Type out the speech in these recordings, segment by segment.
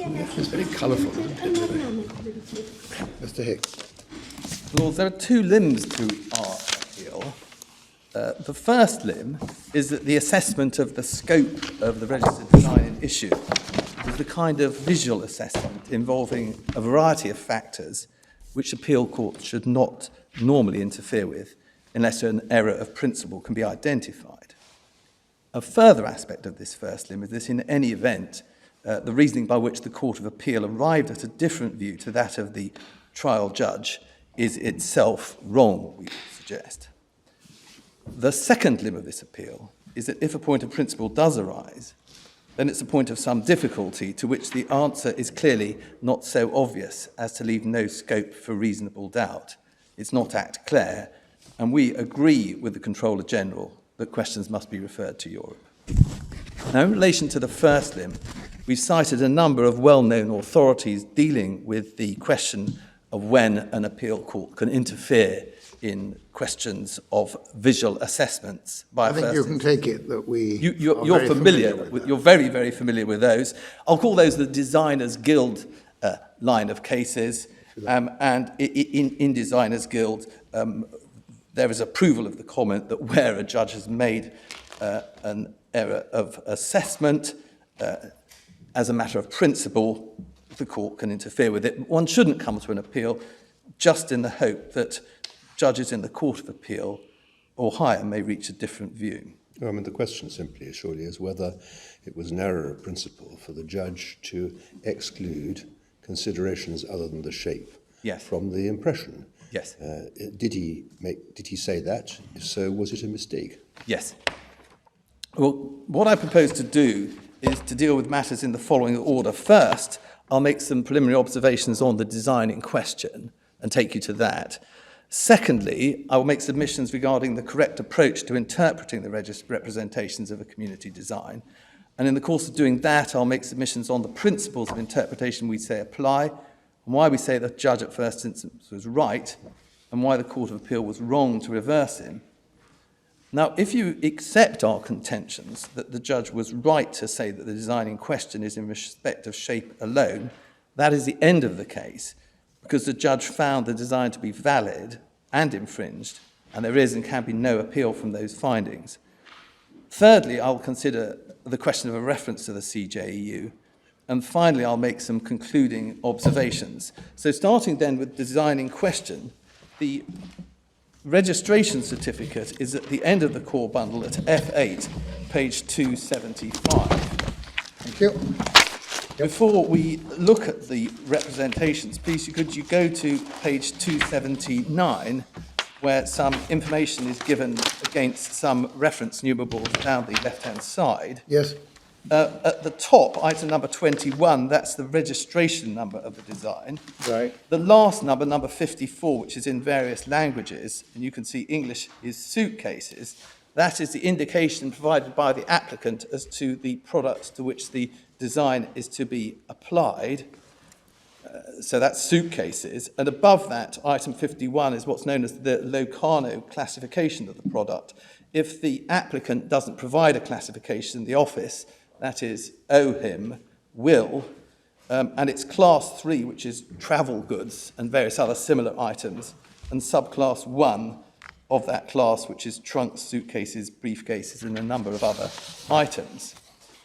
It's very colourful, isn't it, today? Mr. Hicks. Lords, there are two limbs to our appeal. The first limb is that the assessment of the scope of the registered design in issue is the kind of visual assessment involving a variety of factors which appeal courts should not normally interfere with unless an error of principle can be identified. A further aspect of this first limb is that in any event, the reasoning by which the Court of Appeal arrived at a different view to that of the trial judge is itself wrong, we suggest. The second limb of this appeal is that if a point of principle does arise, then it's a point of some difficulty to which the answer is clearly not so obvious as to leave no scope for reasonable doubt. It's not act clair, and we agree with the Controller General that questions must be referred to Europe. Now, in relation to the first limb, we've cited a number of well-known authorities dealing with the question of when an appeal court can interfere in questions of visual assessments by I think you can take it that you're familiar with you're very, very familiar with those. I'll call those the Designers Guild line of cases. And in Designers Guild, there is approval of the comment that where a judge has made an error of assessment, as a matter of principle, the court can interfere with it. One shouldn't come to an appeal just in the hope that judges in the Court of Appeal or higher may reach a different view. I mean, the question simply, surely, is whether it was an error of principle for the judge to exclude considerations other than the shape from the impression. Yes. Did he say that? If so, was it a mistake? Yes. Well, what I propose to do is to deal with matters in the following order. First, I'll make some preliminary observations on the design in question and take you to that. Secondly, I will make submissions regarding the correct approach to interpreting the representations of a community design. And in the course of doing that, I'll make submissions on the principles of interpretation we say apply, and why we say the judge at first instance was right, and why the Court of Appeal was wrong to reverse him. Now, if you accept our contentions that the judge was right to say that the design in question is in respect of shape alone, that is the end of the case, because the judge found the design to be valid and infringed, and there is and can be no appeal from those findings. Thirdly, I'll consider the question of a reference to the CJEU, and finally, I'll make some concluding observations. So starting then with the design in question, the registration certificate is at the end of the core bundle at F8, page 275. Thank you. Before we look at the representations, please, could you go to page 279, where some information is given against some reference numerables down the left-hand side. Yes. At the top, item number 21, that's the registration number of the design. Right. The last number, number 54, which is in various languages, and you can see English is suitcases, that is the indication provided by the applicant as to the products to which the design is to be applied. So that's suitcases. And above that, item 51 is what's known as the Locarno classification of the product. If the applicant doesn't provide a classification, the office, that is OHIM, will, and it's class 3, which is travel goods and various other similar items, and subclass 1 of that class, which is trunks, suitcases, briefcases, and a number of other items.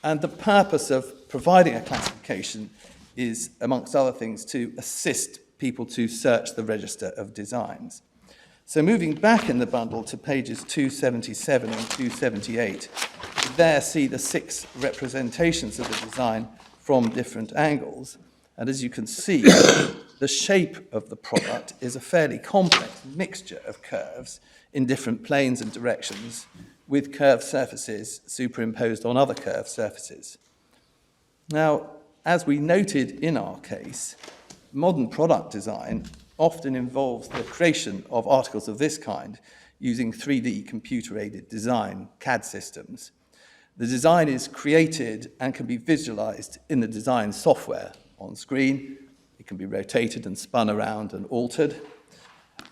And the purpose of providing a classification is, amongst other things, to assist people to search the register of designs. So moving back in the bundle to pages 277 and 278, you there see the 6 representations of the design from different angles. And as you can see, the shape of the product is a fairly complex mixture of curves in different planes and directions, with curved surfaces superimposed on other curved surfaces. Now, as we noted in our case, modern product design often involves the creation of articles of this kind using 3D computer-aided design, CAD systems. The design is created and can be visualized in the design software on screen. It can be rotated and spun around and altered.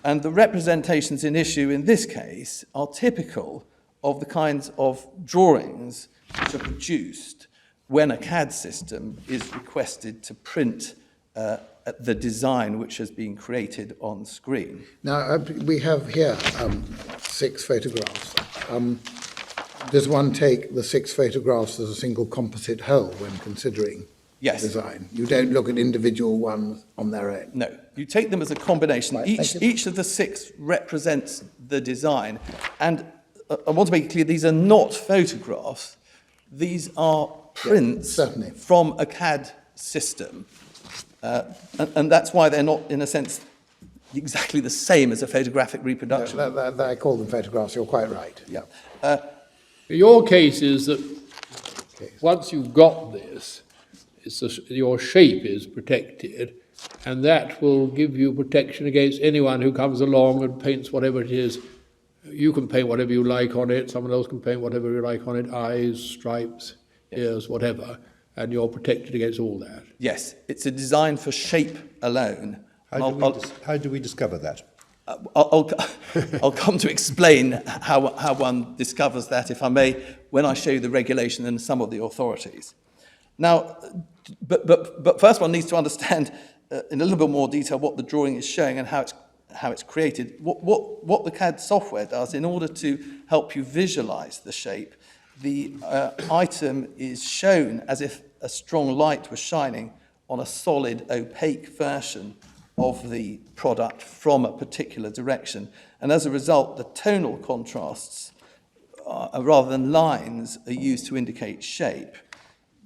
And the representations in issue in this case are typical of the kinds of drawings which are produced when a CAD system is requested to print the design which has been created on screen. Now, we have here 6 photographs. Does one take the 6 photographs as a single composite whole when considering Yes. design? You don't look at individual ones on their own? No, you take them as a combination. Right, thank you. Each of the 6 represents the design. And I want to make it clear, these are not photographs. These are prints certainly. from a CAD system. And that's why they're not, in a sense, exactly the same as a photographic reproduction. I call them photographs, you're quite right. Yeah. Your case is that once you've got this, your shape is protected, and that will give you protection against anyone who comes along and paints whatever it is. You can paint whatever you like on it, someone else can paint whatever you like on it, eyes, stripes, ears, whatever, and you're protected against all that. Yes, it's a design for shape alone. How do we discover that? I'll come to explain how one discovers that, if I may, when I show you the regulation and some of the authorities. Now, but first one needs to understand in a little bit more detail what the drawing is showing and how it's created. What the CAD software does in order to help you visualize the shape, the item is shown as if a strong light was shining on a solid, opaque version of the product from a particular direction. And as a result, the tonal contrasts, rather than lines, are used to indicate shape.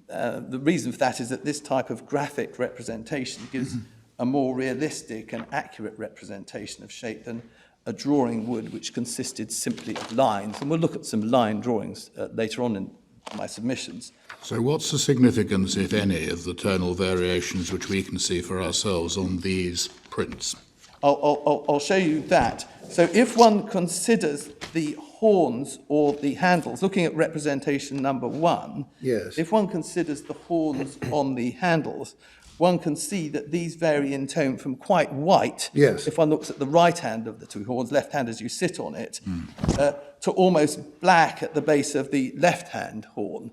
The reason for that is that this type of graphic representation gives a more realistic and accurate representation of shape than a drawing would, which consisted simply of lines. And we'll look at some line drawings later on in my submissions. So what's the significance, if any, of the tonal variations which we can see for ourselves on these prints? I'll show you that. So if one considers the horns or the handles, looking at representation number 1, Yes. if one considers the horns on the handles, one can see that these vary in tone from quite white, Yes. if one looks at the right hand of the 2 horns, left hand as you sit on it, to almost black at the base of the left hand horn.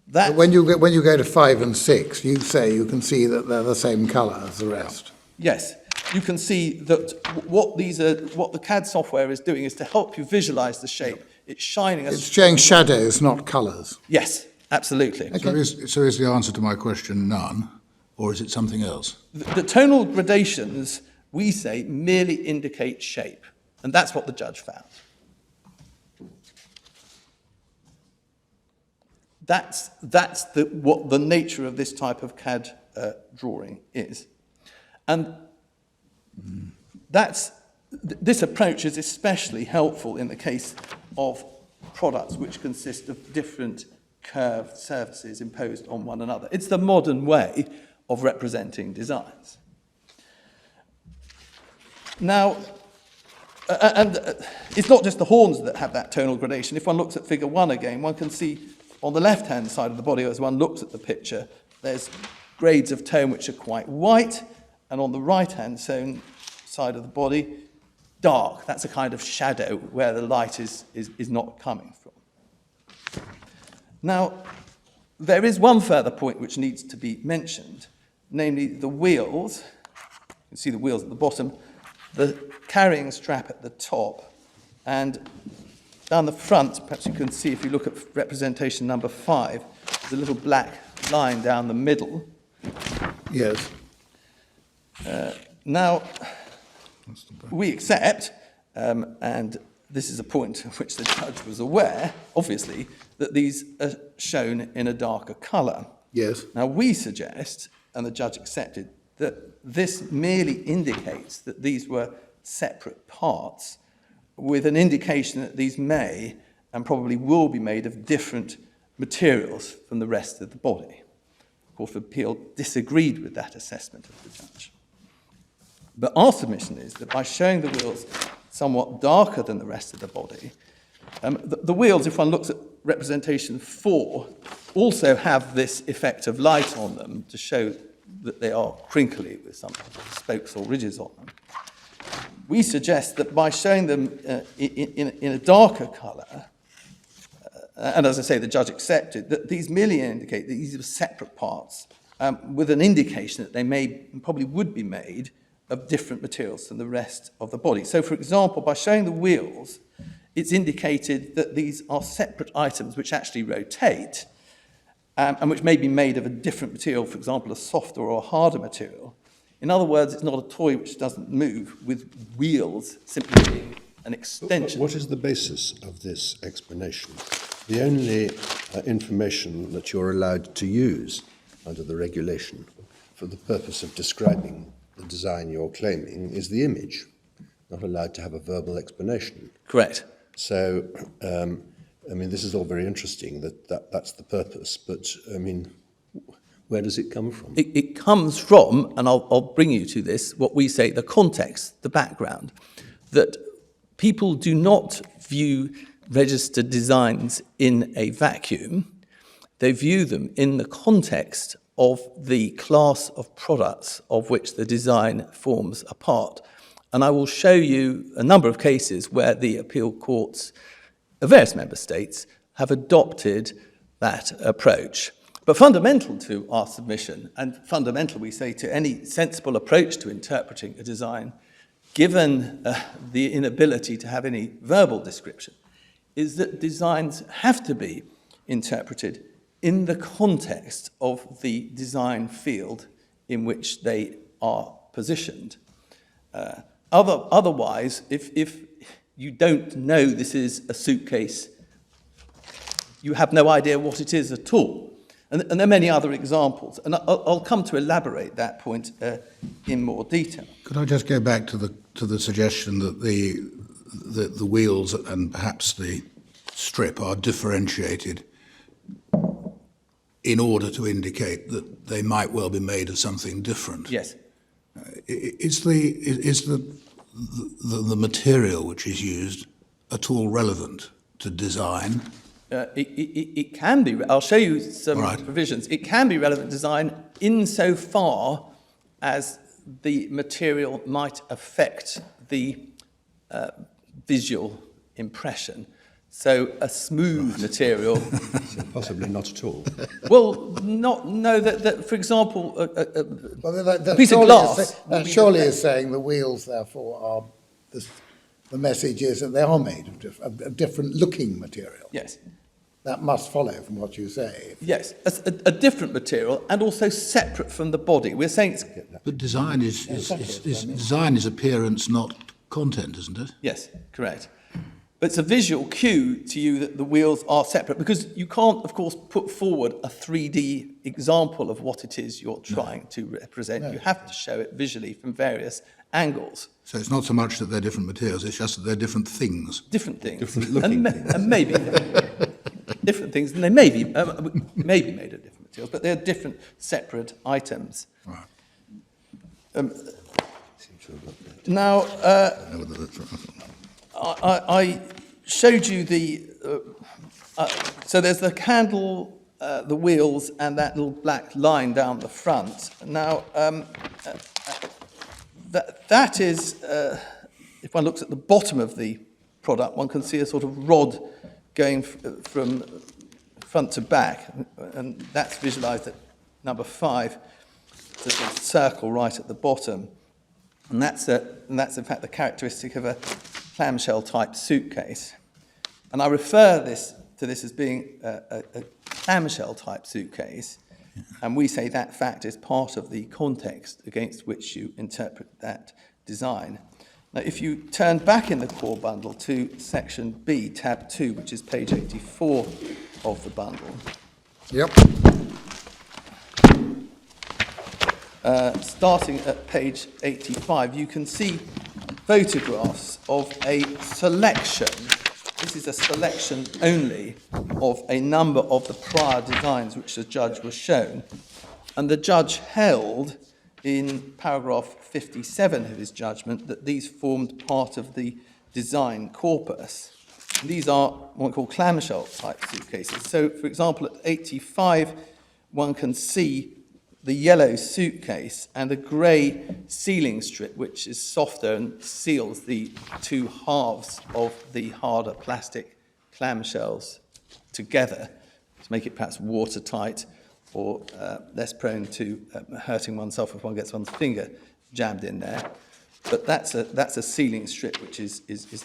But when you go to 5 and 6, you say you can see that they're the same colour as the rest. Yes, you can see that what the CAD software is doing is to help you visualize the shape. It's shining. It's showing shadows, not colours. Yes, absolutely. Okay. So is the answer to my question none, or is it something else? The tonal gradations, we say, merely indicate shape, and that's what the judge found. That's what the nature of this type of CAD drawing is. And this approach is especially helpful in the case of products which consist of different curved surfaces imposed on one another. It's the modern way of representing designs. Now, it's not just the horns that have that tonal gradation. If one looks at figure 1 again, one can see on the left-hand side of the body, as one looks at the picture, there's grades of tone which are quite white, and on the right-hand side of the body, dark. That's a kind of shadow where the light is not coming from. Now, there is one further point which needs to be mentioned, namely the wheels. You can see the wheels at the bottom, the carrying strap at the top, and down the front, perhaps you can see if you look at representation number 5, there's a little black line down the middle. Yes. Now, we accept, and this is a point of which the judge was aware, obviously, that these are shown in a darker colour. Yes. Now, we suggest, and the judge accepted, that this merely indicates that these were separate parts, with an indication that these may and probably will be made of different materials from the rest of the body. The Court of Appeal disagreed with that assessment of the judge. But our submission is that by showing the wheels somewhat darker than the rest of the body, the wheels, if one looks at representation 4, also have this effect of light on them to show that they are crinkly with some spokes or ridges on them. We suggest that by showing them in a darker colour, and as I say, the judge accepted, that these merely indicate that these are separate parts with an indication that they probably would be made of different materials than the rest of the body. So, for example, by showing the wheels, it's indicated that these are separate items which actually rotate and which may be made of a different material, for example, a softer or a harder material. In other words, it's not a toy which doesn't move, with wheels simply being an extension. What is the basis of this explanation? The only information that you're allowed to use under the regulation for the purpose of describing the design you're claiming is the image, not allowed to have a verbal explanation. Correct. So, I mean, this is all very interesting, that's the purpose, but, I mean, where does it come from? It comes from, and I'll bring you to this, what we say, the context, the background, that people do not view registered designs in a vacuum. They view them in the context of the class of products of which the design forms a part. And I will show you a number of cases where the appeal courts of various member states have adopted that approach. But fundamental to our submission, and fundamental, we say, to any sensible approach to interpreting a design, given the inability to have any verbal description, is that designs have to be interpreted in the context of the design field in which they are positioned. Otherwise, if you don't know this is a suitcase, you have no idea what it is at all. And there are many other examples, and I'll come to elaborate that point in more detail. Could I just go back to the suggestion that the wheels and perhaps the strip are differentiated in order to indicate that they might well be made of something different? Yes. Is the material which is used at all relevant to design? It can be. I'll show you some provisions. It can be relevant design insofar as the material might affect the visual impression. So a smooth material... Possibly not at all. Well, that for example, a piece of glass... That surely is saying the wheels, therefore, are... The message is that they are made of a different looking material. Yes. That must follow from what you say. Yes, a different material and also separate from the body. We're saying it's... But design is appearance, not content, isn't it? Yes, correct. But it's a visual cue to you that the wheels are separate, because you can't, of course, put forward a 3D example of what it is you're trying to represent. No. You have to show it visually from various angles. So it's not so much that they're different materials, it's just that they're different things. Different things. Different looking things. And maybe different things, and they may be made of different materials, but they're different, separate items. Right. Now, I showed you the... so there's the candle, the wheels, and that little black line down the front. Now, that is, if one looks at the bottom of the product, one can see a sort of rod going from front to back, and that's visualised at number 5. There's a circle right at the bottom, and that's in fact the characteristic of a clamshell type suitcase. And I refer to this as being a clamshell type suitcase, and we say that fact is part of the context against which you interpret that design. Now, if you turn back in the core bundle to section B, tab 2, which is page 84 of the bundle. Yep. Starting at page 85, you can see photographs of a selection. This is a selection only of a number of the prior designs which the judge was shown. And the judge held in paragraph 57 of his judgment that these formed part of the design corpus. And these are what we call clamshell type suitcases. So, for example, at 85, one can see the yellow suitcase and the grey sealing strip, which is softer and seals the two halves of the harder plastic clamshells together to make it perhaps watertight or less prone to hurting oneself if one gets one's finger jammed in there. But that's a sealing strip which is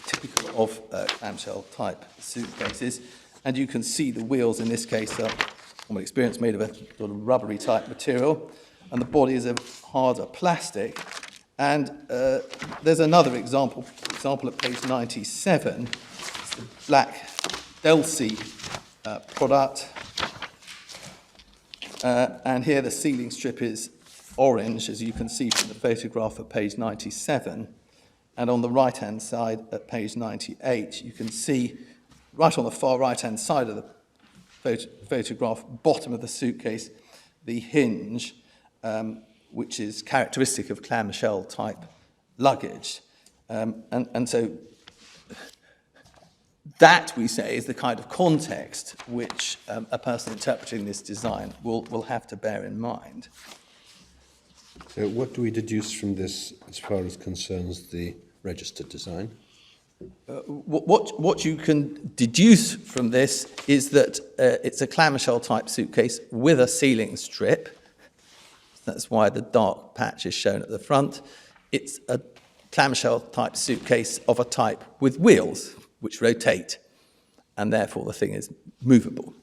typical of clamshell type suitcases. And you can see the wheels in this case are, from my experience, made of a sort of rubbery type material, and the body is a harder plastic. And there's another example at page 97. It's the black Delsey product. And here the sealing strip is orange, as you can see from the photograph at page 97. And on the right-hand side at page 98, you can see right on the far right-hand side of the photograph, bottom of the suitcase, the hinge, which is characteristic of clamshell type luggage. And so that, we say, is the kind of context which a person interpreting this design will have to bear in mind. So what do we deduce from this as far as concerns the registered design? What you can deduce from this is that it's a clamshell type suitcase with a sealing strip. That's why the dark patch is shown at the front. It's a clamshell type suitcase of a type with wheels which rotate, and therefore the thing is movable.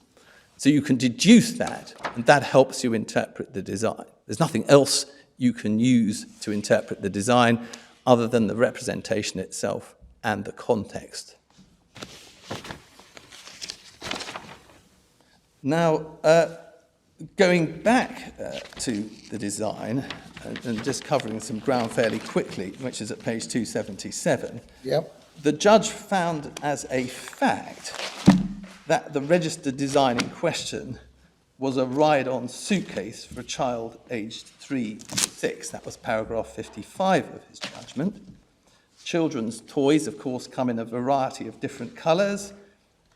So you can deduce that, and that helps you interpret the design. There's nothing else you can use to interpret the design other than the representation itself and the context. Now, going back to the design and just covering some ground fairly quickly, which is at page 277, Yep. the judge found as a fact that the registered design in question was a ride-on suitcase for a child aged 3 to 6. That was paragraph 55 of his judgment. Children's toys, of course, come in a variety of different colours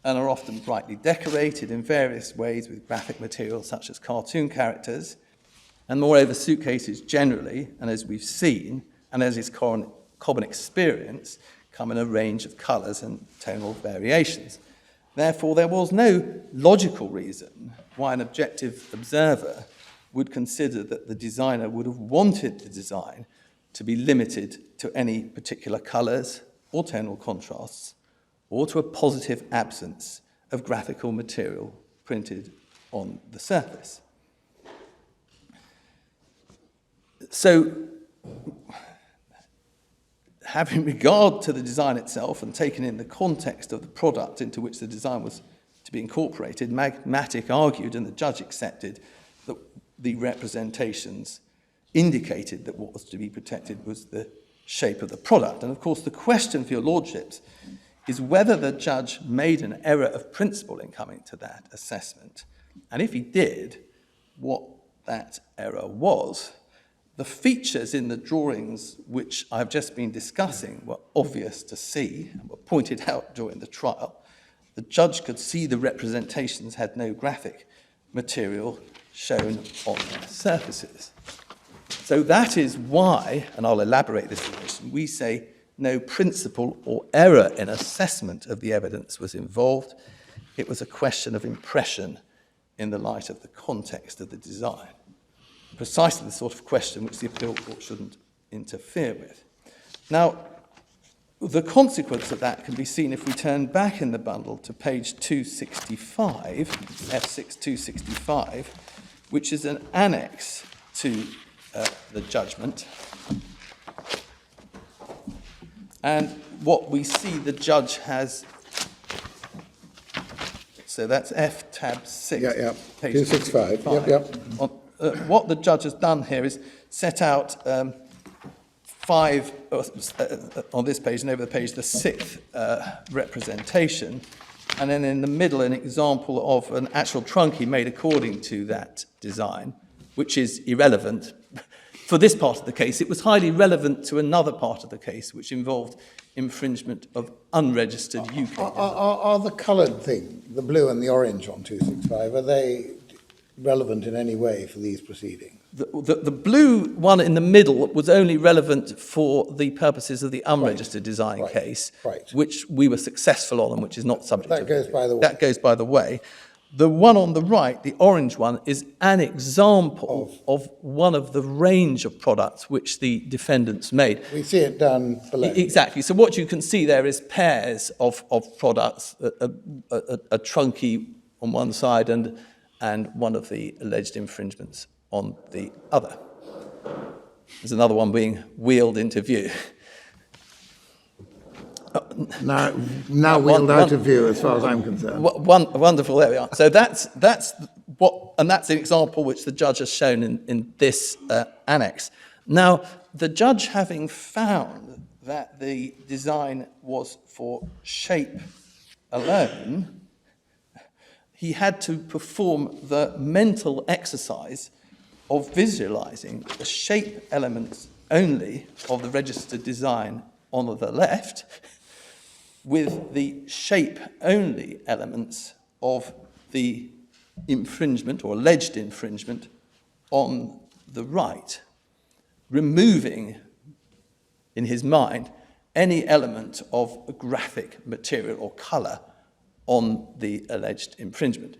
and are often brightly decorated in various ways with graphic materials such as cartoon characters. And moreover, suitcases generally, and as we've seen, and as is common experience, come in a range of colours and tonal variations. Therefore, there was no logical reason why an objective observer would consider that the designer would have wanted the design to be limited to any particular colours or tonal contrasts, or to a positive absence of graphical material printed on the surface. So, having regard to the design itself and taken in the context of the product into which the design was to be incorporated, Magmatic argued, and the judge accepted, that the representations indicated that what was to be protected was the shape of the product. And of course, the question for your lordships is whether the judge made an error of principle in coming to that assessment. And if he did, what that error was. The features in the drawings which I've just been discussing were obvious to see and were pointed out during the trial. The judge could see the representations had no graphic material shown on their surfaces. So that is why, and I'll elaborate this position, we say no principle or error in assessment of the evidence was involved. It was a question of impression in the light of the context of the design. Precisely the sort of question which the appeal court shouldn't interfere with. Now, the consequence of that can be seen if we turn back in the bundle to page 265, F6 265, which is an annex to the judgment. And what we see the judge has, so that's F tab 6, page 265, yep. What the judge has done here is set out five, on this page and over the page, the sixth representation, and then in the middle an example of an actual trunkie made according to that design, which is irrelevant. For this part of the case, it was highly relevant to another part of the case, which involved infringement of unregistered UK. Are the coloured thing, the blue and the orange on 265, are they relevant in any way for these proceedings? The blue one in the middle was only relevant for the purposes of the unregistered design case, which we were successful on and which is not subject to... That goes by the way. That goes by the way. The one on the right, the orange one, is an example of one of the range of products which the defendants made. We see it down below. Exactly. So what you can see there is pairs of products, a trunky on one side and one of the alleged infringements on the other. There's another one being wheeled into view. Now wheeled out of view, as far as I'm concerned. Wonderful, there we are. So that's an example which the judge has shown in this annex. Now, the judge, having found that the design was for shape alone, he had to perform the mental exercise of visualizing the shape elements only of the registered design on the left with the shape-only elements of the infringement or alleged infringement on the right, removing, in his mind, any element of graphic material or colour on the alleged infringement.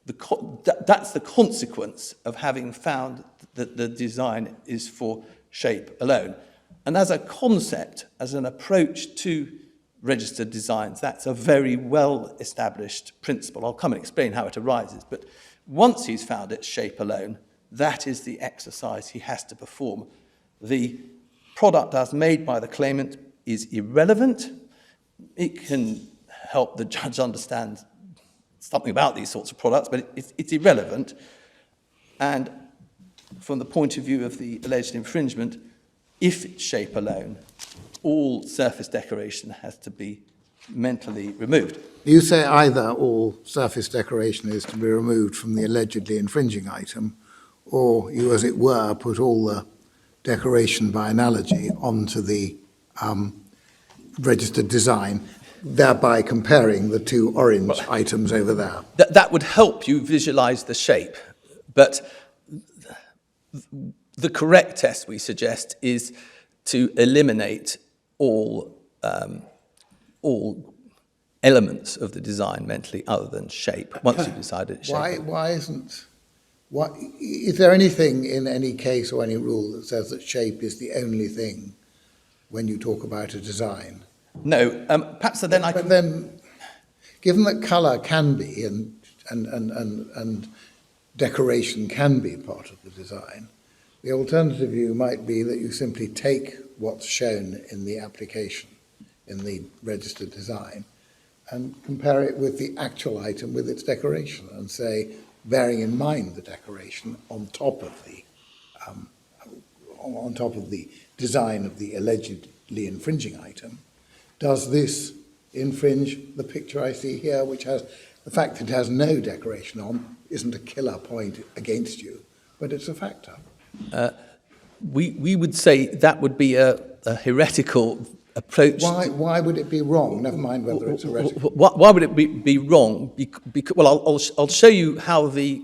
That's the consequence of having found that the design is for shape alone. And as a concept, as an approach to registered designs, that's a very well-established principle. I'll come and explain how it arises, but once he's found it's shape alone, that is the exercise he has to perform. The product as made by the claimant is irrelevant. It can help the judge understand something about these sorts of products, but it's irrelevant. And from the point of view of the alleged infringement, if it's shape alone, all surface decoration has to be mentally removed. You say either all surface decoration is to be removed from the allegedly infringing item, or you, as it were, put all the decoration by analogy onto the registered design, thereby comparing the two orange items over there. That would help you visualize the shape, but the correct test, we suggest, is to eliminate all elements of the design mentally other than shape, once you've decided it's shape. Why is there anything in any case or any rule that says that shape is the only thing when you talk about a design? No, perhaps then I can... But then, given that colour can be and decoration can be part of the design, the alternative view might be that you simply take what's shown in the application, in the registered design, and compare it with the actual item with its decoration and say, bearing in mind the decoration on top of the design of the allegedly infringing item, does this infringe the picture I see here, which has the fact that it has no decoration on isn't a killer point against you, but it's a factor. We would say that would be a heretical approach. Why would it be wrong? Never mind whether it's heretical. Why would it be wrong? Well, I'll show you how the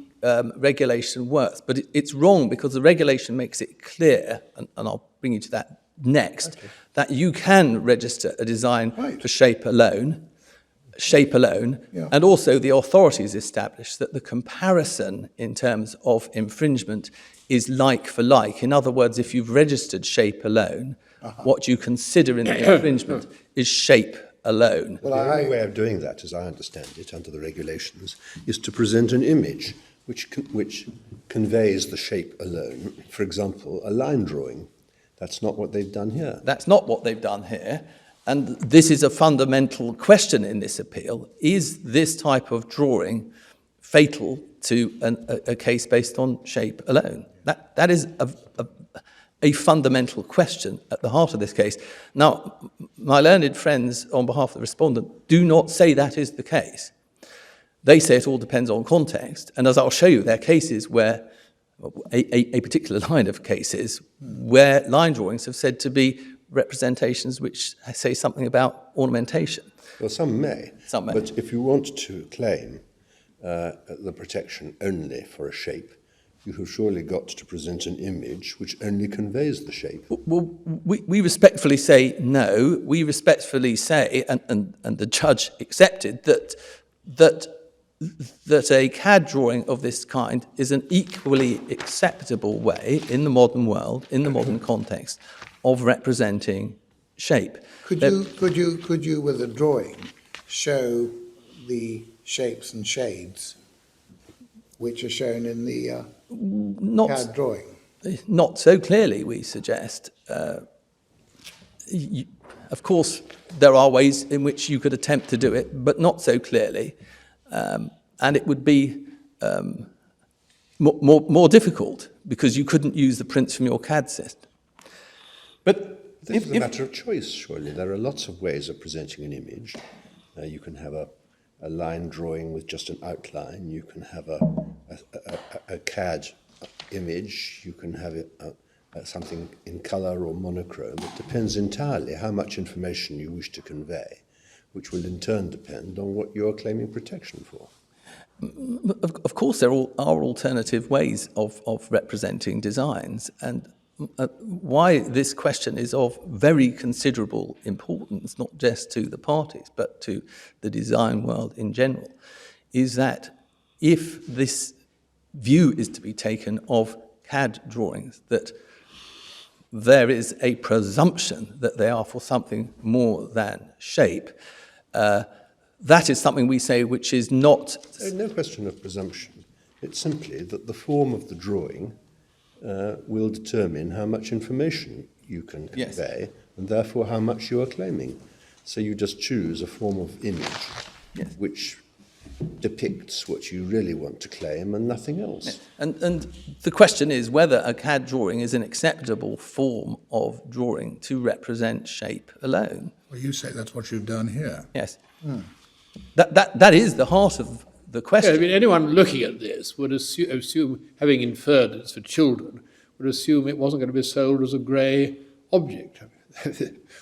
regulation works, but it's wrong because the regulation makes it clear, and I'll bring you to that next, that you can register a design for shape alone, and also the authorities established that the comparison in terms of infringement is like for like. In other words, if you've registered shape alone, what you consider in the infringement is shape alone. Well, the only way of doing that, as I understand it, under the regulations, is to present an image which conveys the shape alone. For example, a line drawing. That's not what they've done here. That's not what they've done here. And this is a fundamental question in this appeal. Is this type of drawing fatal to a case based on shape alone? That is a fundamental question at the heart of this case. Now, my learned friends on behalf of the respondent do not say that is the case. They say it all depends on context. And as I'll show you, there are cases where, a particular line of cases, where line drawings have said to be representations which say something about ornamentation. Well, some may. Some may. But if you want to claim the protection only for a shape, you have surely got to present an image which only conveys the shape. Well, we respectfully say no. We respectfully say, and the judge accepted, that a CAD drawing of this kind is an equally acceptable way in the modern world, in the modern context, of representing shape. Could you, with a drawing, show the shapes and shades which are shown in the CAD drawing? Not so clearly, we suggest. Of course, there are ways in which you could attempt to do it, but not so clearly. And it would be more difficult because you couldn't use the prints from your CAD system. But This is a matter of choice, surely. There are lots of ways of presenting an image. You can have a line drawing with just an outline. You can have a CAD image. You can have something in colour or monochrome. It depends entirely how much information you wish to convey, which will in turn depend on what you are claiming protection for. Of course, there are alternative ways of representing designs, and why this question is of very considerable importance, not just to the parties, but to the design world in general, is that if this view is to be taken of CAD drawings, that there is a presumption that they are for something more than shape, that is something we say which is not... No question of presumption. It's simply that the form of the drawing will determine how much information you can convey, and therefore how much you are claiming. So you just choose a form of image which depicts what you really want to claim and nothing else. Yes. And the question is whether a CAD drawing is an acceptable form of drawing to represent shape alone. Well, you say that's what you've done here. Yes. That is the heart of the question. Yeah, I mean, anyone looking at this would assume, having inferred it's for children, would assume it wasn't going to be sold as a grey object.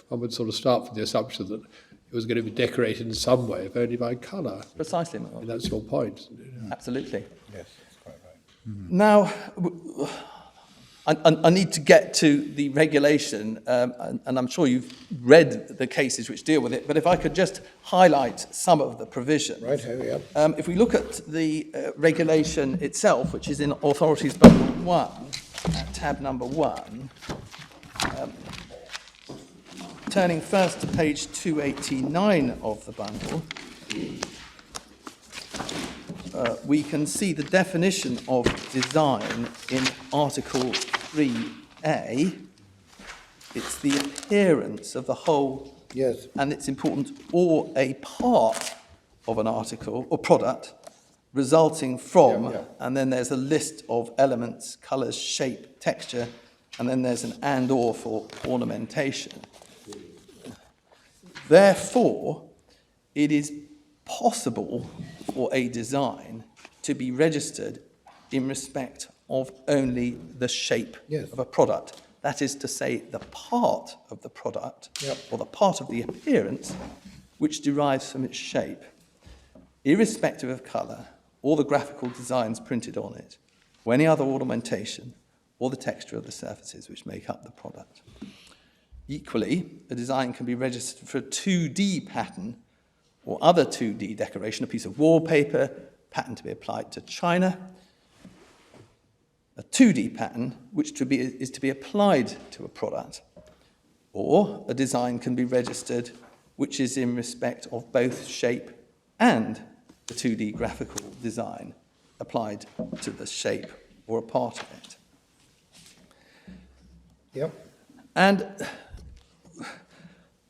One would sort of start from the assumption that it was going to be decorated in some way, if only by colour. Precisely, I mean, that's your point, isn't it? Absolutely. Yes, that's quite right. Now, I need to get to the regulation, and I'm sure you've read the cases which deal with it, but if I could just highlight some of the provisions. Right, here, If we look at the regulation itself, which is in Authorities Bundle 1, at tab number 1, turning first to page 289 of the bundle, we can see the definition of design in Article 3A. It's the appearance of the whole, Yes. and it's important, or a part of an article or product resulting from, and then there's a list of elements, colours, shape, texture, and then there's an and/or for ornamentation. Therefore, it is possible for a design to be registered in respect of only the shape of a product. That is to say, the part of the product or the part of the appearance which derives from its shape, irrespective of colour or the graphical designs printed on it, or any other ornamentation or the texture of the surfaces which make up the product. Equally, a design can be registered for a 2D pattern or other 2D decoration, a piece of wallpaper, pattern to be applied to china, a 2D pattern which is to be applied to a product, or a design can be registered which is in respect of both shape and the 2D graphical design applied to the shape or a part of it. And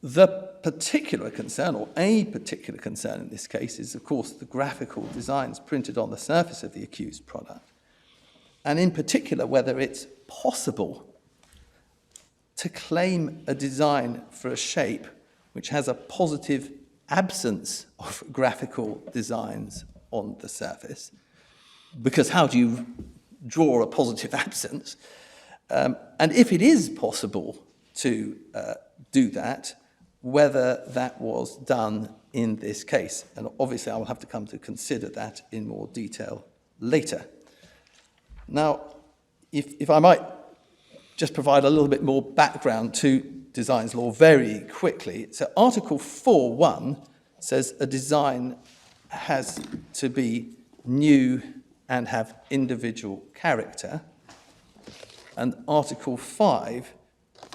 the particular concern, or a particular concern in this case, is, of course, the graphical designs printed on the surface of the accused product, and in particular whether it's possible to claim a design for a shape which has a positive absence of graphical designs on the surface, because how do you draw a positive absence? And if it is possible to do that, whether that was done in this case. And obviously I will have to come to consider that in more detail later. Now, if I might just provide a little bit more background to designs law very quickly. So Article 4.1 says a design has to be new and have individual character. And Article 5,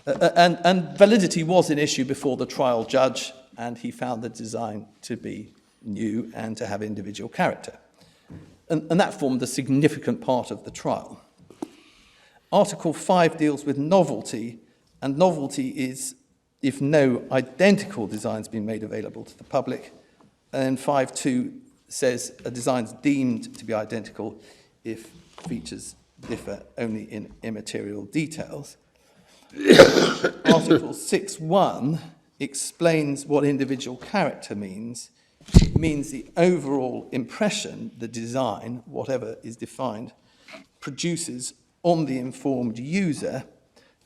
and validity was an issue before the trial judge, and he found the design to be new and to have individual character. And that formed a significant part of the trial. Article 5 deals with novelty, and novelty is if no identical design's been made available to the public. And 5.2 says a design's deemed to be identical if features differ only in immaterial details. Article 6.1 explains what individual character means. It means the overall impression the design, whatever is defined, produces on the informed user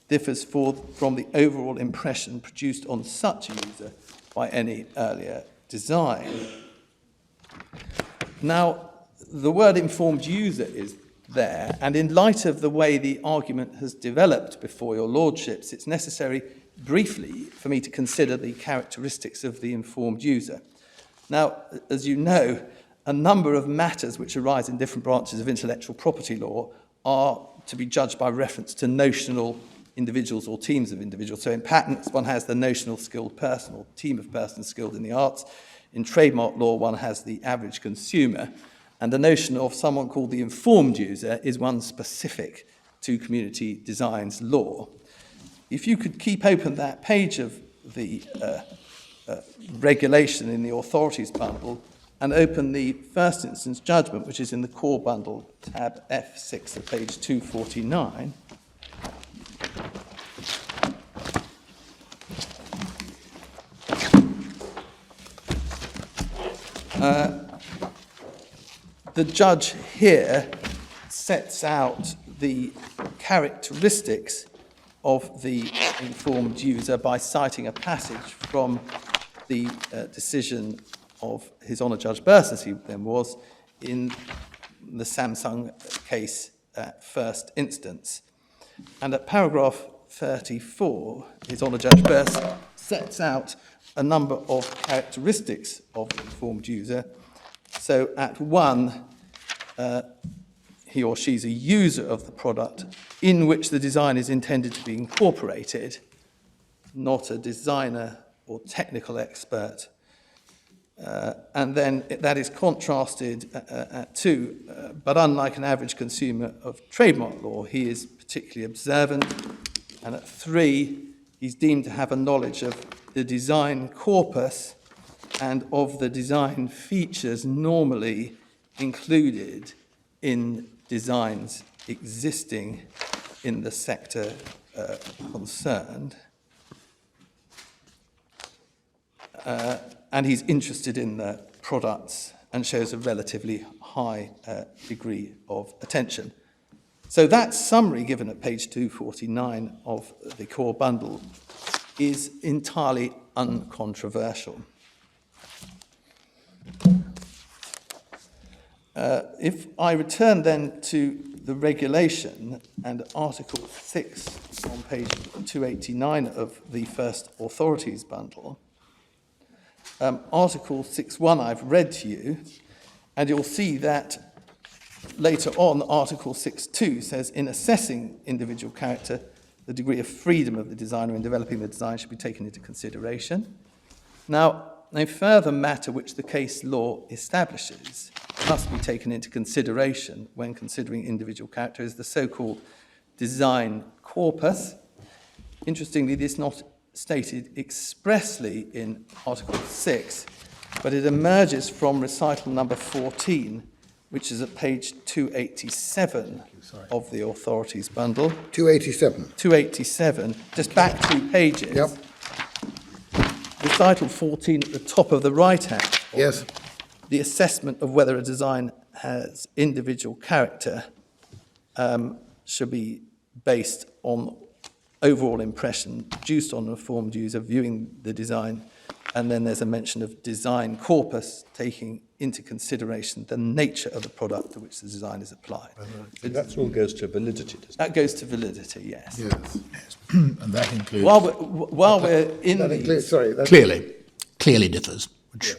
differs from the overall impression produced on such a user by any earlier design. Now, the word informed user is there, and in light of the way the argument has developed before your lordships, it's necessary briefly for me to consider the characteristics of the informed user. Now, as you know, a number of matters which arise in different branches of intellectual property law are to be judged by reference to notional individuals or teams of individuals. So in patents, one has the notional skilled person or team of persons skilled in the arts. In trademark law, one has the average consumer. And the notion of someone called the informed user is one specific to community designs law. If you could keep open that page of the regulation in the authorities bundle and open the first instance judgment, which is in the core bundle, tab F6 of page 249. The judge here sets out the characteristics of the informed user by citing a passage from the decision of His Honour Judge Burse, as he then was, in the Samsung case at first instance. And at paragraph 34, His Honour Judge Burse sets out a number of characteristics of the informed user. So at 1, he or she is a user of the product in which the design is intended to be incorporated, not a designer or technical expert. And then that is contrasted at 2, but unlike an average consumer of trademark law, he is particularly observant. And at 3, he's deemed to have a knowledge of the design corpus and of the design features normally included in designs existing in the sector concerned. And he's interested in the products and shows a relatively high degree of attention. So that summary given at page 249 of the core bundle is entirely uncontroversial. If I return then to the regulation and Article 6 on page 289 of the first authorities bundle, Article 6.1 I've read to you, and you'll see that later on Article 6.2 says, in assessing individual character, the degree of freedom of the designer in developing the design should be taken into consideration. Now, a further matter which the case law establishes must be taken into consideration when considering individual character is the so-called design corpus. Interestingly, this is not stated expressly in Article 6, but it emerges from recital number 14, which is at page 287 of the authorities bundle. 287. 287, just back 2 pages. Yep. Recital 14 at the top of the right-hand. Yes. The assessment of whether a design has individual character should be based on overall impression produced on an informed user viewing the design And then there's a mention of design corpus, taking into consideration the nature of the product to which the design is applied. That all goes to validity, doesn't it? That goes to validity, yes. Yes. And that includes While we're in That these, includes, sorry, that, clearly differs,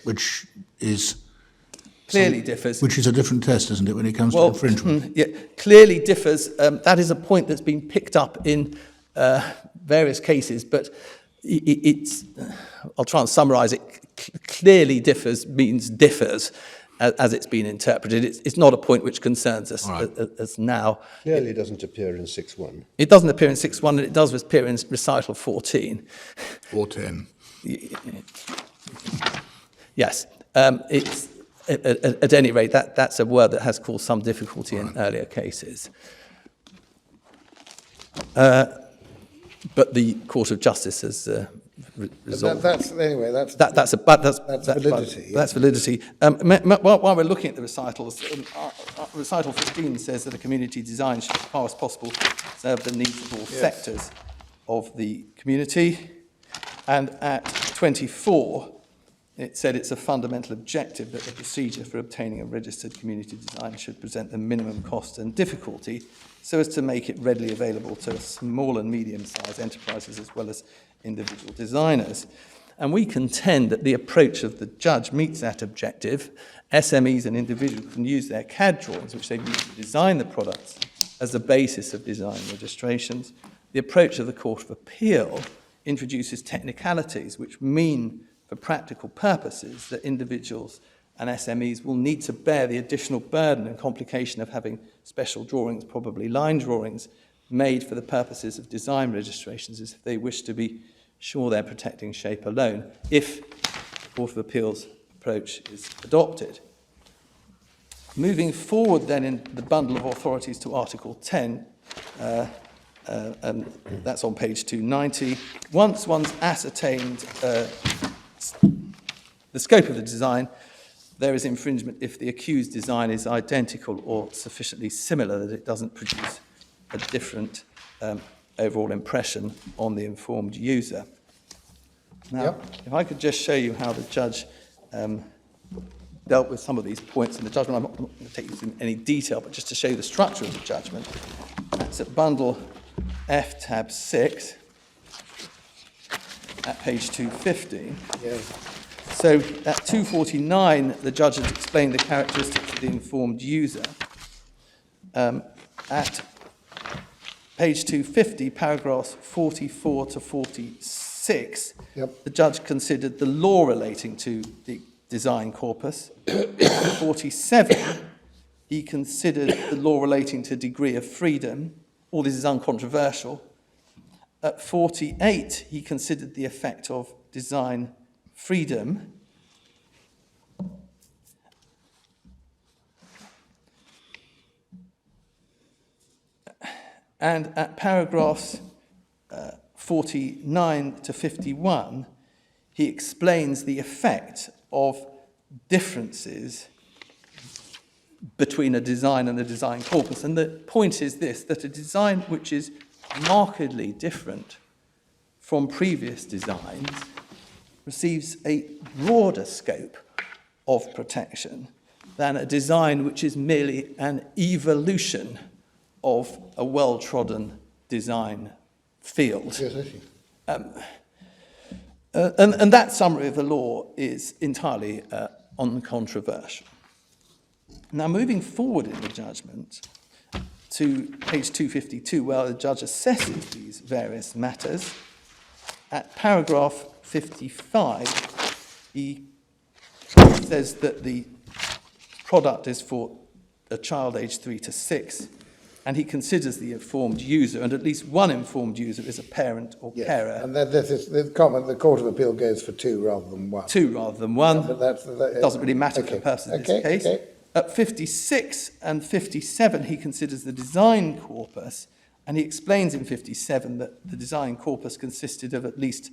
which is clearly differs. which is a different test, isn't it, when it comes to infringement? Yeah, clearly differs. That is a point that's been picked up in various cases, but it's, I'll try and summarise it. Clearly differs means differs, as it's been interpreted. It's not a point which concerns us as now. Clearly doesn't appear in 6.1. It doesn't appear in 6.1, and it does appear in recital 14. Or 10. Yes, it's at any rate that's a word that has caused some difficulty in earlier cases. But the Court of Justice has resolved. that's That's validity. That's validity. While we're looking at the recitals, recital 15 says that a community design should, as far as possible, serve the needs of all sectors of the community. And at 24, it said it's a fundamental objective that the procedure for obtaining a registered community design should present the minimum cost and difficulty so as to make it readily available to small and medium-sized enterprises as well as individual designers. And we contend that the approach of the judge meets that objective. SMEs and individuals can use their CAD drawings, which they've used to design the products, as the basis of design registrations. The approach of the Court of Appeal introduces technicalities which mean, for practical purposes, that individuals and SMEs will need to bear the additional burden and complication of having special drawings, probably line drawings, made for the purposes of design registrations if they wish to be sure they're protecting shape alone, if the Court of Appeal's approach is adopted. Moving forward then in the bundle of authorities to Article 10, and that's on page 290, once one's ascertained the scope of the design, there is infringement if the accused design is identical or sufficiently similar that it doesn't produce a different overall impression on the informed user. Now, if I could just show you how the judge dealt with some of these points in the judgment. I'm not going to take you through any detail, but just to show you the structure of the judgment. That's at bundle F tab 6 at page 250. So at 249, the judge has explained the characteristics of the informed user. At page 250, paragraphs 44 to 46, the judge considered the law relating to the design corpus. At 47, he considered the law relating to degree of freedom. All this is uncontroversial. At 48, he considered the effect of design freedom. And at paragraphs 49 to 51, he explains the effect of differences between a design and a design corpus. And the point is this, that a design which is markedly different from previous designs receives a broader scope of protection than a design which is merely an evolution of a well-trodden design field. And that summary of the law is entirely uncontroversial. Now, moving forward in the judgment to page 252, where the judge assesses these various matters, at paragraph 55, he says that the product is for a child aged 3 to 6, and he considers the informed user, and at least one informed user is a parent or carer. And this is the comment, the Court of Appeal goes for 2 rather than 1. 2 rather than 1. But it doesn't really matter for the purpose of this case. At 56 and 57, he considers the design corpus, and he explains in 57 that the design corpus consisted of at least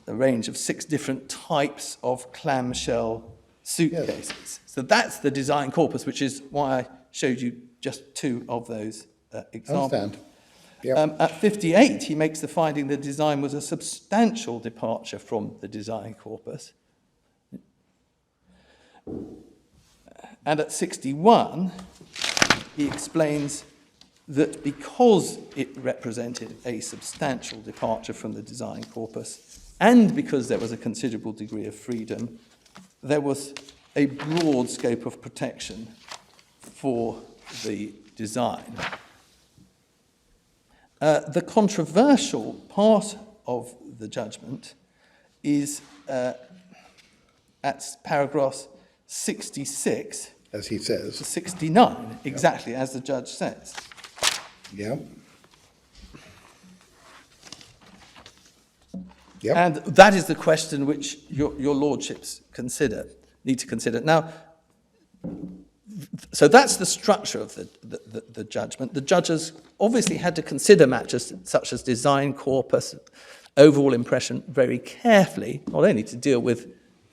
a range of 6 different types of clamshell suitcases. So that's the design corpus, which is why I showed you just 2 of those examples. Yep. At 58, he makes the finding the design was a substantial departure from the design corpus. And at 61, he explains that because it represented a substantial departure from the design corpus, and because there was a considerable degree of freedom, there was a broad scope of protection for the design. The controversial part of the judgment is at paragraphs 66 As he says. to 69, exactly as the judge says. Yeah. Yep. And that is the question which your lordships need to consider. Now, so that's the structure of the judgment. The judges obviously had to consider matters such as design corpus, overall impression very carefully, not only to deal with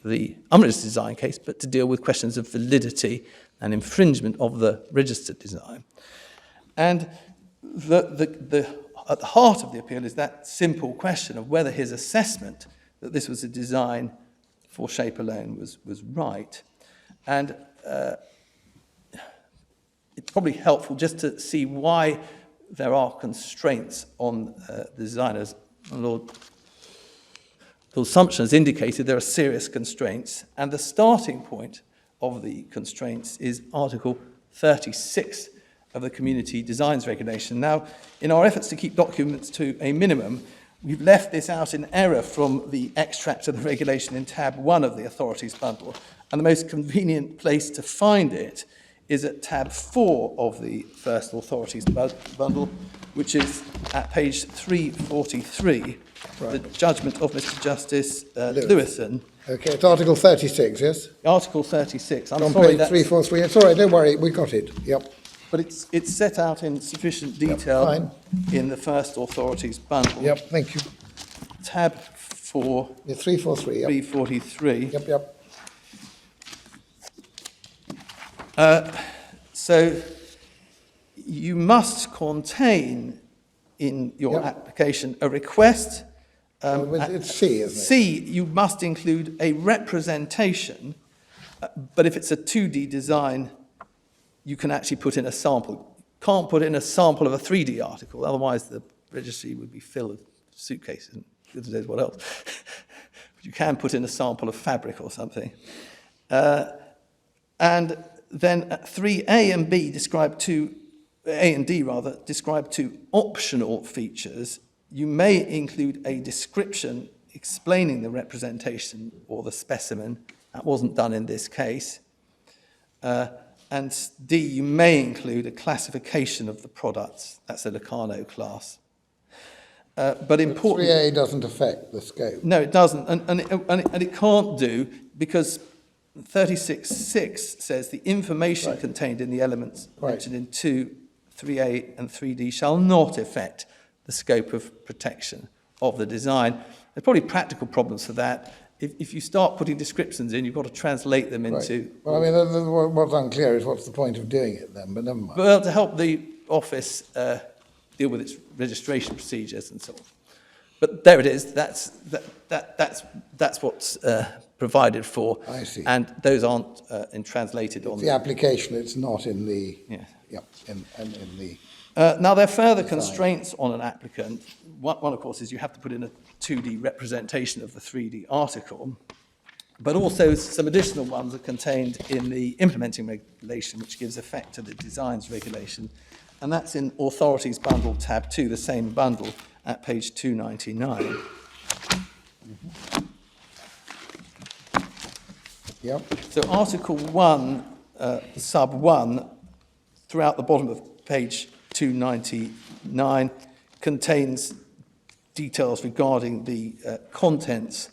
the unregistered design case, but to deal with questions of validity and infringement of the registered design. And at the heart of the appeal is that simple question of whether his assessment that this was a design for shape alone was right. And it's probably helpful just to see why there are constraints on designers. Lord Sumption has indicated there are serious constraints, and the starting point of the constraints is Article 36 of the Community Designs Regulation. Now, in our efforts to keep documents to a minimum, we've left this out in error from the extract of the regulation in tab 1 of the authorities bundle, and the most convenient place to find it is at tab 4 of the first authorities bundle, which is at page 343, the judgment of Mr. Justice Lewison. Okay, it's Article 36, yes? Article 36. I'm On sorry, page 343. It's all right, don't worry, we got it. Yep. but it's set out in sufficient detail fine. in the first authorities bundle. Yep, thank you. Tab 4, Yeah, 343, yep. 343. Yep. So you must contain in your Yep. application a request. It's C, isn't it? C, you must include a representation, but if it's a 2D design, you can actually put in a sample. Can't put in a sample of a 3D article, otherwise the registry would be filled with suitcases and goodness knows what else. But you can put in a sample of fabric or something. And then 3A and B describe two, A and D rather, describe two optional features. You may include a description explaining the representation or the specimen. That wasn't done in this case. And D, you may include a classification of the products. That's a Locarno class. But important. 3A doesn't affect the scope. No, it doesn't, and it can't do because 36.6 says the information contained in the elements mentioned in 2, 3A and 3D shall not affect the scope of protection of the design. There's probably practical problems for that. If you start putting descriptions in, you've got to translate them into... Well, I mean, what's unclear is what's the point of doing it then, but never mind. Well, to help the office deal with its registration procedures and so on. But there it is. That's what's provided for. I see. And those aren't translated on The application, it's not in the... Yeah. Yep, in the... Now, there are further constraints on an applicant. One, of course, is you have to put in a 2D representation of the 3D article, but also some additional ones are contained in the implementing regulation, which gives effect to the designs regulation, and that's in Authorities Bundle, tab 2, the same bundle, at page 299. Yep. So Article 1, sub 1, throughout the bottom of page 299, contains details regarding the contents,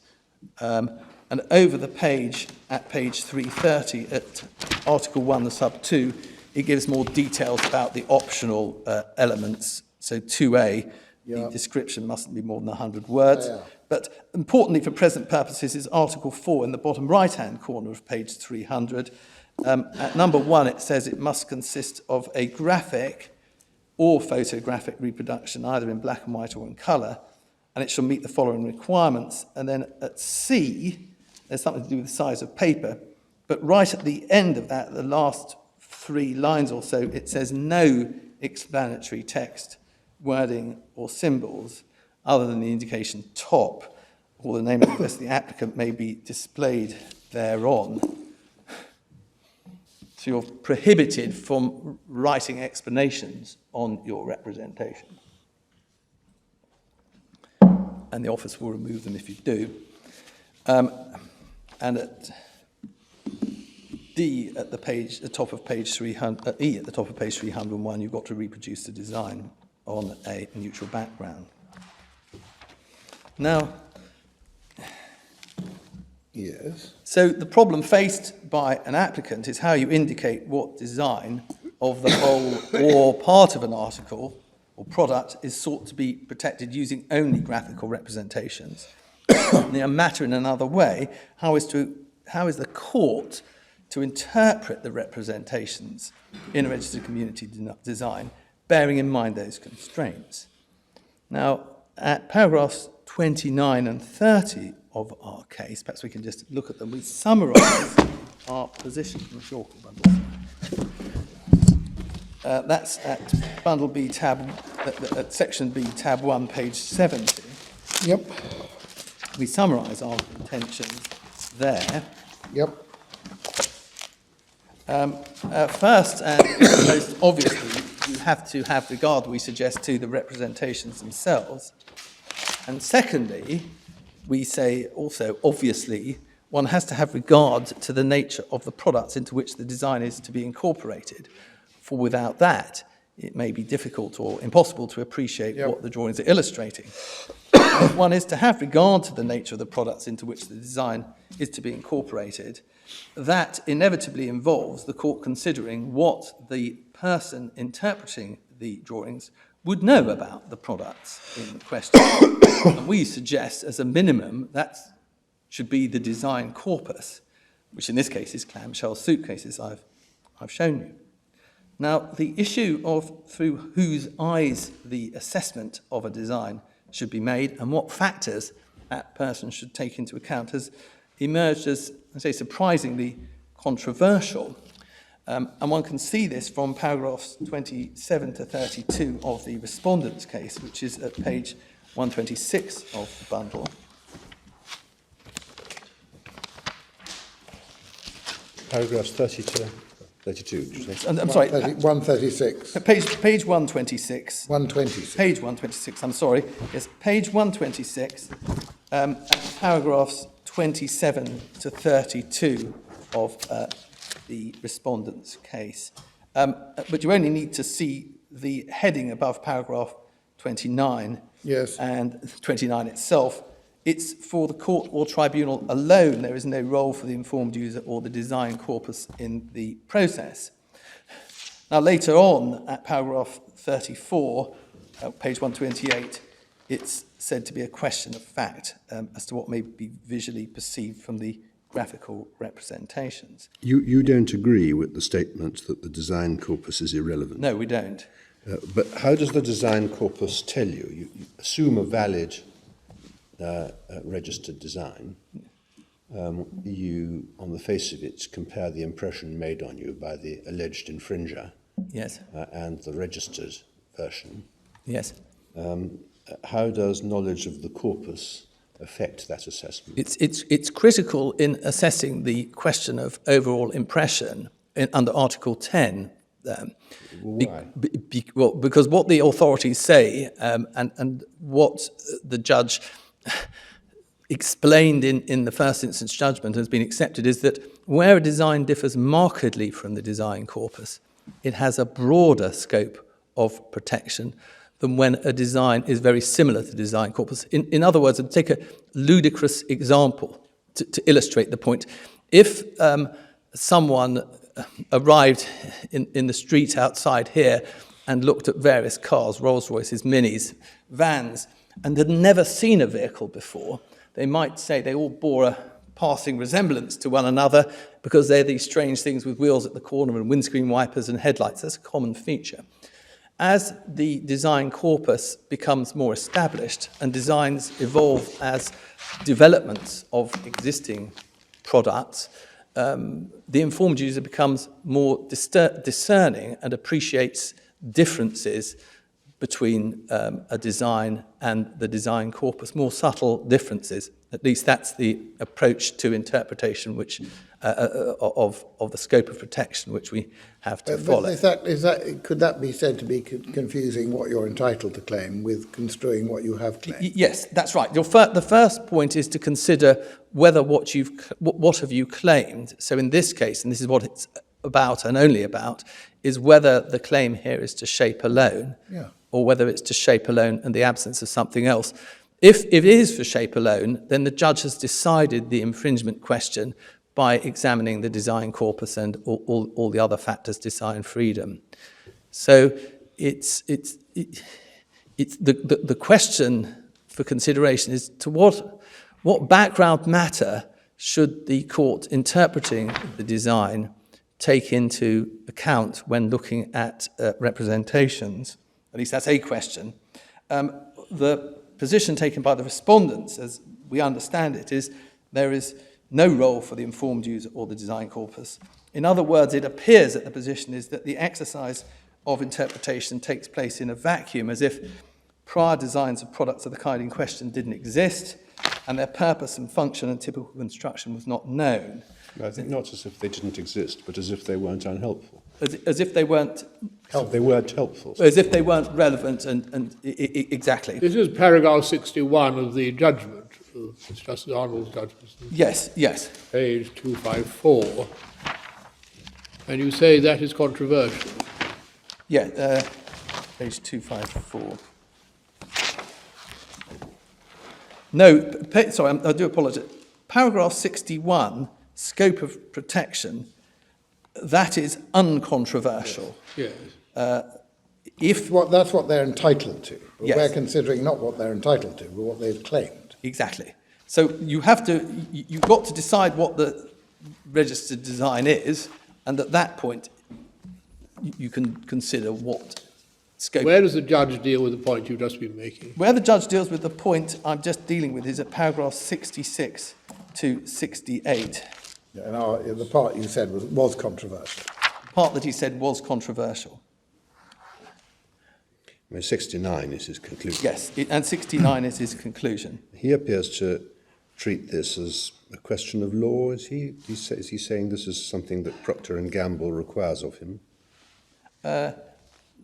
and over the page, at page 330, at Article 1, the sub 2, it gives more details about the optional elements. So 2A, the description mustn't be more than 100 words. But importantly for present purposes is Article 4 in the bottom right-hand corner of page 300. At number 1, it says it must consist of a graphic or photographic reproduction, either in black and white or in colour, and it shall meet the following requirements. And then at C, there's something to do with the size of paper, but right at the end of that, the last 3 lines or so, it says no explanatory text, wording or symbols other than the indication top or the name and address of the applicant may be displayed thereon. So you're prohibited from writing explanations on your representation. And the office will remove them if you do. And at D at the top of page 300, E at the top of page 301, you've got to reproduce the design on a neutral background. Now, Yes. so the problem faced by an applicant is how you indicate what design of the whole or part of an article or product is sought to be protected using only graphical representations. A matter in another way, how is the court to interpret the representations in a registered community design, bearing in mind those constraints? Now, at paragraphs 29 and 30 of our case, perhaps we can just look at them. We summarise our position from the shorter bundle. That's at bundle B tab, at section B tab 1, page 70. Yep. We summarise our intentions there. Yep. First, and most obviously, you have to have regard, we suggest, to the representations themselves. And secondly, we say also, obviously, one has to have regard to the nature of the products into which the design is to be incorporated. For without that, it may be difficult or impossible to appreciate what the drawings are illustrating. If one is to have regard to the nature of the products into which the design is to be incorporated, that inevitably involves the court considering what the person interpreting the drawings would know about the products in question. And we suggest, as a minimum, that should be the design corpus, which in this case is clamshell suitcases I've shown you. Now, the issue of through whose eyes the assessment of a design should be made and what factors that person should take into account has emerged as, I say, surprisingly controversial. And one can see this from paragraphs 27 to 32 of the Respondent's case, which is at page 126 of the bundle. Paragraphs 32, did you say? I'm sorry. 136. Page 126. 126. Page 126, I'm sorry. Yes, page 126, paragraphs 27 to 32 of the Respondent's case. But you only need to see the heading above paragraph 29 Yes. and 29 itself. It's for the court or tribunal alone. There is no role for the informed user or the design corpus in the process. Now, later on, at paragraph 34, page 128, it's said to be a question of fact as to what may be visually perceived from the graphical representations. You don't agree with the statement that the design corpus is irrelevant? No, we don't. But how does the design corpus tell you? You assume a valid registered design. You, on the face of it, compare the impression made on you by the alleged infringer Yes. and the registered version. Yes. How does knowledge of the corpus affect that assessment? It's critical in assessing the question of overall impression under Article 10. Why? Well, because what the authorities say and what the judge explained in the first instance judgment has been accepted is that where a design differs markedly from the design corpus, it has a broader scope of protection than when a design is very similar to the design corpus. In other words, I'd take a ludicrous example to illustrate the point. If someone arrived in the street outside here and looked at various cars, Rolls Royces, Minis, vans, and had never seen a vehicle before, they might say they all bore a passing resemblance to one another because they're these strange things with wheels at the corner and windscreen wipers and headlights. That's a common feature. as the design corpus becomes more established and designs evolve as developments of existing products, the informed user becomes more discerning and appreciates differences between a design and the design corpus, more subtle differences. At least that's the approach to interpretation which of the scope of protection which we have to follow. Could that be said to be confusing what you're entitled to claim with construing what you have claimed? Yes, that's right. The first point is to consider whether what have you claimed. So in this case, and this is what it's about and only about, is whether the claim here is to shape alone, or whether it's to shape alone in the absence of something else. If it is for shape alone, then the judge has decided the infringement question by examining the design corpus and all the other factors, design freedom. So it's the question for consideration is to what background matter should the court interpreting the design take into account when looking at representations? At least that's a question. The position taken by the respondents, as we understand it, is there is no role for the informed user or the design corpus. In other words, it appears that the position is that the exercise of interpretation takes place in a vacuum, as if prior designs of products of the kind in question didn't exist, and their purpose and function and typical construction was not known. I think not as if they didn't exist, but as if they weren't unhelpful. As if they weren't helpful. They weren't helpful. As if they weren't relevant and exactly. This is paragraph 61 of the judgment, of Justice Arnold's judgment. Yes, yes. Page 254. And you say that is controversial. Yeah, page 254. No, sorry, I do apologise. Paragraph 61, scope of protection, that is uncontroversial. Yes. That's what they're entitled to. But yes. We're considering not what they're entitled to, but what they've claimed. Exactly. So you've got to decide what the registered design is, and at that point, you can consider what scope. Where does the judge deal with the point you've just been making? Where the judge deals with the point I'm just dealing with is at paragraph 66 to 68. Yeah, and the part you said was controversial. The part that he said was controversial. 69 is his conclusion. Yes, and 69 is his conclusion. He appears to treat this as a question of law. Is he saying this is something that Procter & Gamble requires of him?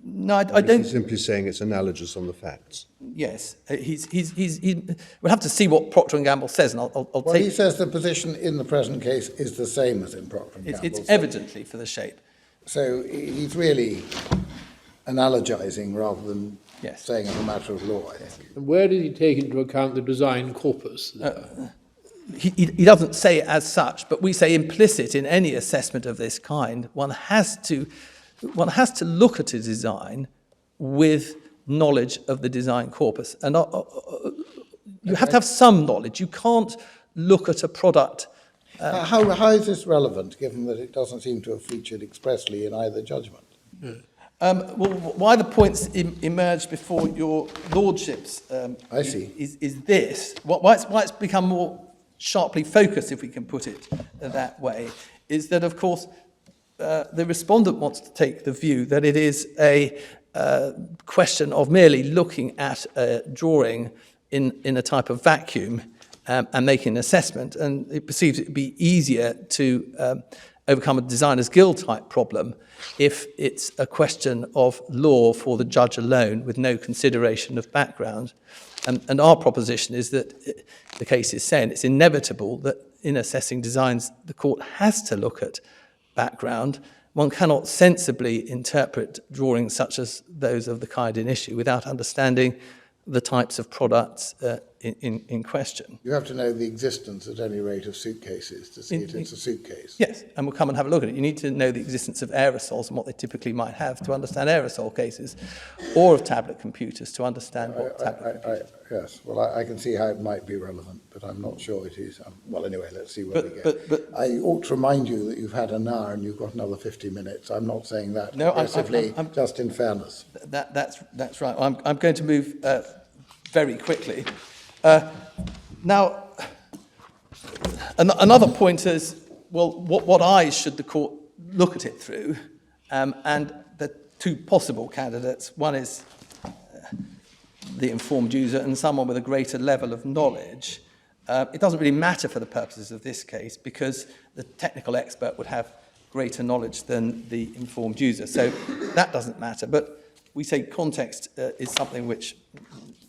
No, I don't. He's simply saying it's analogous on the facts. Yes, we'll have to see what Procter & Gamble says, and I'll Well, take. he says the position in the present case is the same as in Procter & Gamble. It's evidently for the shape. So he's really analogizing rather than saying as a matter of law, I think. And where did he take into account the design corpus? He doesn't say it as such, but we say implicit in any assessment of this kind, one has to look at a design with knowledge of the design corpus. And you have to have some knowledge. You can't look at a product. How is this relevant, given that it doesn't seem to have featured expressly in either judgment? Why the points emerge before your lordships I see. is this. Why it's become more sharply focused, if we can put it that way, is that, of course, the respondent wants to take the view that it is a question of merely looking at a drawing in a type of vacuum and making an assessment, and it perceives it to be easier to overcome a designer's guild type problem if it's a question of law for the judge alone with no consideration of background. And our proposition is that the case is saying it's inevitable that in assessing designs, the court has to look at background. One cannot sensibly interpret drawings such as those of the kind in issue without understanding the types of products in question. You have to know the existence, at any rate, of suitcases to see it's a suitcase. Yes, and we'll come and have a look at it. You need to know the existence of aerosols and what they typically might have to understand aerosol cases, or of tablet computers to understand what tablet computers. Yes, well, I can see how it might be relevant, but I'm not sure it is. Well, anyway, let's see where we get. But I ought to remind you that you've had an hour and you've got another 50 minutes. I'm not saying that aggressively, just in fairness. That's right. I'm going to move very quickly. Now, another point is, well, what eyes should the court look at it through? And the two possible candidates, one is the informed user and someone with a greater level of knowledge. It doesn't really matter for the purposes of this case because the technical expert would have greater knowledge than the informed user. So that doesn't matter. But we say context is something which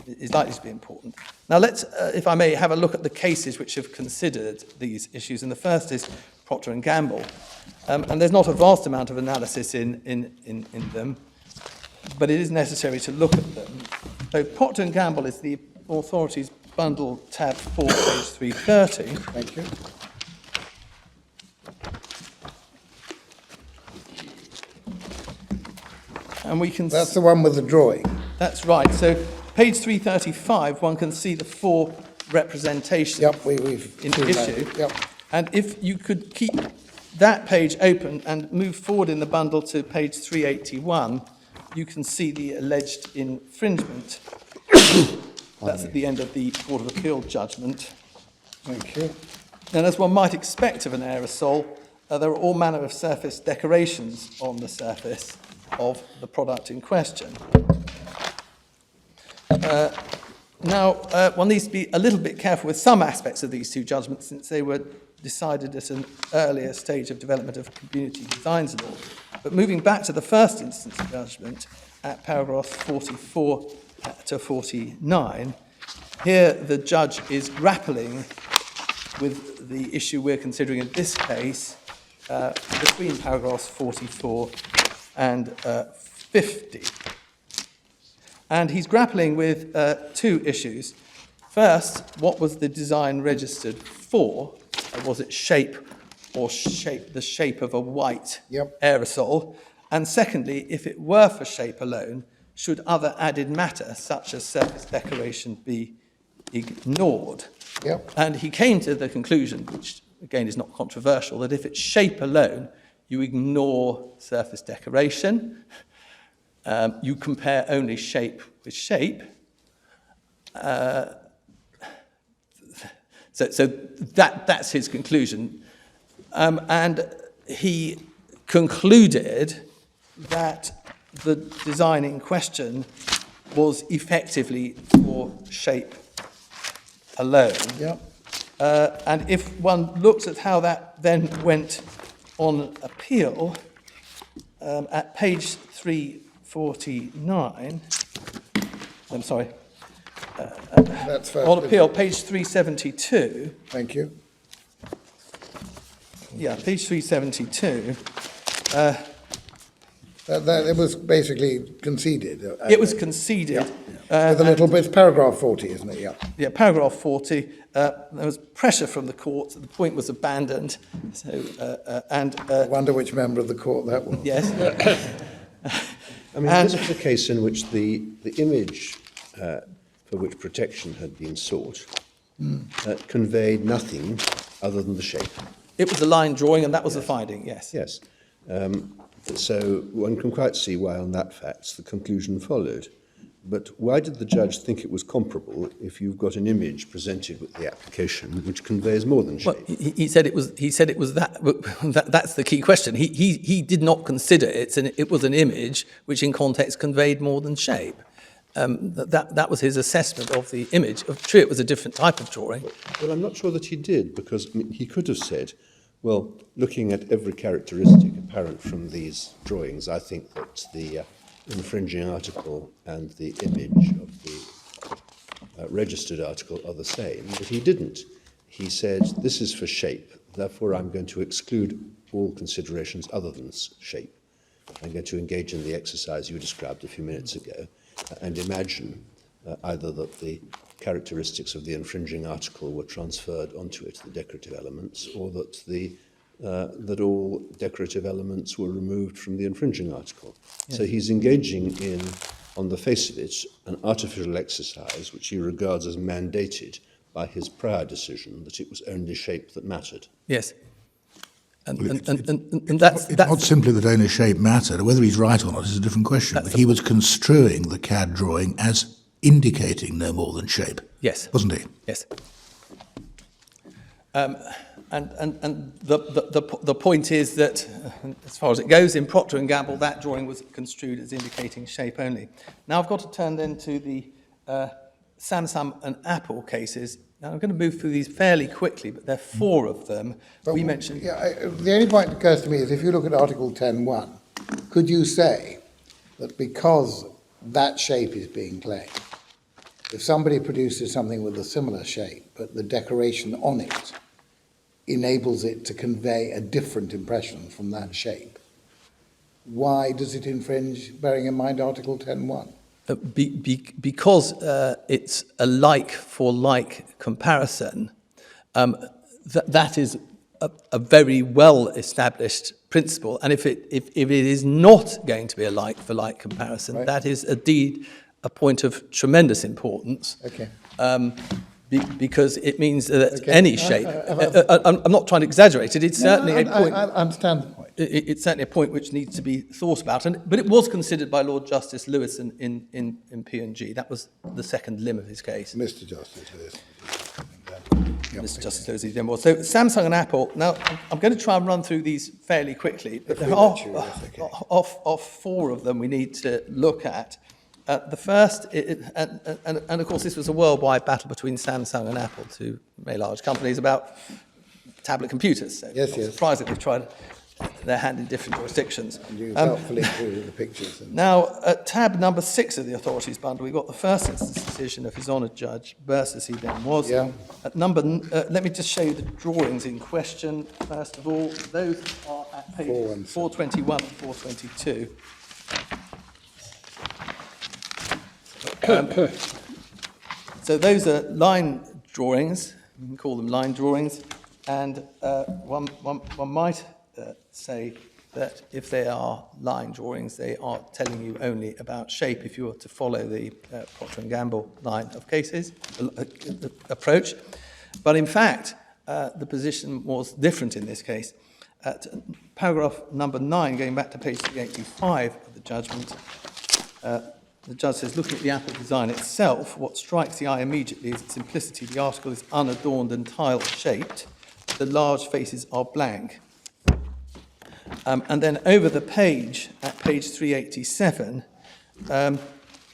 is likely to be important. Now let's, if I may, have a look at the cases which have considered these issues. And the first is Procter & Gamble. And there's not a vast amount of analysis in them, but it is necessary to look at them. So Procter & Gamble is the authorities bundle tab 4, page 330. Thank you. And we can... That's the one with the drawing. That's right. So page 335, one can see the 4 representations We've in seen issue. that. Yep. And if you could keep that page open and move forward in the bundle to page 381, you can see the alleged infringement. That's at the end of the Court of Appeal judgment. Thank you. And as one might expect of an aerosol, there are all manner of surface decorations on the surface of the product in question. Now, one needs to be a little bit careful with some aspects of these two judgments since they were decided at an earlier stage of development of community designs law. But moving back to the first instance of judgment at paragraphs 44 to 49, here the judge is grappling with the issue we're considering in this case between paragraphs 44 and 50. And he's grappling with 2 issues. First, what was the design registered for? Was it shape or the shape of a white aerosol? And secondly, if it were for shape alone, should other added matter, such as surface decoration, be ignored? And he came to the conclusion, which again is not controversial, that if it's shape alone, you ignore surface decoration. You compare only shape with shape. So that's his conclusion. And he concluded that the design in question was effectively for shape alone. And if one looks at how that then went on appeal, at page 349, I'm sorry, That's first. on appeal, page 372. Thank you. Yeah, page 372. It was basically conceded. It was conceded. With a little bit, it's paragraph 40, isn't it? Yeah, paragraph 40. There was pressure from the court. The point was abandoned. So, I wonder which member of the court that was. yes. I mean, this was a case in which the image for which protection had been sought conveyed nothing other than the shape. It was a line drawing, and that was the finding, yes. Yes. So one can quite see why on that fact the conclusion followed. But why did the judge think it was comparable if you've got an image presented with the application which conveys more than shape? Well, he said it was. He said it was that. That's the key question. He did not consider it was an image which, in context, conveyed more than shape. That was his assessment of the image. True, it was a different type of drawing. Well, I'm not sure that he did, because I mean, he could have said, well, looking at every characteristic apparent from these drawings, I think that the infringing article and the image of the registered article are the same, but he didn't. He said, this is for shape, therefore I'm going to exclude all considerations other than shape. I'm going to engage in the exercise you described a few minutes ago and imagine either that the characteristics of the infringing article were transferred onto it, the decorative elements, or that that all decorative elements were removed from the infringing article. Yes. So he's engaging in, on the face of it, an artificial exercise which he regards as mandated by his prior decision that it was only shape that mattered. Yes. And It's not simply that only shape mattered. Whether he's right or not is a different question. But he was construing the CAD drawing as indicating no more than shape. Yes. Wasn't he? Yes. And the point is that, as far as it goes, in Procter & Gamble, that drawing was construed as indicating shape only. Now I've got to turn then to the Samsung and Apple cases. Now I'm going to move through these fairly quickly, but there are 4 of them. But we mentioned... the only point that occurs to me is if you look at Article 10.1, could you say that because that shape is being claimed, if somebody produces something with a similar shape, but the decoration on it enables it to convey a different impression from that shape, why does it infringe, bearing in mind Article 10.1? Because it's a like-for-like comparison, that is a very well-established principle. And if it is not going to be a like-for-like comparison, right, that is indeed a point of tremendous importance. Okay. Because it means that Okay. any shape, I'm not trying to exaggerate it, it's certainly a point. I understand the point. It's certainly a point which needs to be thought about, but it was considered by Lord Justice Lewis in P&G. That was the second limb of his case. Mr. Justice Lewis. Mr. Justice Lewis, he then was. So Samsung and Apple. Now I'm going to try and run through these fairly quickly, but there are of 4 of them we need to look at. The first, and of course this was a worldwide battle between Samsung and Apple, 2 very large companies, about tablet computers. So Yes, not yes. surprising they've tried their hand in different jurisdictions. And you helpfully included the pictures. And Now, at tab number 6 of the authorities bundle, we've got the first instance decision of His Honour Judge versus he then was. Yeah. At let me just show you the drawings in question. First of all, those are at page 421 and 422. So those are line drawings. You can call them line drawings, and one might say that if they are line drawings, they are telling you only about shape if you were to follow the Procter & Gamble line of cases approach. But in fact, the position was different in this case. At paragraph number 9, going back to page 385 of the judgment, the judge says, looking at the Apple design itself, what strikes the eye immediately is its simplicity. The article is unadorned and tile-shaped. The large faces are blank. And then over the page, at page 387,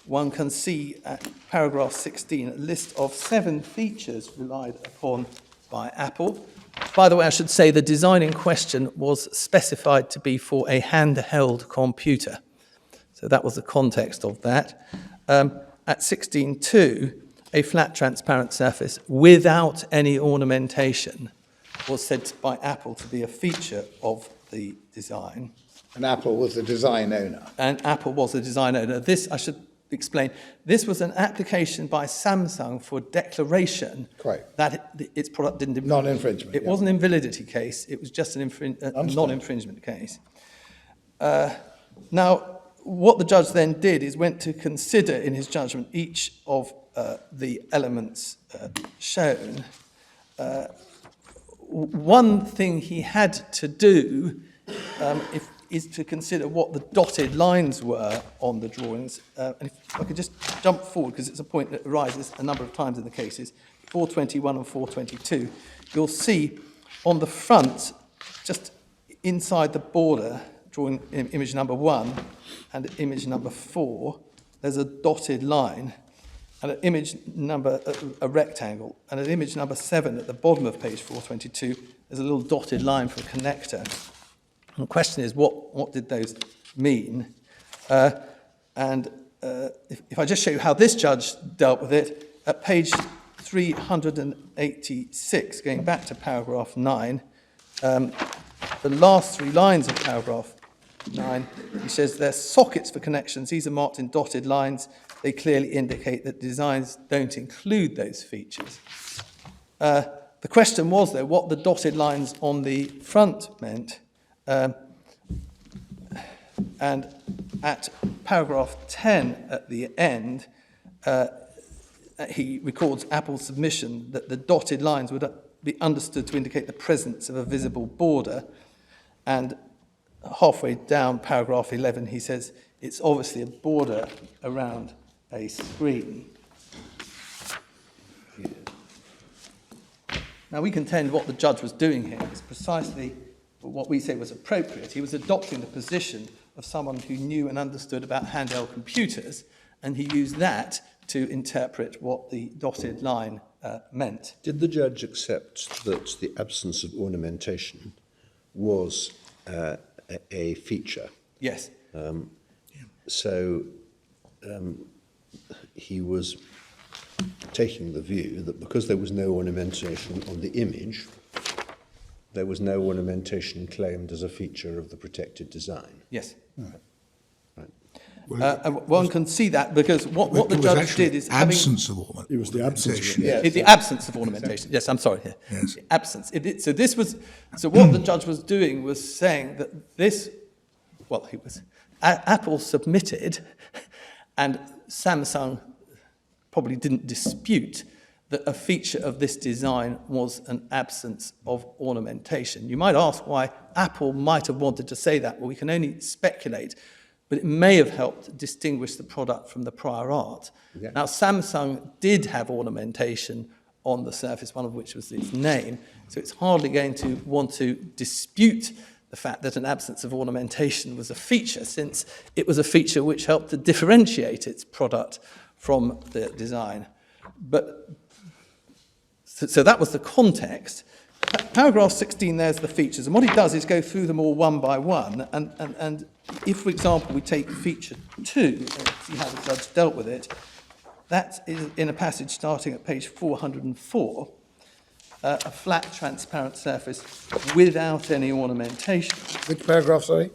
one can see at paragraph 16 a list of 7 features relied upon by Apple. By the way, I should say the design in question was specified to be for a handheld computer. So that was the context of that. At 16.2, a flat transparent surface without any ornamentation was said by Apple to be a feature of the design. And Apple was the design owner. And Apple was the design owner. This, I should explain, this was an application by Samsung for declaration that its product didn't infringe. Non-infringement. It wasn't an invalidity case. It was just a non-infringement case. Now, what the judge then did is went to consider in his judgment each of the elements shown. One thing he had to do is to consider what the dotted lines were on the drawings. And if I could just jump forward, because it's a point that arises a number of times in the cases, 421 and 422, you'll see on the front, just inside the border, drawing image number 1 and image number 4, there's a dotted line, and an image number, a rectangle, and at image number 7 at the bottom of page 422, there's a little dotted line for a connector. And the question is, what did those mean? If I just show you how this judge dealt with it, at page 386, going back to paragraph 9, the last 3 lines of paragraph 9, he says they're sockets for connections. These are marked in dotted lines. They clearly indicate that designs don't include those features. The question was, though, what the dotted lines on the front meant. And at paragraph 10 at the end, he records Apple's submission that the dotted lines would be understood to indicate the presence of a visible border. And halfway down paragraph 11, he says, it's obviously a border around a screen. Now, we contend what the judge was doing here is precisely what we say was appropriate. He was adopting the position of someone who knew and understood about handheld computers, and he used that to interpret what the dotted line meant. Did the judge accept that the absence of ornamentation was a feature? Yes. So he was taking the view that because there was no ornamentation on the image, there was no ornamentation claimed as a feature of the protected design. Yes. Right. One can see that because what the judge did is absence of ornamentation. It was the absence of it. Yeah, the absence of ornamentation. Yes, I'm sorry. Yeah. Yes. The absence. So what the judge was doing was saying that this, well, Apple submitted, and Samsung probably didn't dispute that a feature of this design was an absence of ornamentation. You might ask why Apple might have wanted to say that. Well, we can only speculate, but it may have helped distinguish the product from the prior art. Yeah. Now, Samsung did have ornamentation on the surface, one of which was its name, so it's hardly going to want to dispute the fact that an absence of ornamentation was a feature, since it was a feature which helped to differentiate its product from the design. But so that was the context. Paragraph 16, there's the features, and what he does is go through them all one by one, and if, for example, we take feature 2 and see how the judge dealt with it, that is in a passage starting at page 404, a flat, transparent surface without any ornamentation. Which paragraph, sorry?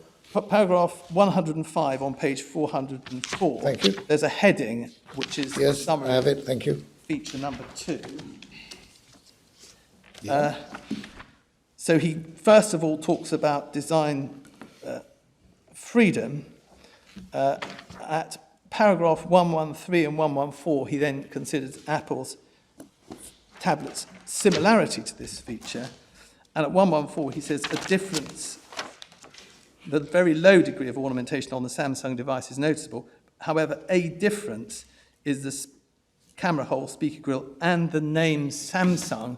Paragraph 105 on page 404. Thank you. There's a heading, which is Yes, summary I have it, thank you. feature number 2. So he first of all talks about design freedom. At paragraph 113 and 114, he then considers Apple's tablets' similarity to this feature. And at 114, he says a difference, the very low degree of ornamentation on the Samsung device is noticeable. However, a difference is the camera hole, speaker grill, and the name Samsung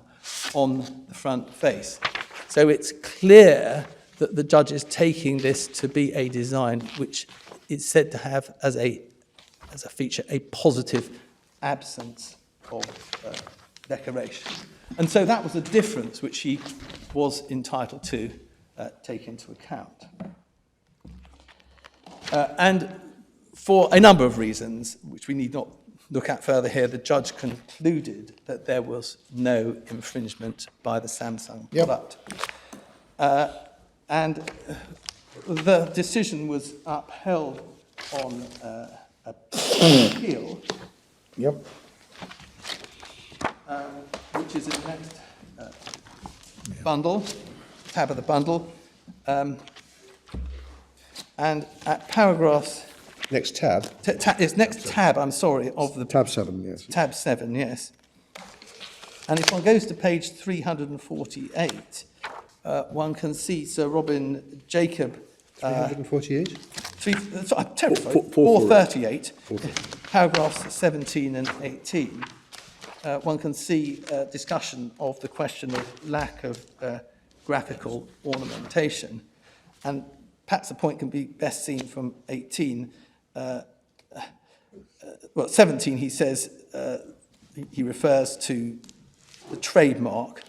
on the front face. So it's clear that the judge is taking this to be a design which is said to have as a feature a positive absence of decoration. And so that was a difference which he was entitled to take into account. And for a number of reasons, which we need not look at further here, the judge concluded that there was no infringement by the Samsung product. And the decision was upheld on appeal, which is in the next bundle, tab of the bundle. And at paragraphs... Next tab? It's next tab, I'm sorry, of the... Tab 7, yes. Tab 7, yes. And if one goes to page 348, one can see Sir Robin Jacob... 348? I'm terrified. 438, paragraphs 17 and 18. One can see discussion of the question of lack of graphical ornamentation. And perhaps the point can be best seen from 18. 17, he says, he refers to the trademark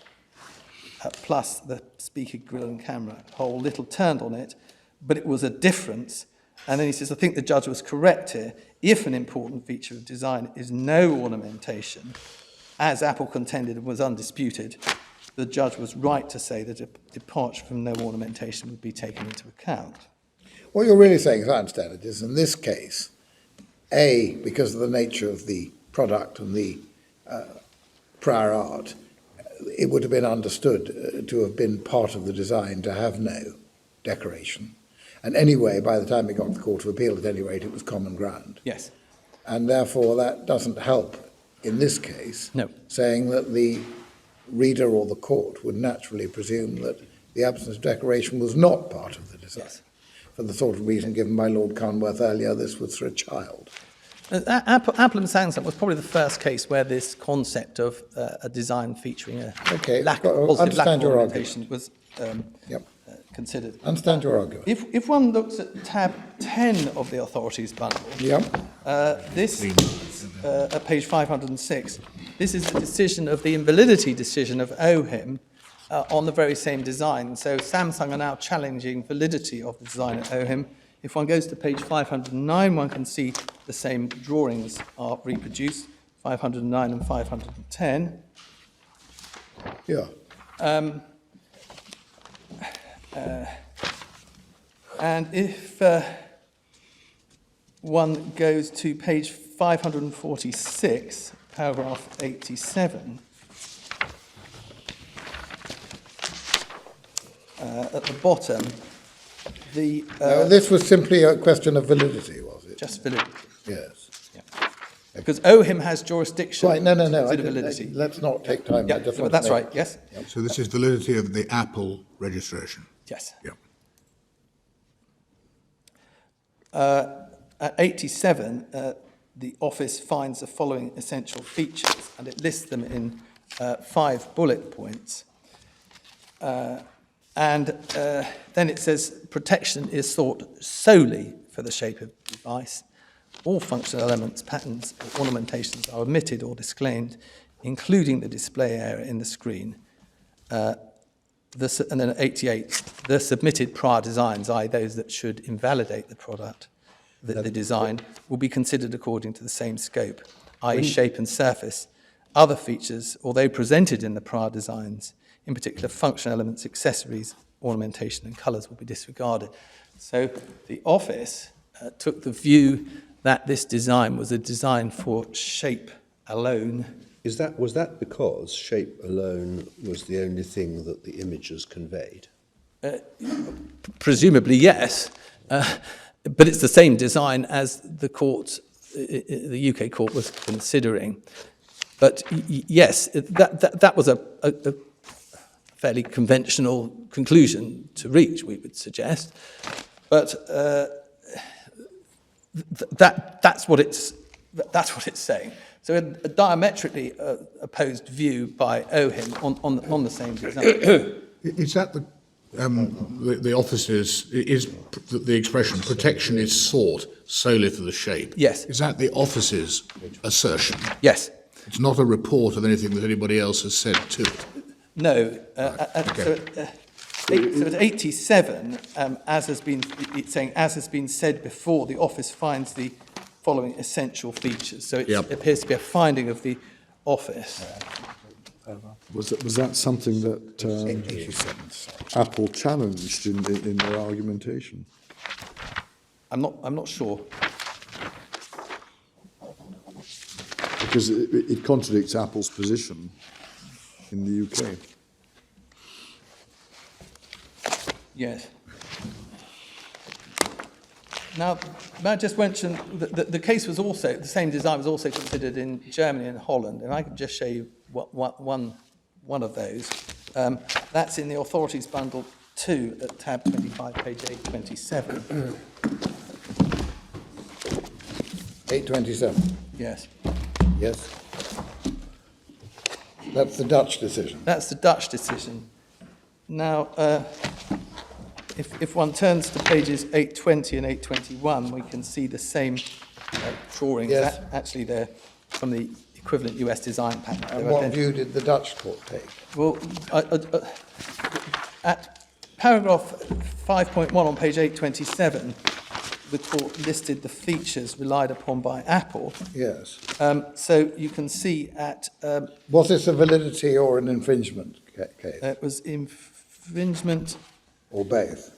plus the speaker grill and camera hole, little turned on it, but it was a difference. And then he says, I think the judge was correct here. If an important feature of design is no ornamentation, as Apple contended and was undisputed, the judge was right to say that a departure from no ornamentation would be taken into account. What you're really saying, as I understand it, is in this case, A, because of the nature of the product and the prior art, it would have been understood to have been part of the design to have no decoration. And anyway, by the time it got to the Court of Appeal, at any rate, it was common ground. Yes. And therefore, that doesn't help in this case, No. saying that the reader or the court would naturally presume that the absence of decoration was not part of the design. Yes. For the sort of reason given by Lord Conworth earlier, this was for a child. Appellant Sandstone was probably the first case where this concept of a design featuring a Okay, lack got- of positive lack understand of your ornamentation was Yep. considered. Understand your argument. If one looks at tab 10 of the authorities bundle, Yep. this at page 506, this is the decision of the invalidity decision of OHIM on the very same design. So Samsung are now challenging validity of the design at OHIM. If one goes to page 509, one can see the same drawings are reproduced, 509 and 510. Yeah. And if one goes to page 546, paragraph 87, at the bottom, the This was simply a question of validity, was it? just validity, Yes. because OHIM has jurisdiction. Right, no. to consider validity. Let's not take time. Yeah, I just want to that's make- right. Yes, So this is validity of the Apple registration. yes. Yeah. At 87, the office finds the following essential features, and it lists them in 5 bullet points. And then it says protection is sought solely for the shape of the device. All functional elements, patterns, or ornamentations are omitted or disclaimed, including the display area in the screen. And then at 88, the submitted prior designs, i.e. those that should invalidate the product, the design, will be considered according to the same scope, i.e. shape and surface. Other features, although presented in the prior designs, in particular functional elements, accessories, ornamentation and colours, will be disregarded. So the office took the view that this design was a design for shape alone. Was that because shape alone was the only thing that the images conveyed? Presumably, yes, but it's the same design as the court, the UK court was considering. But yes, that was a fairly conventional conclusion to reach, we would suggest. But that's what it's saying. So a diametrically opposed view by OHIM on the same design. Is that the office's, is the expression protection is sought solely for the shape? Yes. Is that the office's assertion? Yes. It's not a report of anything that anybody else has said to it? No. Okay. So at 87, as has been, it's saying, as has been said before, the office finds the following essential features. So it appears to be a finding of the office. Was that something that Apple challenged in their argumentation? I'm not sure. Because it contradicts Apple's position in the UK. Yes. Now, may I just mention that the case was also, the same design was also considered in Germany and Holland, and I can just show you one of those. That's in the Authorities Bundle 2 at tab 25, page 827. 827. Yes. Yes. That's the Dutch decision. That's the Dutch decision. Now, if one turns to pages 820 and 821, we can see the same drawings. Yes. Actually, they're from the equivalent US design pattern. And what view did the Dutch court take? Well, at paragraph 5.1 on page 827, the court listed the features relied upon by Apple. Yes. So you can see at... Was this a validity or an infringement case? it was infringement... Or both?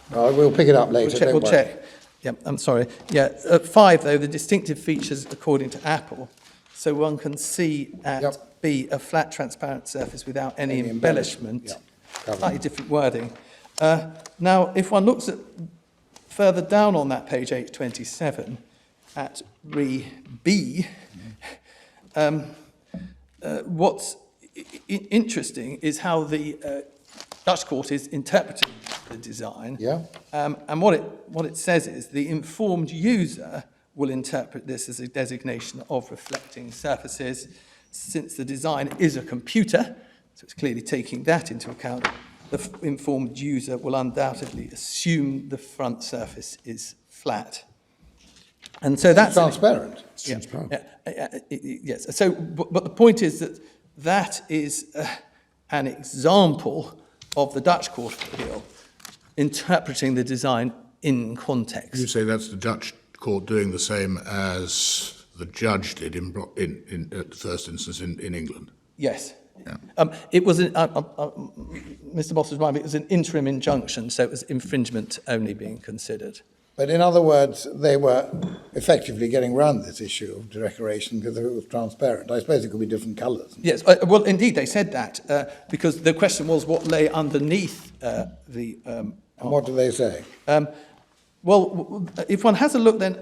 We'll pick it up later. We'll check. Yeah, I'm sorry. Yeah, at 5, though, the distinctive features according to Apple. So one can see at B a flat, transparent surface without any embellishment. Slightly different wording. Now, if one looks at further down on that page 827, at re B, what's interesting is how the Dutch court is interpreting the design. Yeah. And what it says is the informed user will interpret this as a designation of reflecting surfaces. Since the design is a computer, so it's clearly taking that into account, the informed user will undoubtedly assume the front surface is flat. And so that's Transparent. yes. So, but the point is that that is an example of the Dutch Court of Appeal interpreting the design in context. You say that's the Dutch court doing the same as the judge did in at the first instance in England? Yes. Yeah. It was, Mr. Boss was right, it was an interim injunction, so it was infringement only being considered. But in other words, they were effectively getting round this issue of decoration because it was transparent. I suppose it could be different colours. Yes, well, indeed, they said that, because the question was what lay underneath the... And what do they say? Well, if one has a look then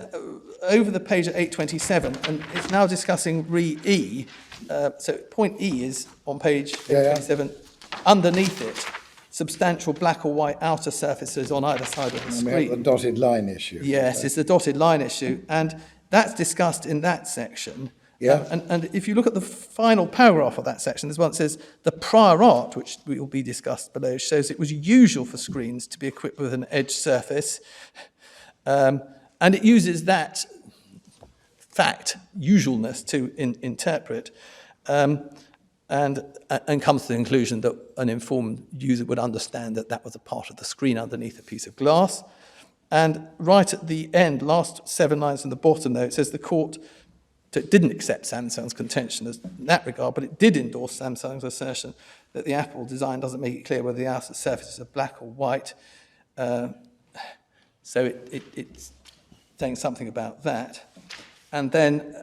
over the page at 827, and it's now discussing re-E, so point E is on page 827, underneath it, substantial black or white outer surfaces on either side of the And we have the screen. dotted line issue. Yes, it's the dotted line issue, and that's discussed in that section. Yeah. And if you look at the final paragraph of that section, there's one that says, the prior art, which will be discussed below, shows it was usual for screens to be equipped with an edge surface. And it uses that fact, usualness, to interpret, and comes to the conclusion that an informed user would understand that that was a part of the screen underneath a piece of glass. And right at the end, last 7 lines from the bottom there, it says the court didn't accept Samsung's contention in that regard, but it did endorse Samsung's assertion that the Apple design doesn't make it clear whether the outer surfaces are black or white. So it's saying something about that. And then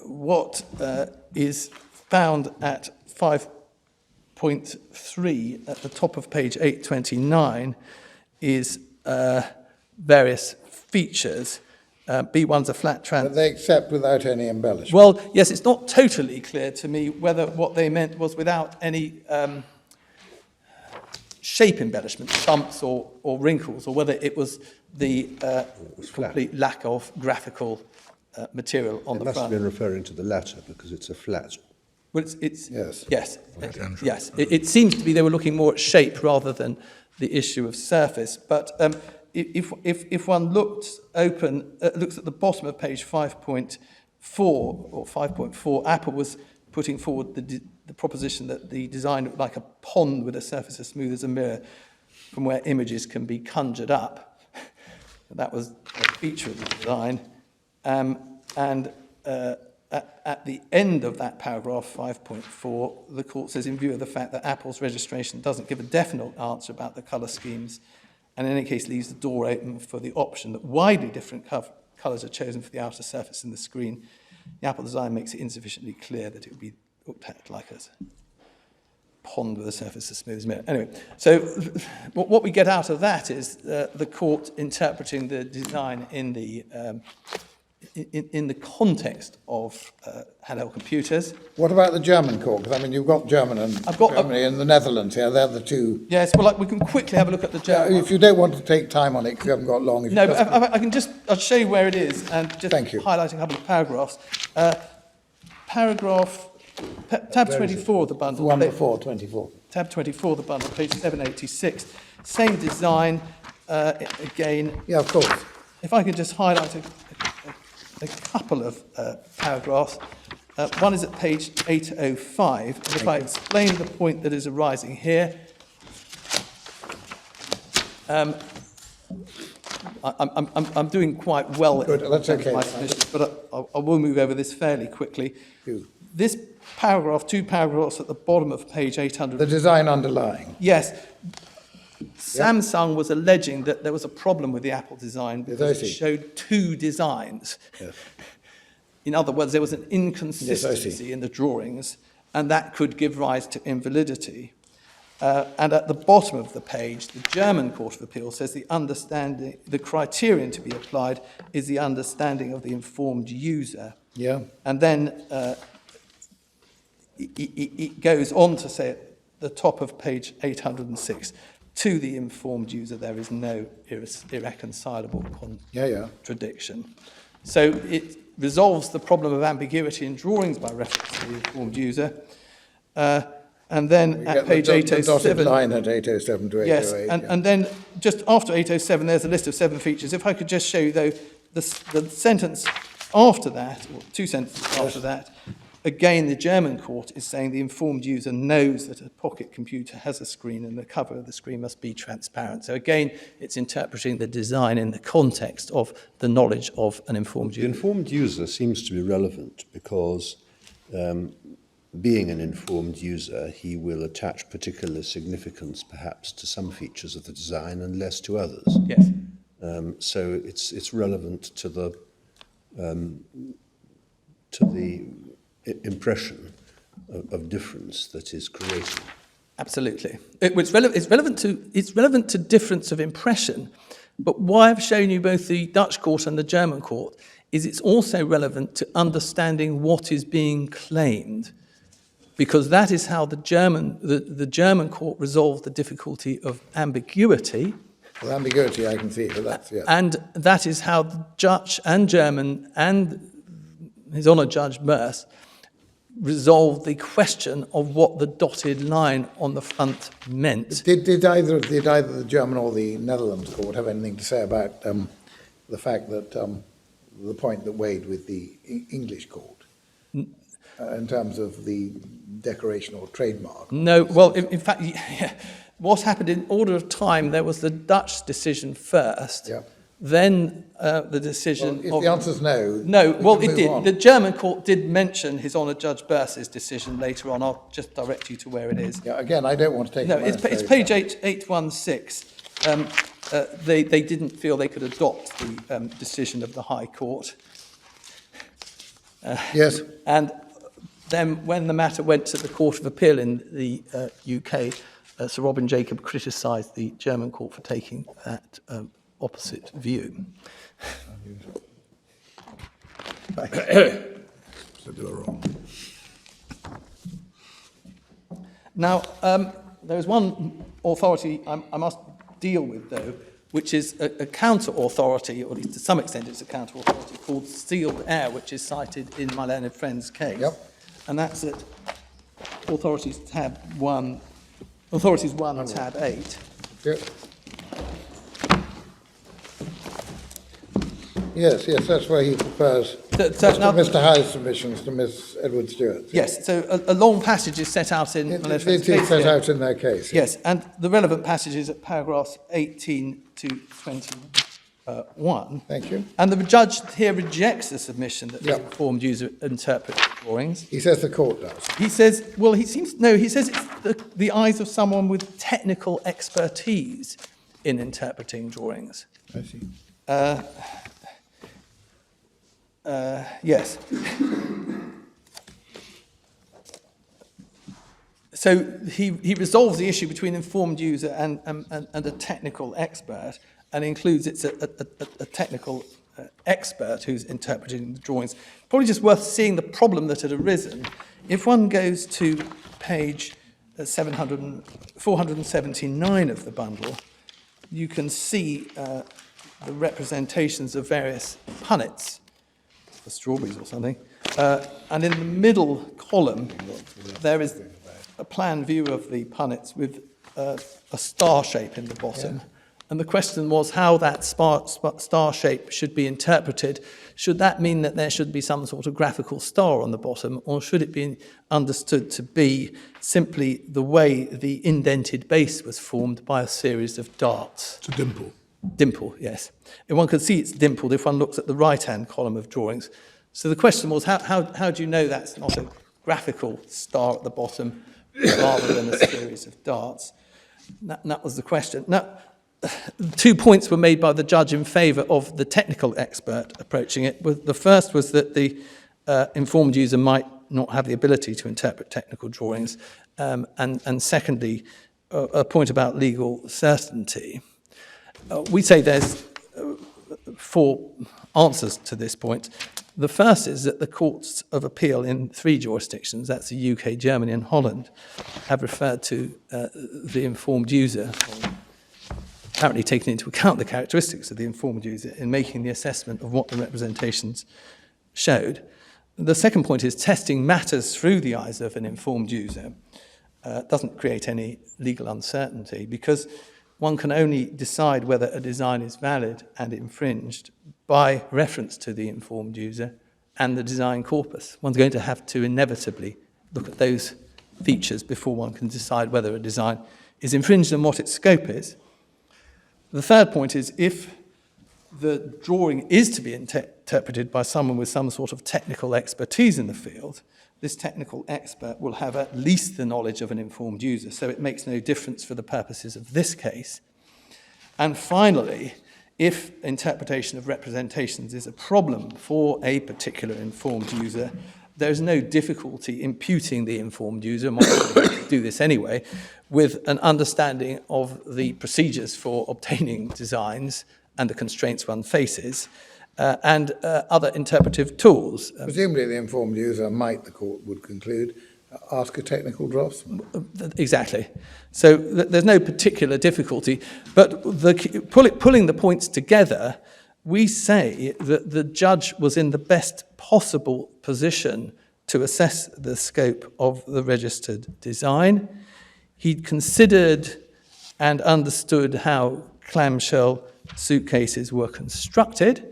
what is found at 5.3 at the top of page 829 is various features. B1's a flat But they accept without any embellishment. Well, yes, it's not totally clear to me whether what they meant was without any shape embellishment, bumps or wrinkles, or whether it was the complete lack of graphical material on the front. It must have been referring to the latter because it's a flat. Well, it's Yes. yes, yes. It seems to be they were looking more at shape rather than the issue of surface. But if one looks at the bottom of page 5.4 or 5.4, Apple was putting forward the proposition that the design looked like a pond with a surface as smooth as a mirror from where images can be conjured up. That was a feature of the design. At the end of that paragraph, 5.4, the court says, in view of the fact that Apple's registration doesn't give a definite answer about the colour schemes, and in any case leaves the door open for the option that widely different colours are chosen for the outer surface in the screen, the Apple design makes it insufficiently clear that it would be looked at like a pond with a surface as smooth as a mirror. Anyway, so what we get out of that is the court interpreting the design in the context of handheld computers. What about the German court? Because, I mean, you've got Germany and the Netherlands here. They're the two. Yes, well, we can quickly have a look at the German. If you don't want to take time on it, because you haven't got long. No, but I'll show you where it is, and just highlighting a couple of paragraphs. Tab 24 of the bundle. The one before 24. Tab 24 of the bundle, page 786. Same design, again. Yeah, of course. If I could just highlight a couple of paragraphs. One is at page 805. And if I explain the point that is arising here, I'm doing quite well. Good, that's okay. My submissions, but I will move over this fairly quickly. This paragraph, 2 paragraphs at the bottom of page 800. The design underlying. Yes. Samsung was alleging that there was a problem with the Apple design because it showed 2 designs. Yes. In other words, there was an inconsistency in the drawings, and that could give rise to invalidity. And at the bottom of the page, the German Court of Appeal says the criterion to be applied is the understanding of the informed user. Yeah. And then it goes on to say at the top of page 806, to the informed user, there is no irreconcilable contradiction. So it resolves the problem of ambiguity in drawings by reference to the informed user. And then at page 807... The dotted line at 807 to 808. Yes, and then just after 807, there's a list of 7 features. If I could just show you, though, the sentence after that, or 2 sentences after that, again, the German court is saying the informed user knows that a pocket computer has a screen and the cover of the screen must be transparent. So again, it's interpreting the design in the context of the knowledge of an informed user. The informed user seems to be relevant because being an informed user, he will attach particular significance perhaps to some features of the design and less to others. Yes. So it's relevant to the impression of difference that is created. Absolutely. It's relevant to difference of impression, but why I've shown you both the Dutch court and the German court is it's also relevant to understanding what is being claimed, because that is how the German court resolved the difficulty of ambiguity. Well, ambiguity I can see, but that's, yeah. And that is how the Dutch and German and His Honour Judge Merce resolved the question of what the dotted line on the front meant. Did either the German or the Netherlands court have anything to say about the fact that the point that weighed with the English court in terms of the decoration or trademark? No, well, in fact, what happened in order of time, there was the Dutch decision first. Yeah. Then the decision... Well, if the answer's no... No, well, it did. On. The German court did mention His Honour Judge Merce's decision later on. I'll just direct you to where it is. Yeah, again, I don't want to take... No, it's page 816. They didn't feel they could adopt the decision of the High Court. Yes. And then when the matter went to the Court of Appeal in the UK, Sir Robin Jacob criticised the German court for taking that opposite view. So they were wrong. Now, there is one authority I must deal with, though, which is a counter-authority, or at least to some extent it's a counter-authority, called Sealed Air, which is cited in my learned friend's case. Yep. And that's at Authorities 1, tab 8. Yep. Yes, that's where he prefers Mr. Howe's submissions to Miss Edward Stewart's. Yes, so a long passage is set out in... It is set out in their case. Yes, and the relevant passage is at paragraphs 18 to 21. Thank you. And the judge here rejects the submission that the informed user interprets drawings. He says the court does. He says, well, he says it's the eyes of someone with technical expertise in interpreting drawings. I see. Yes. So he resolves the issue between informed user and a technical expert, and includes it's a technical expert who's interpreting the drawings. Probably just worth seeing the problem that had arisen. If one goes to page 479 of the bundle, you can see the representations of various punnets, for strawberries or something. And in the middle column, there is a plan view of the punnets with a star shape in the bottom. Yeah. And the question was how that star shape should be interpreted. Should that mean that there should be some sort of graphical star on the bottom, or should it be understood to be simply the way the indented base was formed by a series of darts? It's a dimple. Dimple, yes. And one could see it's dimpled if one looks at the right-hand column of drawings. So the question was, how do you know that's not a graphical star at the bottom rather than a series of darts? That was the question. Now, 2 points were made by the judge in favour of the technical expert approaching it. The first was that the informed user might not have the ability to interpret technical drawings, and secondly, a point about legal certainty. We say there's 4 answers to this point. The first is that the courts of appeal in 3 jurisdictions, that's the UK, Germany and Holland, have referred to the informed user, apparently taking into account the characteristics of the informed user in making the assessment of what the representations showed. The second point is testing matters through the eyes of an informed user doesn't create any legal uncertainty, because one can only decide whether a design is valid and infringed by reference to the informed user and the design corpus. One's going to have to inevitably look at those features before one can decide whether a design is infringed and what its scope is. The third point is, if the drawing is to be interpreted by someone with some sort of technical expertise in the field, this technical expert will have at least the knowledge of an informed user, so it makes no difference for the purposes of this case. And finally, if interpretation of representations is a problem for a particular informed user, there's no difficulty imputing the informed user, and one can do this anyway, with an understanding of the procedures for obtaining designs and the constraints one faces, and other interpretive tools. Presumably the informed user might, the court would conclude, ask a technical draftsman. Exactly. So there's no particular difficulty, but pulling the points together, we say that the judge was in the best possible position to assess the scope of the registered design. He'd considered and understood how clamshell suitcases were constructed.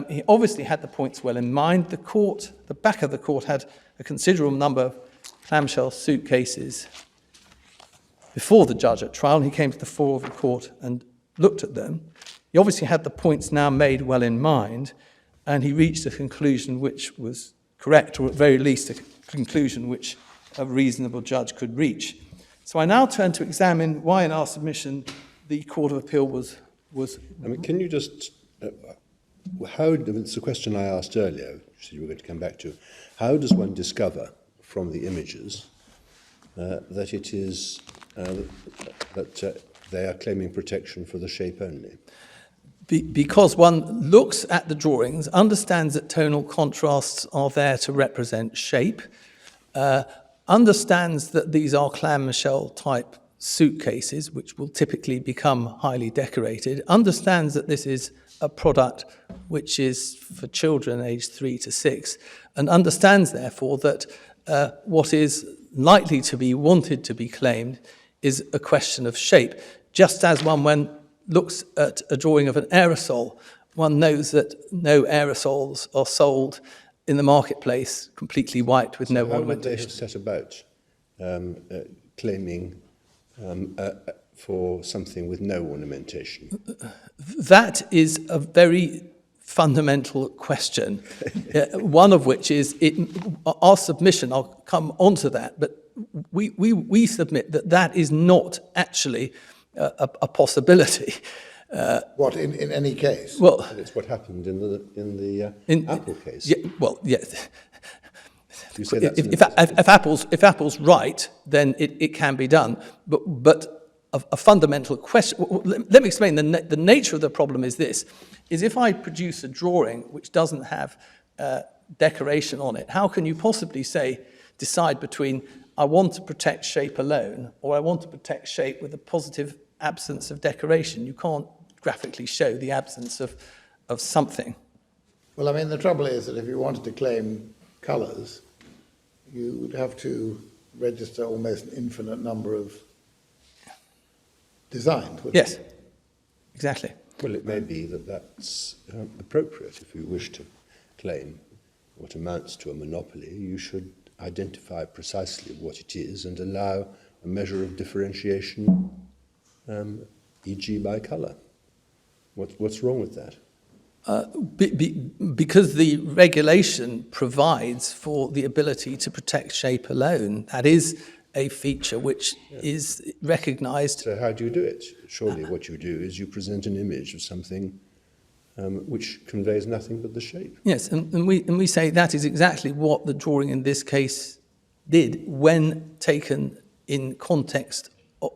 He obviously had the points well in mind. The back of the court had a considerable number of clamshell suitcases before the judge at trial. He came to the fore of the court and looked at them. He obviously had the points now made well in mind, and he reached a conclusion which was correct, or at very least a conclusion which a reasonable judge could reach. So I now turn to examine why in our submission the Court of Appeal was I mean, can you just, it's a question I asked earlier, which you were going to come back to. How does one discover from the images that it is, that they are claiming protection for the shape only? Because one looks at the drawings, understands that tonal contrasts are there to represent shape, understands that these are clamshell type suitcases, which will typically become highly decorated, understands that this is a product which is for children aged 3 to 6, and understands therefore that what is likely to be wanted to be claimed is a question of shape. Just as one, when looks at a drawing of an aerosol, one knows that no aerosols are sold in the marketplace completely white with no ornamentation. How would they have set about claiming for something with no ornamentation? That is a very fundamental question, one of which is our submission. I'll come onto that, but we submit that that is not actually a possibility. What, in any case? Well, it's what happened in the Apple case. Yeah, well, yes. You say that's if Apple's right, then it can be done. But a fundamental question. Let me explain. The nature of the problem is this: is if I produce a drawing which doesn't have decoration on it, how can you possibly decide between I want to protect shape alone or I want to protect shape with a positive absence of decoration? You can't graphically show the absence of something. Well, I mean, the trouble is that if you wanted to claim colours, you would have to register almost an infinite number of designs. Yes, exactly. Well, it may be that that's appropriate. If you wish to claim what amounts to a monopoly, you should identify precisely what it is and allow a measure of differentiation, e.g. by colour. What's wrong with that? Because the regulation provides for the ability to protect shape alone. That is a feature which is recognised. So how do you do it? Surely what you do is you present an image of something which conveys nothing but the shape. Yes, and we say that is exactly what the drawing in this case did when taken in context of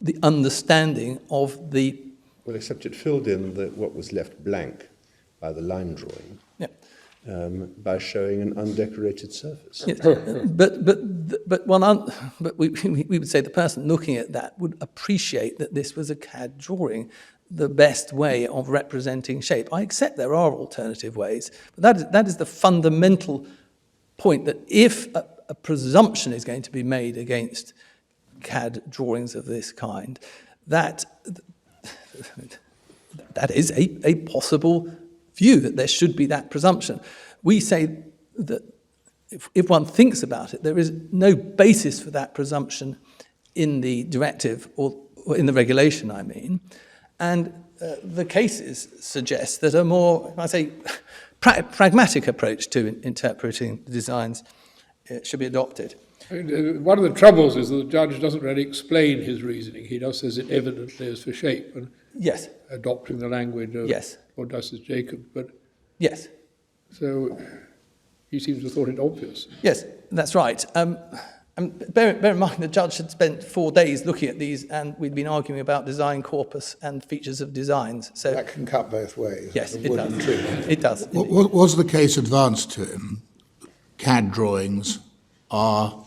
the understanding of the... Well, except it filled in what was left blank by the line drawing, Yeah. by showing an undecorated surface. Yes. but we would say the person looking at that would appreciate that this was a CAD drawing, the best way of representing shape. I accept there are alternative ways, but that is the fundamental point, that if a presumption is going to be made against CAD drawings of this kind, that is a possible view, that there should be that presumption. We say that if one thinks about it, there is no basis for that presumption in the directive or in the regulation, I mean. And the cases suggest that a more, I say, pragmatic approach to interpreting the designs should be adopted. One of the troubles is that the judge doesn't really explain his reasoning. He just says it evidently is for shape, and Yes. adopting the language of Yes. Lord Justice Jacob. But Yes. so he seems to have thought it obvious. Yes, that's right. And bear in mind, the judge had spent 4 days looking at these, and we'd been arguing about design corpus and features of designs. So That can cut both ways. yes, The it wood does. and tree. It does. Was the case advanced to him? CAD drawings are,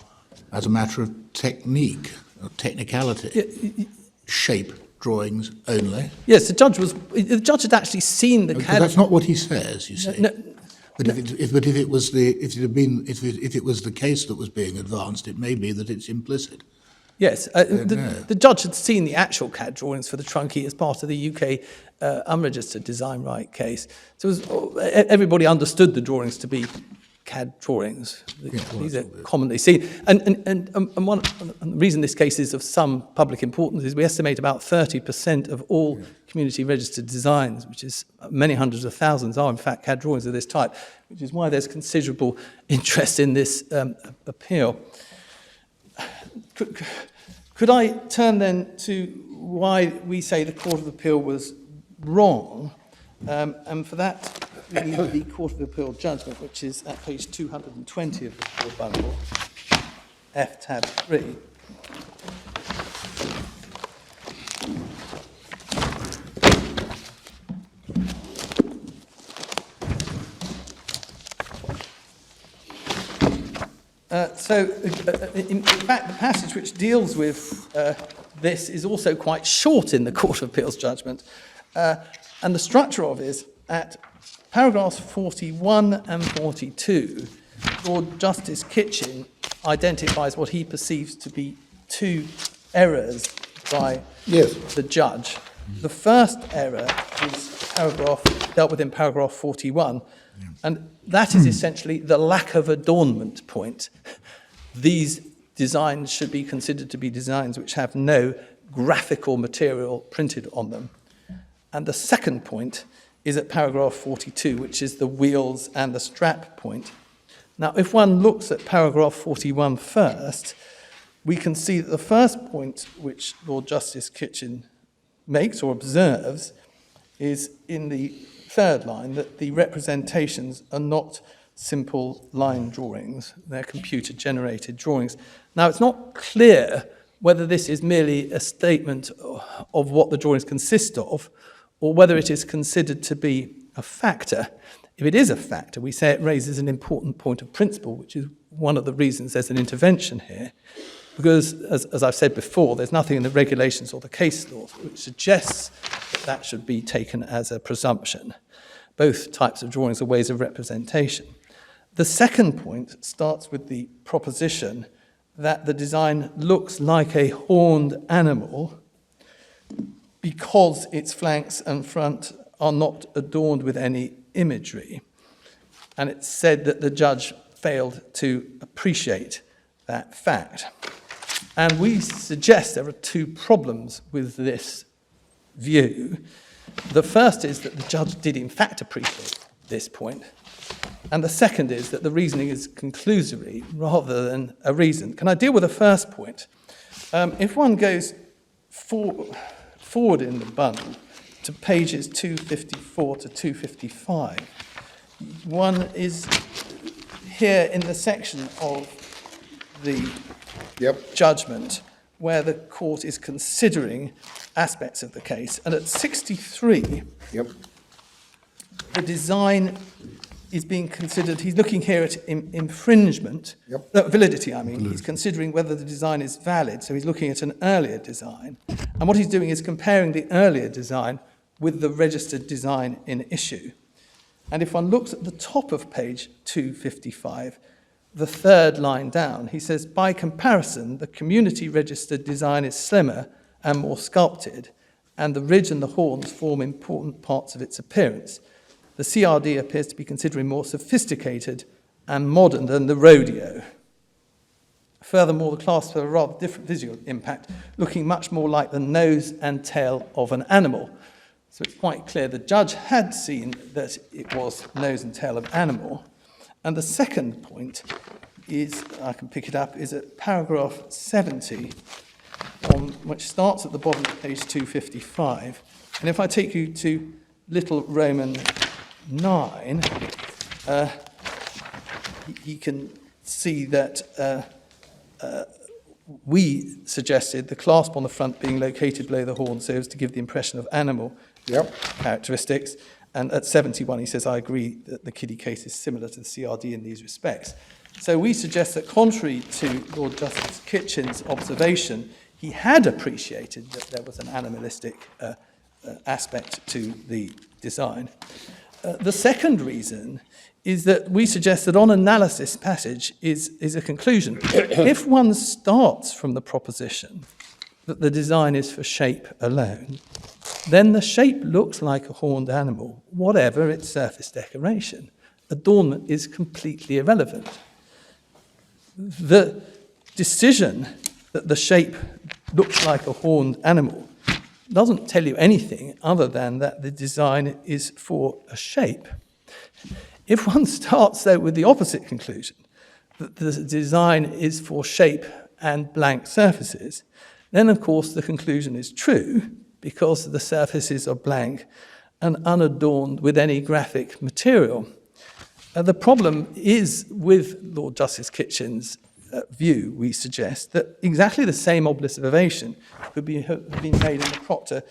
as a matter of technique, or technicality, shape drawings only? Yes, the judge had actually seen the Because CAD. that's not what he says, you see. No, But if it was the case that was being advanced, it may be that it's implicit. yes, the judge had seen the actual CAD drawings for the trunkie as part of the UK unregistered design right case. So everybody understood the drawings to be CAD drawings. These are commonly seen. And the reason this case is of some public importance is we estimate about 30% of all community registered designs, which is many hundreds of thousands, are in fact CAD drawings of this type, which is why there's considerable interest in this appeal. Could I turn then to why we say the Court of Appeal was wrong? And for that, we need the Court of Appeal judgment, which is at page 220 of the full bundle, F tab 3. In fact, the passage which deals with this is also quite short in the Court of Appeal's judgment. And the structure of it is at paragraphs 41 and 42, Lord Justice Kitchen identifies what he perceives to be two errors by the judge. The first error is dealt with in paragraph 41, and that is essentially the lack of adornment point. These designs should be considered to be designs which have no graphical material printed on them. And the second point is at paragraph 42, which is the wheels and the strap point. Now, if one looks at paragraph 41 first, we can see that the first point which Lord Justice Kitchen makes or observes is in the third line, that the representations are not simple line drawings, they're computer-generated drawings. Now, it's not clear whether this is merely a statement of what the drawings consist of, or whether it is considered to be a factor. If it is a factor, we say it raises an important point of principle, which is one of the reasons there's an intervention here. Because, as I've said before, there's nothing in the regulations or the case law which suggests that that should be taken as a presumption. Both types of drawings are ways of representation. The second point starts with the proposition that the design looks like a horned animal because its flanks and front are not adorned with any imagery. And it's said that the judge failed to appreciate that fact. And we suggest there are two problems with this view. The first is that the judge did in fact appreciate this point. And the second is that the reasoning is conclusory rather than a reason. Can I deal with the first point? If one goes forward in the bundle to pages 254 to 255, one is here in the section of the judgment where the court is considering aspects of the case. And at 63, the design is being considered, he's looking here at infringement, validity, I mean. He's considering whether the design is valid, so he's looking at an earlier design. And what he's doing is comparing the earlier design with the registered design in issue. And if one looks at the top of page 255, the third line down, he says, by comparison, the community registered design is slimmer and more sculpted, and the ridge and the horns form important parts of its appearance. The CRD appears to be considering more sophisticated and modern than the rodeo. Furthermore, the clasp has a rather different visual impact, looking much more like the nose and tail of an animal. So it's quite clear the judge had seen that it was nose and tail of animal. And the second point is, I can pick it up, is at paragraph 70, which starts at the bottom of page 255. And if I take you to little Roman 9, you can see that we suggested the clasp on the front being located below the horn so as to give the impression of animal characteristics. And at 71, he says, I agree that the kiddie case is similar to the CRD in these respects. So we suggest that contrary to Lord Justice Kitchen's observation, he had appreciated that there was an animalistic aspect to the design. The second reason is that we suggest that on analysis passage is a conclusion. If one starts from the proposition that the design is for shape alone, then the shape looks like a horned animal, whatever its surface decoration. Adornment is completely irrelevant. The decision that the shape looks like a horned animal doesn't tell you anything other than that the design is for a shape. If one starts, though, with the opposite conclusion, that the design is for shape and blank surfaces, then, of course, the conclusion is true, because the surfaces are blank and unadorned with any graphic material. The problem is with Lord Justice Kitchen's view, we suggest, that exactly the same observation could have been made in the Procter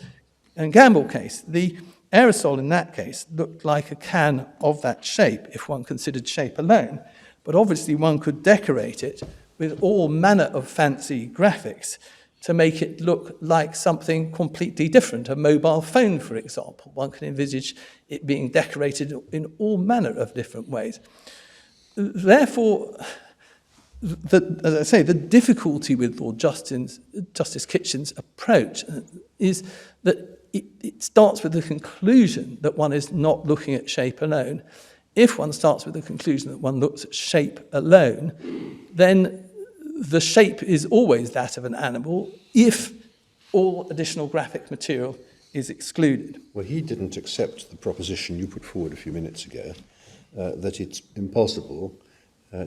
and Gamble case. The aerosol in that case looked like a can of that shape if one considered shape alone, but obviously one could decorate it with all manner of fancy graphics to make it look like something completely different, a mobile phone, for example. One can envisage it being decorated in all manner of different ways. Therefore, as I say, the difficulty with Lord Justice Kitchen's approach is that it starts with the conclusion that one is not looking at shape alone. If one starts with the conclusion that one looks at shape alone, then the shape is always that of an animal if all additional graphic material is excluded. Well, he didn't accept the proposition you put forward a few minutes ago, that it's impossible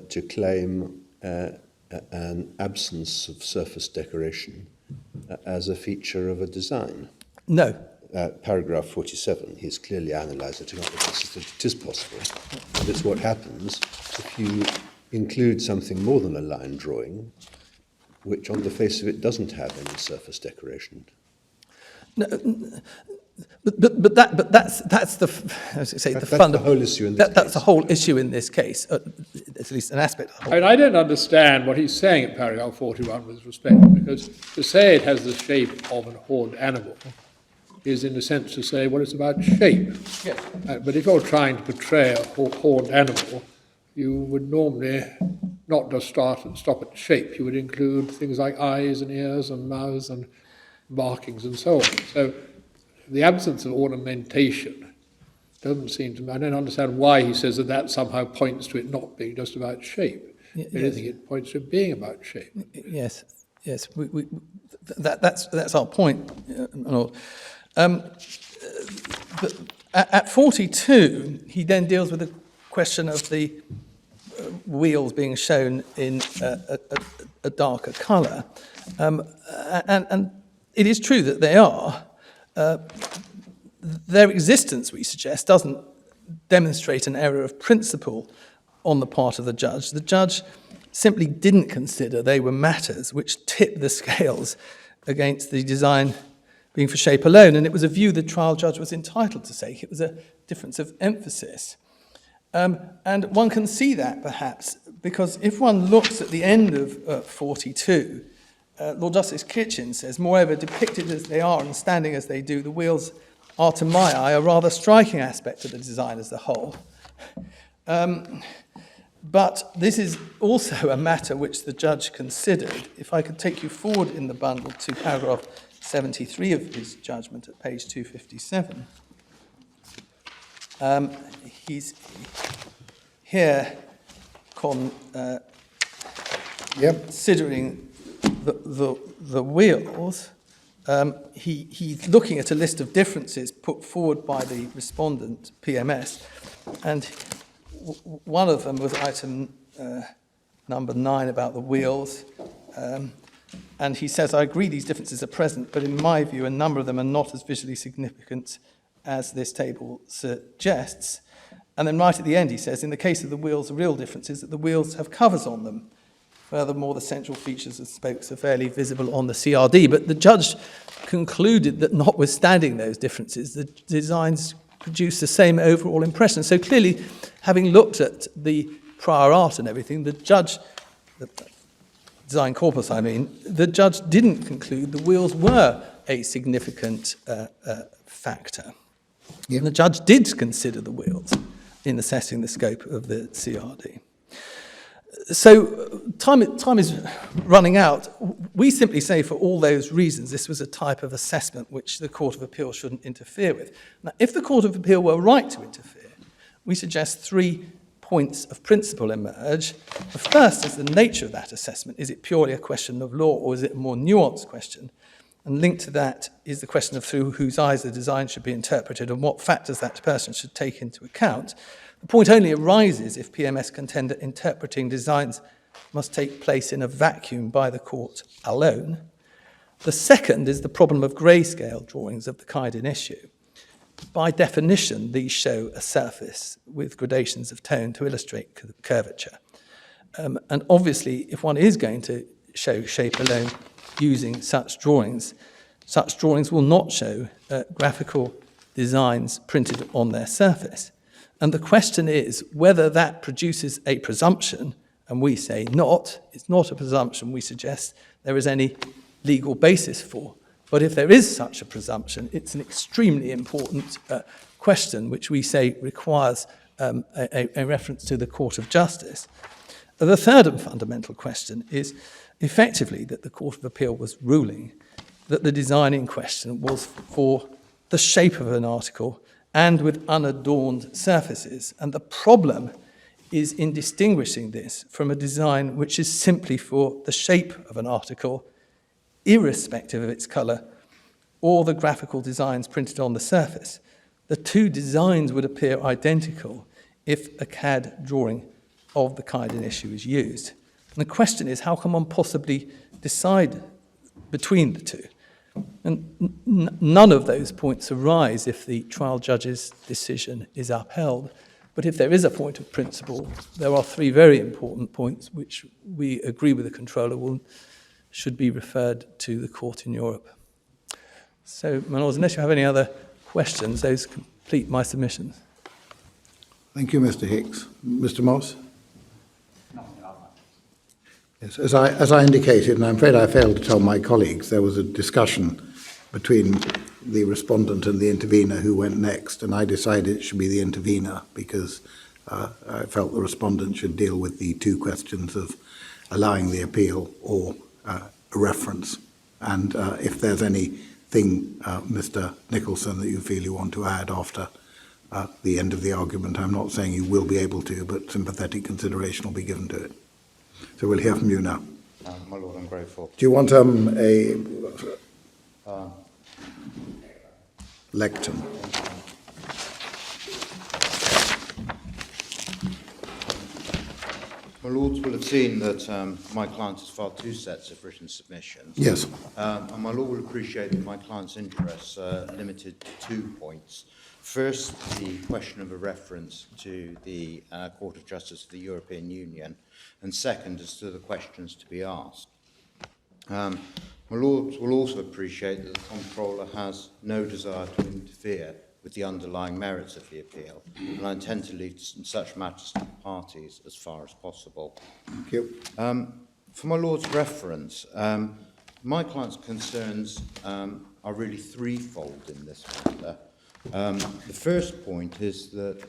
to claim an absence of surface decoration as a feature of a design. No. Paragraph 47, he's clearly analysed it on the basis that it is possible. And it's what happens if you include something more than a line drawing, which on the face of it doesn't have any surface decoration. No, but that's the, as I say, That's the whole issue in this case. That's the whole issue in this case, at least an aspect of the whole. I mean, I don't understand what he's saying at paragraph 41 with respect, because to say it has the shape of an horned animal is in a sense to say, well, it's about shape. Yes. But if you're trying to portray a horned animal, you would normally not just stop at shape. You would include things like eyes and ears and mouths and markings and so on. So the absence of ornamentation doesn't seem to me, I don't understand why he says that that somehow points to it not being just about shape. Yes. I think it points to it being about shape. Yes, that's our point. At 42, he then deals with the question of the wheels being shown in a darker colour. And it is true that they are. Their existence, we suggest, doesn't demonstrate an error of principle on the part of the judge. The judge simply didn't consider they were matters which tipped the scales against the design being for shape alone, and it was a view the trial judge was entitled to take. It was a difference of emphasis. And one can see that, perhaps, because if one looks at the end of 42, Lord Justice Kitchen says, moreover, depicted as they are and standing as they do, the wheels are, to my eye, a rather striking aspect of the design as a whole. But this is also a matter which the judge considered. If I could take you forward in the bundle to paragraph 73 of his judgment at page 257. He's here considering the wheels. He's looking at a list of differences put forward by the respondent, PMS, and one of them was item number 9 about the wheels. And he says, I agree these differences are present, but in my view, a number of them are not as visually significant as this table suggests. And then right at the end, he says, in the case of the wheels, the real difference is that the wheels have covers on them. Furthermore, the central features of spokes are fairly visible on the CRD. But the judge concluded that notwithstanding those differences, the designs produce the same overall impression. So clearly, having looked at the prior art and everything, the judge, the design corpus the judge didn't conclude the wheels were a significant factor. Yep. And the judge did consider the wheels in assessing the scope of the CRD. So time is running out. We simply say for all those reasons this was a type of assessment which the Court of Appeal shouldn't interfere with. Now, if the Court of Appeal were right to interfere, we suggest 3 points of principle emerge. The first is the nature of that assessment. Is it purely a question of law, or is it a more nuanced question? And linked to that is the question of through whose eyes the design should be interpreted and what factors that person should take into account. The point only arises if PMS contend that interpreting designs must take place in a vacuum by the court alone. The second is the problem of grayscale drawings of the kind in issue. By definition, these show a surface with gradations of tone to illustrate curvature. And obviously, if one is going to show shape alone using such drawings will not show graphical designs printed on their surface. And the question is whether that produces a presumption, and we say not, it's not a presumption we suggest there is any legal basis for. But if there is such a presumption, it's an extremely important question which we say requires a reference to the Court of Justice. The third and fundamental question is effectively that the Court of Appeal was ruling that the design in question was for the shape of an article and with unadorned surfaces. And the problem is in distinguishing this from a design which is simply for the shape of an article, irrespective of its colour or the graphical designs printed on the surface. The two designs would appear identical if a CAD drawing of the kind in issue is used. And the question is, how can one possibly decide between the two? And none of those points arise if the trial judge's decision is upheld. But if there is a point of principle, there are 3 very important points which we agree with the controller should be referred to the court in Europe. So, my lords, unless you have any other questions, those complete my submissions. Thank you, Mr. Hicks. Mr. Moss? Yes, as I indicated, and I'm afraid I failed to tell my colleagues, there was a discussion between the respondent and the intervener who went next, and I decided it should be the intervener because I felt the respondent should deal with the 2 questions of allowing the appeal or a reference. And if there's anything, Mr. Nicholson, that you feel you want to add after the end of the argument, I'm not saying you will be able to, but sympathetic consideration will be given to it. So we'll hear from you now. My Lord, I'm grateful. Do you want a lectern? My Lords will have seen that my client has filed 2 sets of written submissions. Yes. And my Lord will appreciate that my client's interests are limited to 2 points. First, the question of a reference to the Court of Justice of the European Union, and second, as to the questions to be asked. My My Lords will also appreciate that the Comptroller has no desire to interfere with the underlying merits of the appeal, and I intend to leave such matters to the parties as far as possible. Thank you. For my Lord's reference, my client's concerns are really threefold in this matter. The first point is that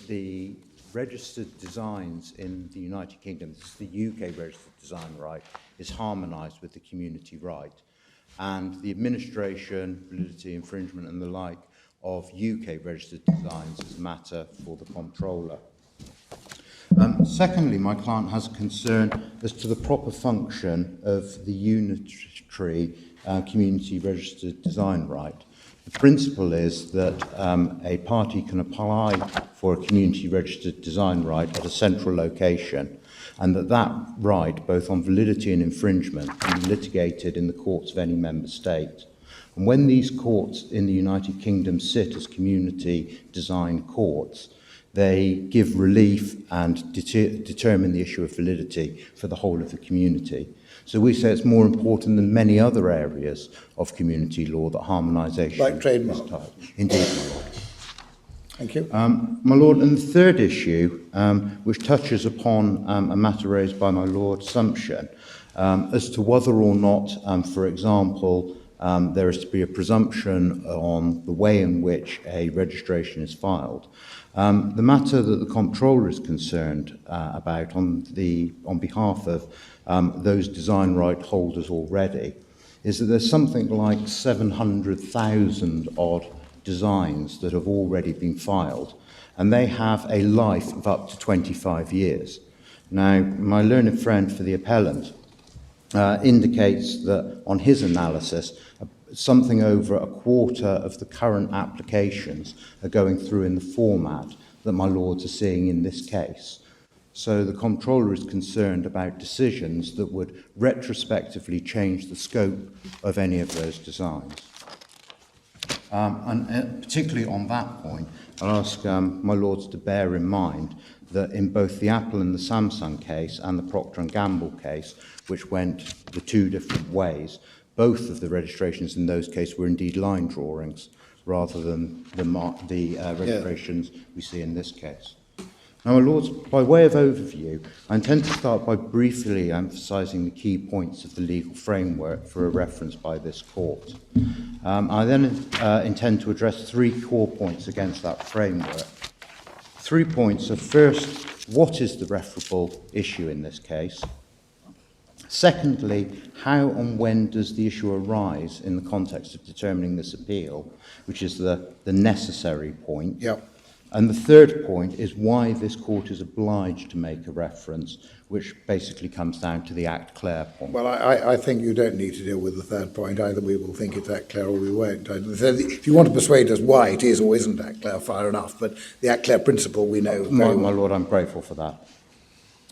the registered designs in the United Kingdom, this is the UK registered design right, is harmonised with the community right, and the administration, validity, infringement and the like of UK registered designs is a matter for the Comptroller. Secondly, my client has a concern as to the proper function of the unitary community registered design right. The principle is that a party can apply for a community registered design right at a central location, and that right, both on validity and infringement, can be litigated in the courts of any member state. And when these courts in the United Kingdom sit as community design courts, they give relief and determine the issue of validity for the whole of the community. So we say it's more important than many other areas of community law that harmonisation Like trademark. is tied. Indeed, my Lord. Thank you. My Lord, and the third issue, which touches upon a matter raised by my Lord Sumption, as to whether or not, for example, there is to be a presumption on the way in which a registration is filed. The matter that the Comptroller is concerned about on behalf of those design right holders already is that there's something like 700,000 odd designs that have already been filed, and they have a life of up to 25 years. Now, my learned friend for the appellant indicates that on his analysis, something over a quarter of the current applications are going through in the format that my Lords are seeing in this case. So the Comptroller is concerned about decisions that would retrospectively change the scope of any of those designs. And particularly on that point, I'll ask my Lords to bear in mind that in both the Apple and the Samsung case and the Procter & Gamble case, which went the two different ways, both of the registrations in those cases were indeed line drawings rather than the registrations we see in this case. Now, my Lords, by way of overview, I intend to start by briefly emphasising the key points of the legal framework for a reference by this court. I then intend to address three core points against that framework. 3 points are: first, what is the referable issue in this case? Secondly, how and when does the issue arise in the context of determining this appeal, which is the necessary point. Yep. And the third point is why this court is obliged to make a reference, which basically comes down to the Act Clare point. Well, I think you don't need to deal with the third point. Either we will think it's Act Clare or we won't. If you want to persuade us why it is or isn't Act Clare, fair enough. But the Act Clare principle we know very well. My Lord, I'm grateful for that.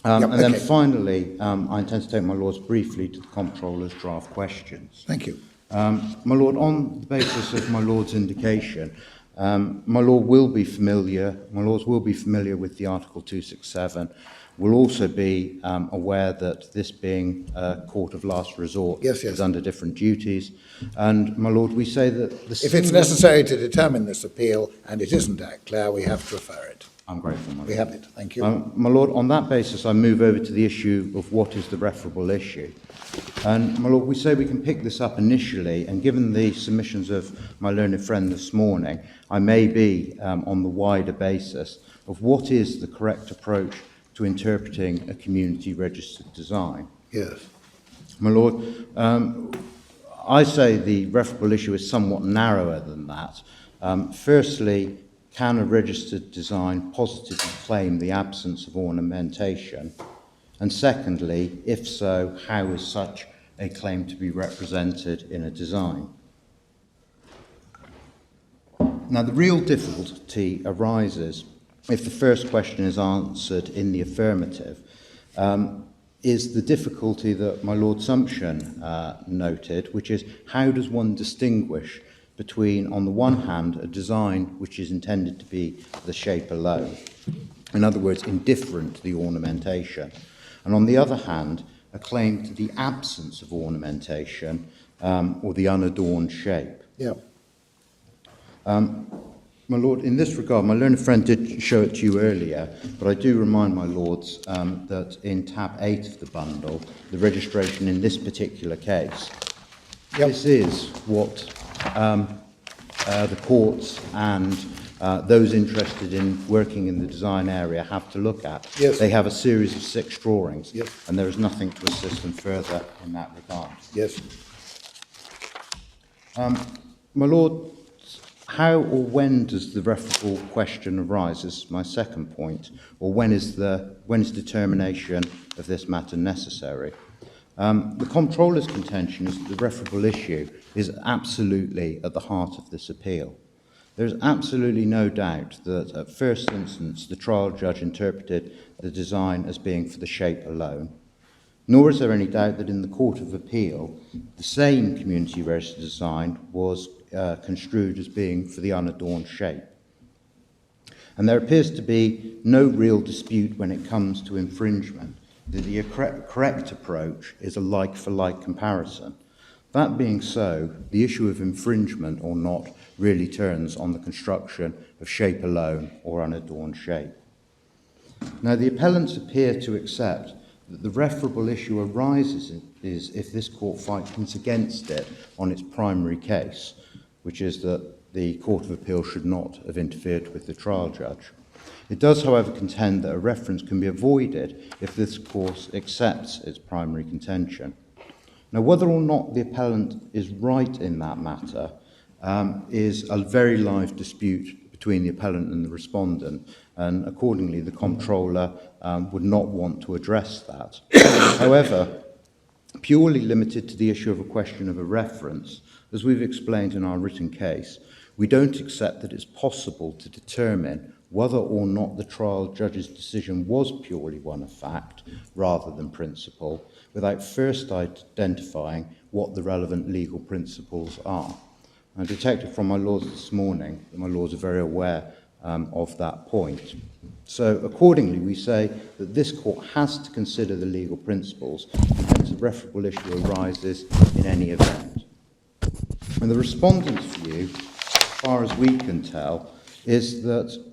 Yep, and then okay. finally, I intend to take my Lords briefly to the Comptroller's draft questions. Thank you. My Lord, on the basis of my Lord's indication, my Lords will be familiar with the Article 267, will also be aware that this being a court of last resort is under different duties. And, my Lord, we say that if it's necessary to determine this appeal and it isn't Act Clare, we have to refer it. I'm grateful, my Lord. We have it. Thank you. My Lord, on that basis, I move over to the issue of what is the referable issue. And, my Lord, we say we can pick this up initially, and given the submissions of my learned friend this morning, I may be on the wider basis of what is the correct approach to interpreting a community-registered design. Yes. My Lord, I say the referable issue is somewhat narrower than that. Firstly, can a registered design positively claim the absence of ornamentation? And secondly, if so, how is such a claim to be represented in a design? Now, the real difficulty arises if the first question is answered in the affirmative, is the difficulty that my Lord Sumption noted, which is how does one distinguish between, on the one hand, a design which is intended to be the shape alone, in other words, indifferent to the ornamentation, and on the other hand, a claim to the absence of ornamentation or the unadorned shape. Yeah. My Lord, in this regard, my learned friend did show it to you earlier, but I do remind my Lords that in tab 8 of the bundle, the registration in this particular case, this is what the courts and those interested in working in the design area have to look at. Yes. They have a series of 6 drawings, Yes. and there is nothing to assist them further in that regard. Yes. My Lord, how or when does the referable question arise is my second point, or when is determination of this matter necessary? The Comptroller's contention is that the referable issue is absolutely at the heart of this appeal. There is absolutely no doubt that at first instance the trial judge interpreted the design as being for the shape alone, nor is there any doubt that in the Court of Appeal the same community registered design was construed as being for the unadorned shape. And there appears to be no real dispute when it comes to infringement, that the correct approach is a like-for-like comparison. That being so, the issue of infringement or not really turns on the construction of shape alone or unadorned shape. Now, the appellants appear to accept that the referable issue arises is if this court finds against it on its primary case, which is that the Court of Appeal should not have interfered with the trial judge. It does, however, contend that a reference can be avoided if this court accepts its primary contention. Now, whether or not the appellant is right in that matter is a very live dispute between the appellant and the respondent, and accordingly the comptroller would not want to address that. However, purely limited to the issue of a question of a reference, as we've explained in our written case, we don't accept that it's possible to determine whether or not the trial judge's decision was purely one of fact rather than principle, without first identifying what the relevant legal principles are. I detected from my Lords this morning that my Lords are very aware of that point. So accordingly, we say that this court has to consider the legal principles, and hence the referable issue arises in any event. And the respondent's view, as far as we can tell, is that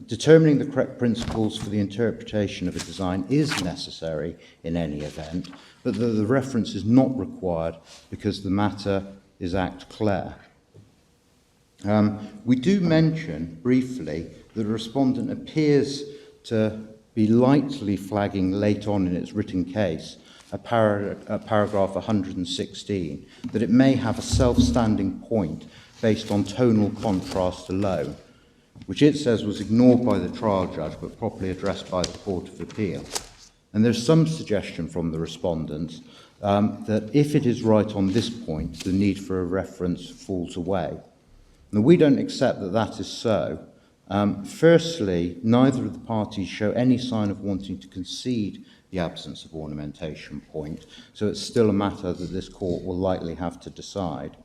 determining the correct principles for the interpretation of a design is necessary in any event, but that the reference is not required because the matter is act clair. We do mention briefly that the respondent appears to be lightly flagging late on in its written case paragraph 116, that it may have a self-standing point based on tonal contrast alone, which it says was ignored by the trial judge but properly addressed by the Court of Appeal. And there's some suggestion from the respondents that if it is right on this point, the need for a reference falls away. Now, we don't accept that that is so. Firstly, neither of the parties show any sign of wanting to concede the absence of ornamentation point, so it's still a matter that this court will likely have to decide.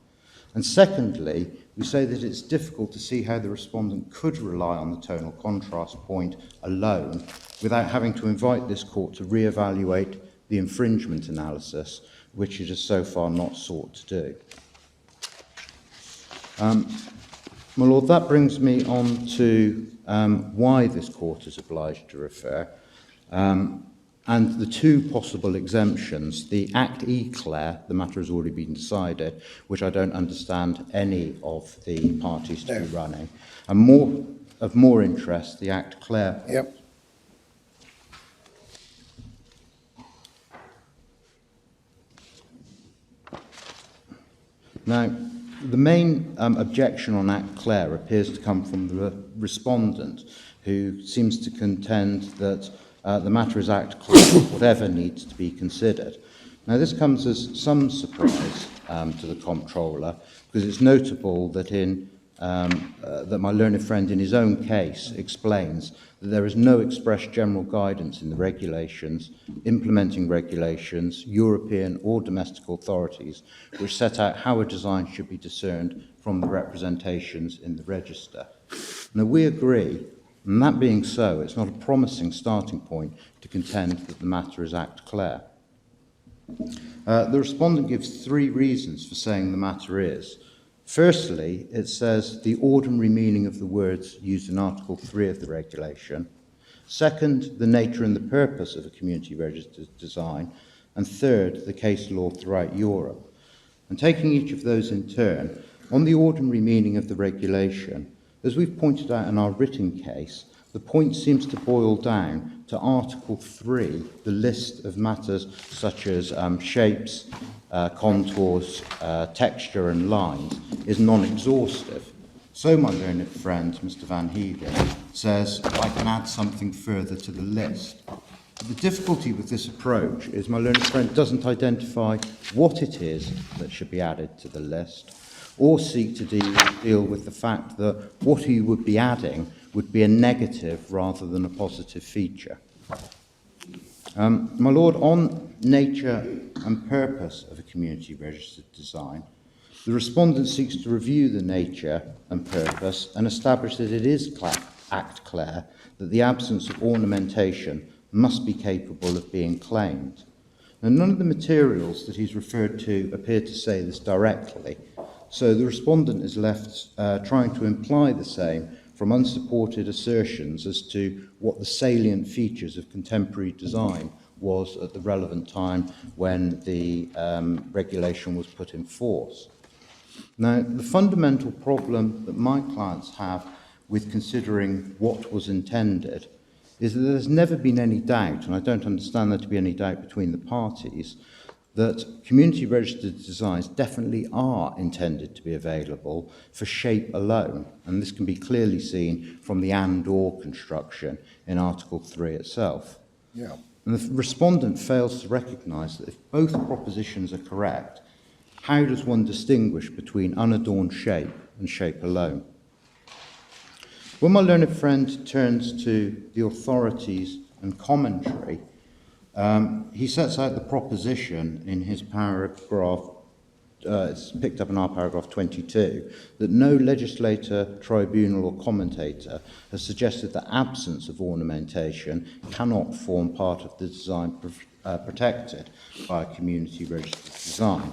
And secondly, we say that it's difficult to see how the respondent could rely on the tonal contrast point alone without having to invite this court to re-evaluate the infringement analysis, which it has so far not sought to do. My Lord, that brings me on to why this court is obliged to refer, and the two possible exemptions. The Act E clair, the matter has already been decided, which I don't understand any of the parties to be running, and of more interest, the Act clair. Yep. Now, the main objection on Act clair appears to come from the respondent, who seems to contend that the matter is Act clair, whatever needs to be considered. Now, this comes as some surprise to the comptroller, because it's notable that that my learned friend in his own case explains that there is no express general guidance in the regulations, implementing regulations, European or domestic authorities, which set out how a design should be discerned from the representations in the register. Now, we agree, and that being so, it's not a promising starting point to contend that the matter is Act clair. The respondent gives three reasons for saying the matter is. Firstly, it says the ordinary meaning of the words used in Article 3 of the regulation. Second, the nature and the purpose of a community registered design. And third, the case law throughout Europe. And taking each of those in turn, on the ordinary meaning of the regulation, as we've pointed out in our written case, the point seems to boil down to Article 3, the list of matters such as shapes, contours, texture and lines is non-exhaustive. So my learned friend, Mr. Van Heegen, says I can add something further to the list. The difficulty with this approach is my learned friend doesn't identify what it is that should be added to the list, or seek to deal with the fact that what he would be adding would be a negative rather than a positive feature. My Lord, on nature and purpose of a community registered design, the respondent seeks to review the nature and purpose and establish that it is act clear that the absence of ornamentation must be capable of being claimed. Now, none of the materials that he's referred to appear to say this directly, so the respondent is left trying to imply the same from unsupported assertions as to what the salient features of contemporary design was at the relevant time when the regulation was put in force. Now, the fundamental problem that my clients have with considering what was intended is that there's never been any doubt, and I don't understand there to be any doubt between the parties, that community registered designs definitely are intended to be available for shape alone, and this can be clearly seen from the and/or construction in Article 3 itself. Yeah. And the respondent fails to recognise that if both propositions are correct, how does one distinguish between unadorned shape and shape alone? When my learned friend turns to the authorities and commentary, he sets out the proposition in his paragraph, it's picked up in our paragraph 22, that no legislator, tribunal or commentator has suggested that absence of ornamentation cannot form part of the design protected by a community registered design.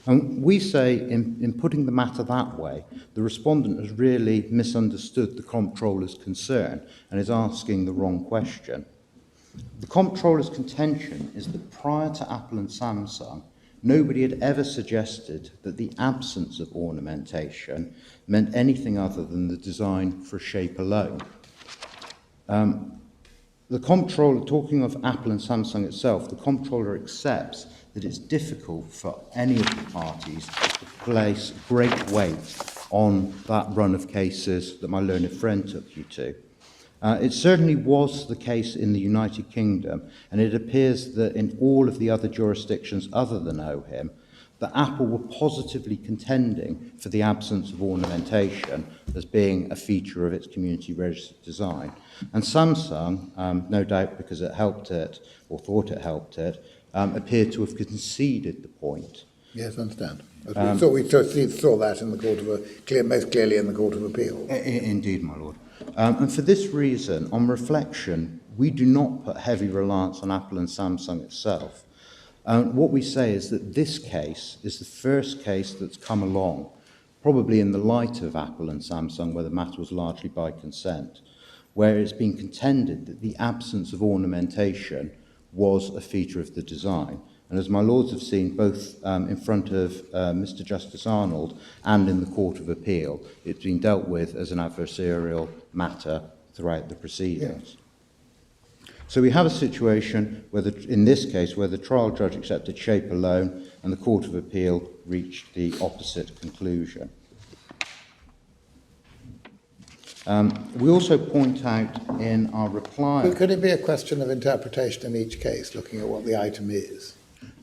And we say, in putting the matter that way, the respondent has really misunderstood the comptroller's concern and is asking the wrong question. The comptroller's contention is that prior to Apple and Samsung, nobody had ever suggested that the absence of ornamentation meant anything other than the design for shape alone. The comptroller, talking of Apple and Samsung itself, the comptroller accepts that it's difficult for any of the parties to place great weight on that run of cases that my learned friend took you to. It certainly was the case in the United Kingdom, and it appears that in all of the other jurisdictions other than OHIM, that Apple were positively contending for the absence of ornamentation as being a feature of its community registered design. And Samsung, no doubt because it helped it, or thought it helped it, appeared to have conceded the point. Yes, I understand. We saw that in the Court of most clearly in the Court of Appeal. Indeed, my Lord. And for this reason, on reflection, we do not put heavy reliance on Apple and Samsung itself. What we say is that this case is the first case that's come along, probably in the light of Apple and Samsung, where the matter was largely by consent, where it's been contended that the absence of ornamentation was a feature of the design. And as my lords have seen, both in front of Mr. Justice Arnold and in the Court of Appeal, it's been dealt with as an adversarial matter throughout the proceedings. Yes. So we have a situation where, in this case, where the trial judge accepted shape alone and the Court of Appeal reached the opposite conclusion. We also point out in our reply... Could it be a question of interpretation in each case, looking at what the item is?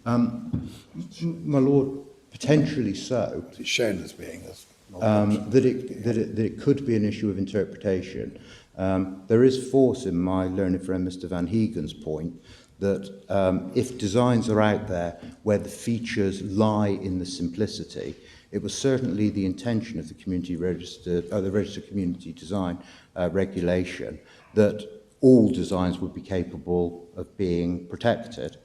My Lord, potentially so. It's shown as being that it could be an issue of interpretation. There is force in my learned friend Mr. Van Heegen's point that if designs are out there where the features lie in the simplicity, it was certainly the intention of the the registered community design regulation that all designs would be capable of being protected.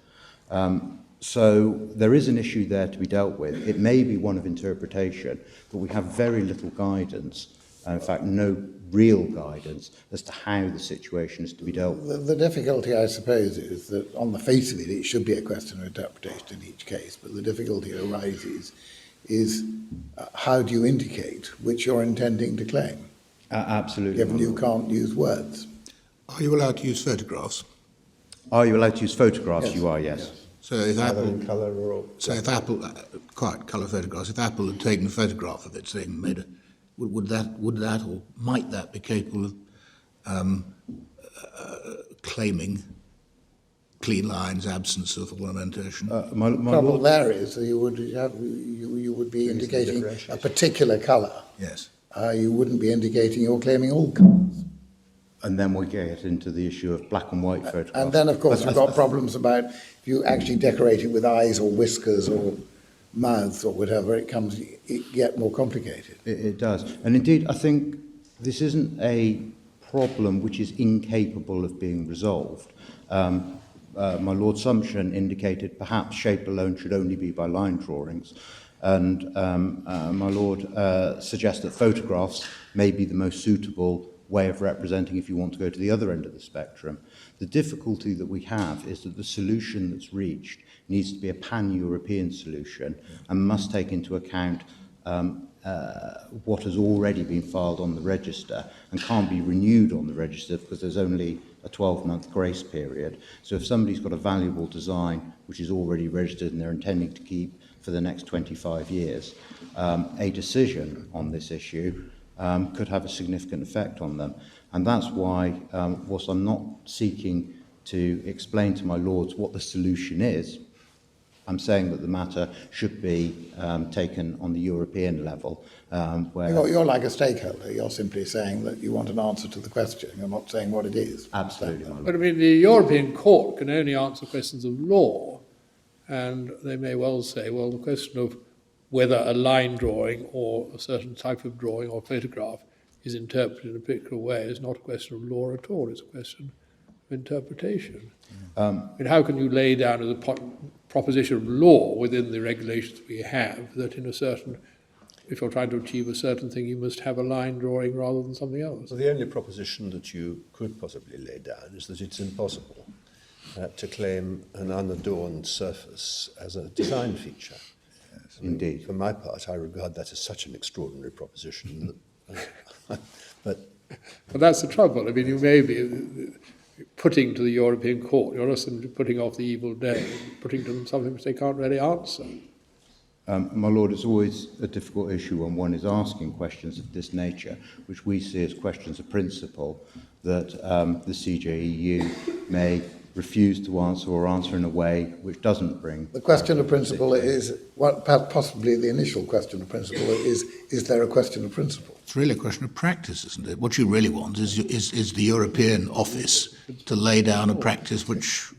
So there is an issue there to be dealt with. It may be one of interpretation, but we have very little guidance, in fact, no real guidance as to how the situation is to be dealt with. The difficulty, I suppose, is that on the face of it, it should be a question of interpretation in each case, but the difficulty that arises is how do you indicate which you're intending to claim, Absolutely. given you can't use words? Are you allowed to use photographs? Are you allowed to use photographs? Yes. You are, yes. So if Either Apple, in colour or... so if Apple, quite colour photographs, if Apple had taken a photograph of its thing, made a, would that or might that be capable of claiming clean lines, absence of ornamentation? My Trouble Lord, there is that you would be indicating a particular colour. Yes. You wouldn't be indicating you're claiming all colours. and then we get into the issue of black and white photographs. And then, of course, we've got problems about if you actually decorate it with eyes or whiskers or mouths or whatever, it get more complicated. It does. And indeed, I think this isn't a problem which is incapable of being resolved. My Lord Sumption indicated perhaps shape alone should only be by line drawings. And my Lord suggests that photographs may be the most suitable way of representing if you want to go to the other end of the spectrum. The difficulty that we have is that the solution that's reached needs to be a pan-European solution and must take into account what has already been filed on the register and can't be renewed on the register because there's only a 12-month grace period. So if somebody's got a valuable design which is already registered and they're intending to keep for the next 25 years, a decision on this issue could have a significant effect on them. And that's why, whilst I'm not seeking to explain to my lords what the solution is, I'm saying that the matter should be taken on the European level. Where You're like a stakeholder. You're simply saying that you want an answer to the question. You're not saying what it is. Absolutely, my lord. But I mean, the European Court can only answer questions of law, and they may well say, well, the question of whether a line drawing or a certain type of drawing or photograph is interpreted in a particular way is not a question of law at all. It's a question of interpretation. I mean, how can you lay down as a proposition of law within the regulations we have that in a certain, if you're trying to achieve a certain thing, you must have a line drawing rather than something else? Well, the only proposition that you could possibly lay down is that it's impossible to claim an unadorned surface as a design feature. Yes, indeed. For my part, I regard that as such an extraordinary proposition. But that's the trouble. I mean, you may be putting to the European Court, you're not simply putting off the evil day, putting to them something which they can't really answer. My Lord, it's always a difficult issue when one is asking questions of this nature, which we see as questions of principle, that the CJEU may refuse to answer or answer in a way which doesn't bring... The question of principle is, possibly the initial question of principle is there a question of principle? It's really a question of practice, isn't it? What you really want is the European office to lay down a practice which,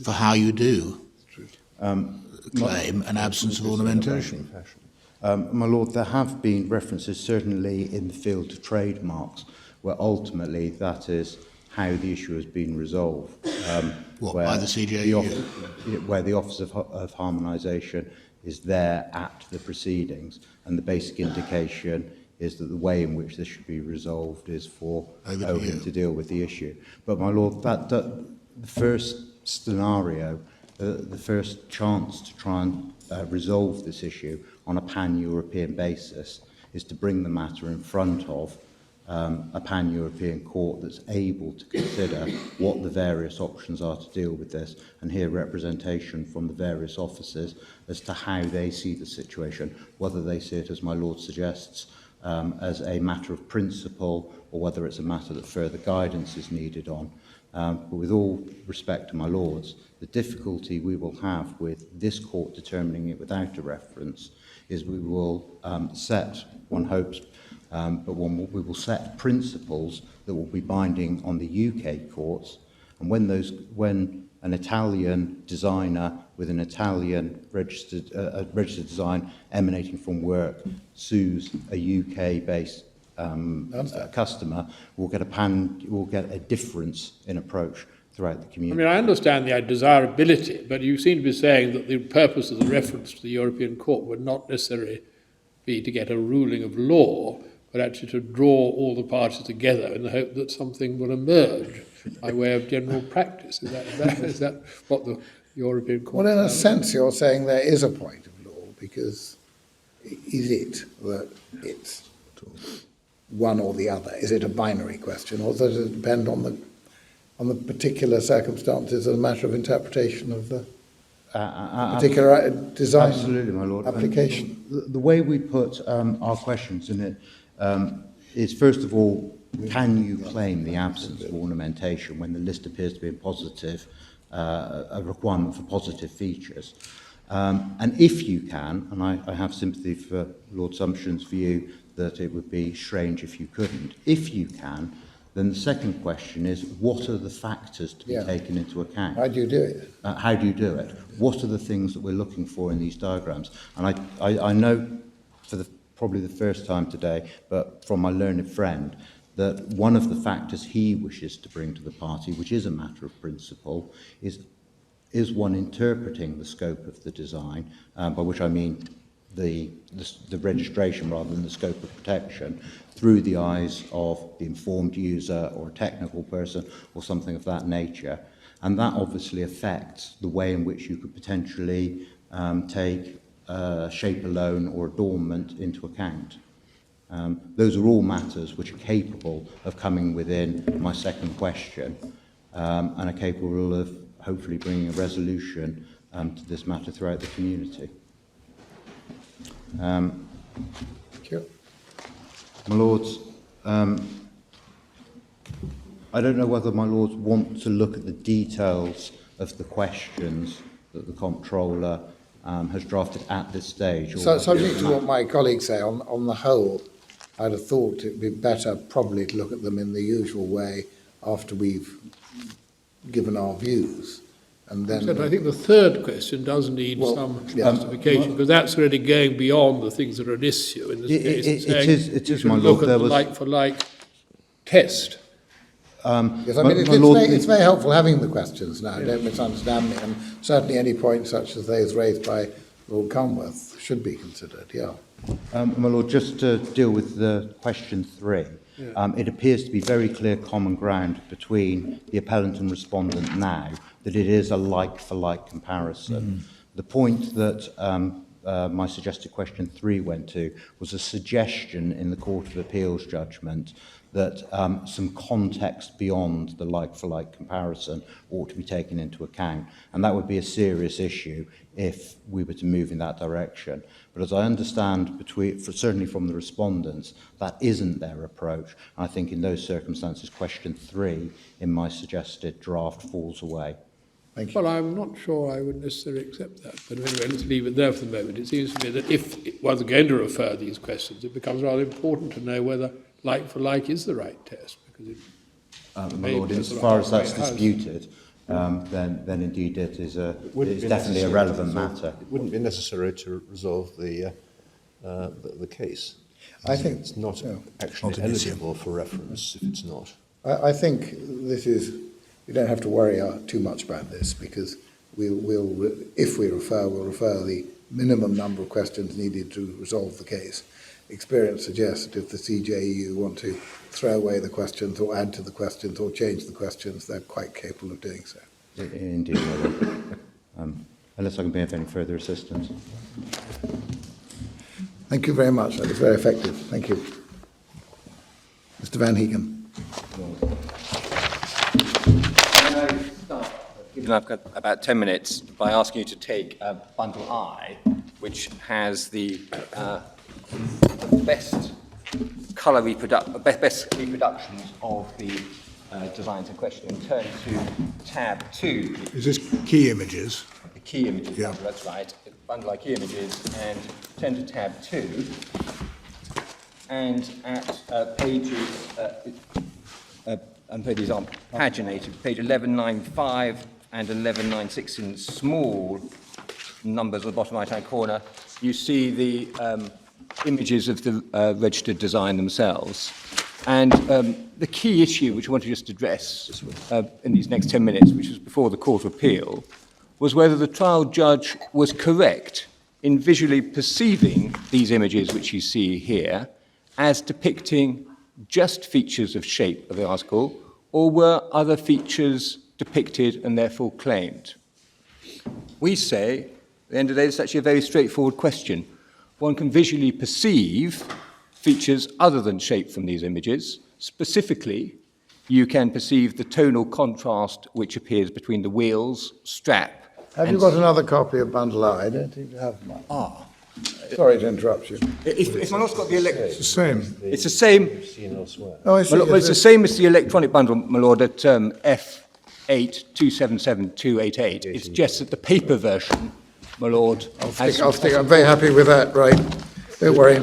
for how you do claim an absence of ornamentation. My Lord, there have been references, certainly in the field, to trademarks, where ultimately that is how the issue has been resolved. By the CJEU? Where the Office of Harmonisation is there at the proceedings, and the basic indication is that the way in which this should be resolved is for OHIM to deal with the issue. But, my Lord, the first scenario, the first chance to try and resolve this issue on a pan-European basis is to bring the matter in front of a pan-European court that's able to consider what the various options are to deal with this and hear representation from the various offices as to how they see the situation, whether they see it, as my Lord suggests, as a matter of principle or whether it's a matter that further guidance is needed on. But with all respect to my Lords, the difficulty we will have with this court determining it without a reference is we will set, one hopes, but we will set principles that will be binding on the UK courts, and when an Italian designer with an Italian registered design emanating from work sues a UK-based customer, we'll get a difference in approach throughout the I community. mean, I understand the desirability, but you seem to be saying that the purpose of the reference to the European Court would not necessarily be to get a ruling of law, but actually to draw all the parties together in the hope that something will emerge by way of general practice. Is that what the European Court... Well, in a sense, you're saying there is a point of law, because is it that it's one or the other? Is it a binary question, or does it depend on the particular circumstances as a matter of interpretation of the particular design Absolutely, my lord. application? The way we put our questions in it is, first of all, can you claim the absence of ornamentation when the list appears to be positive, a requirement for positive features? And if you can, and I have sympathy for Lord Sumption's view that it would be strange if you couldn't, if you can, then the second question is, what are the factors to be taken into account? How do you do it? How do you do it? What are the things that we're looking for in these diagrams? And I know for probably the first time today, but from my learned friend, that one of the factors he wishes to bring to the party, which is a matter of principle, is one interpreting the scope of the design, by which I mean the registration rather than the scope of protection, through the eyes of the informed user or a technical person or something of that nature. And that obviously affects the way in which you could potentially take shape alone or adornment into account. Those are all matters which are capable of coming within my second question and are capable of hopefully bringing a resolution to this matter throughout the community. Thank you. My Lords, I don't know whether my Lords want to look at the details of the questions that the Comptroller has drafted at this stage. So, subject to what my colleagues say, on the whole, I'd have thought it would be better probably to look at them in the usual way after we've given our views. And then, I think the third question does need some justification, because that's really going beyond the things that are at issue in this case. It is, my Lord. Look at the like-for-like test. yes, I mean, it's very helpful having the questions now, don't misunderstand me, and certainly any points such as those raised by Lord Conworth should be considered, yeah. My Lord, just to deal with the question 3, it appears to be very clear common ground between the appellant and respondent now that it is a like-for-like comparison. The point that my suggested question 3 went to was a suggestion in the Court of Appeal's judgment that some context beyond the like-for-like comparison ought to be taken into account. And that would be a serious issue if we were to move in that direction. But as I understand, certainly from the respondents, that isn't their approach. And I think in those circumstances, question 3 in my suggested draft falls away. Thank you. Well, I'm not sure I would necessarily accept that. But anyway, let's leave it there for the moment. It seems to me that if one's going to refer these questions, it becomes rather important to know whether like-for-like is the right test. Because my Lord, as far as that's disputed, then indeed it is definitely a relevant matter. It wouldn't be necessary to resolve the case. I think it's not actually eligible for reference if it's not. I think this is, we don't have to worry too much about this, because if we refer, we'll refer the minimum number of questions needed to resolve the case. Experience suggests that if the CJEU want to throw away the questions or add to the questions or change the questions, they're quite capable of doing so. Indeed, my Lord. Unless I can be of any further assistance. Thank you very much. That was very effective. Thank you. Mr. Van Heeken. Given I've got about 10 minutes, by asking you to take bundle I, which has the best colour best reproductions of the designs in question, and turn to tab 2. Is this key images? The key images, Yeah. that's right. Bundle I key images, and turn to tab 2. And at pages, and these are paginated, page 1195 and 1196 in small numbers at the bottom right-hand corner, you see the images of the registered design themselves. And the key issue which I want to just address in these next 10 minutes, which was before the Court of Appeal, was whether the trial judge was correct in visually perceiving these images which you see here as depicting just features of shape of the article, or were other features depicted and therefore claimed. We say, at the end of the day, it's actually a very straightforward question. One can visually perceive features other than shape from these images. Specifically, you can perceive the tonal contrast which appears between the wheels, strap. Have you got another copy of Bundle I? I don't think you have one. Sorry to interrupt you. If one else got the It's the same. it's the same. Oh, I see. Well, it's the same as the electronic bundle, my lord, at F8277288. It's just that the paper version, my lord, I'll stick. I'm very happy with that, right. Don't worry.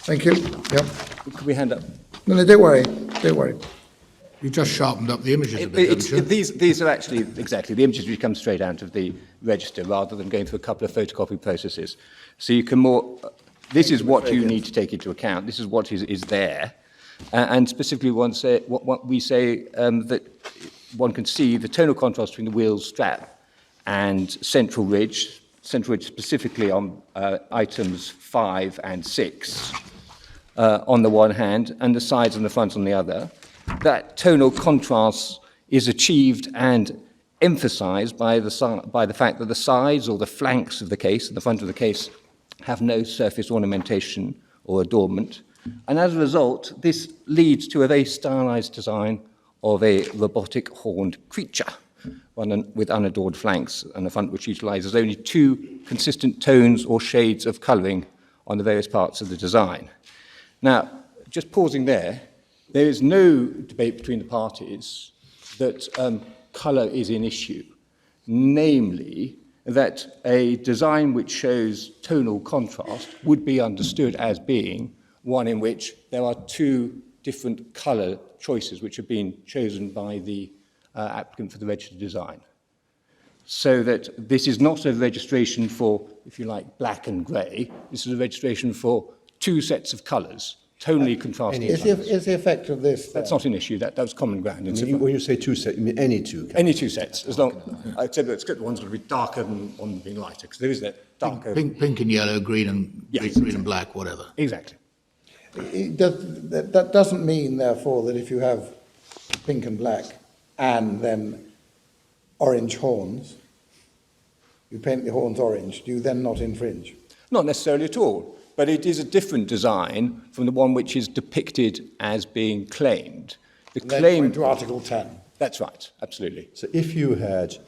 Thank you. Yep. Could we hand up? No, don't worry. Don't worry. You just sharpened up the images a bit, haven't you? These are actually exactly the images which come straight out of the register rather than going through a couple of photocopy processes. So you can this is what you need to take into account. This is what is there. And specifically what we say that one can see the tonal contrast between the wheels, strap and central ridge specifically on items 5 and 6 on the one hand and the sides and the front on the other. That tonal contrast is achieved and emphasized by the fact that the sides or the flanks of the case and the front of the case have no surface ornamentation or adornment. And as a result, this leads to a very stylized design of a robotic horned creature with unadored flanks and a front which utilizes only 2 consistent tones or shades of coloring on the various parts of the design. Now, just pausing there is no debate between the parties that colour is an issue, namely that a design which shows tonal contrast would be understood as being one in which there are 2 different colour choices which have been chosen by the applicant for the registered design. So that this is not a registration for, if you like, black and grey. This is a registration for 2 sets of colours, tonally contrasting. Is the effect of this? That's not an issue. That was common ground. When you say 2 sets, you mean any 2? Any 2 sets, as long I'd say that the one's going to be darker than one being lighter, because there is that darker. Pink and yellow, green and green and black, whatever. Exactly. That doesn't mean, therefore, that if you have pink and black and then orange horns, you paint the horns orange, do you then not infringe? Not necessarily at all, but it is a different design from the one which is depicted as being claimed. The claim to Article 10. That's right, absolutely. So if you had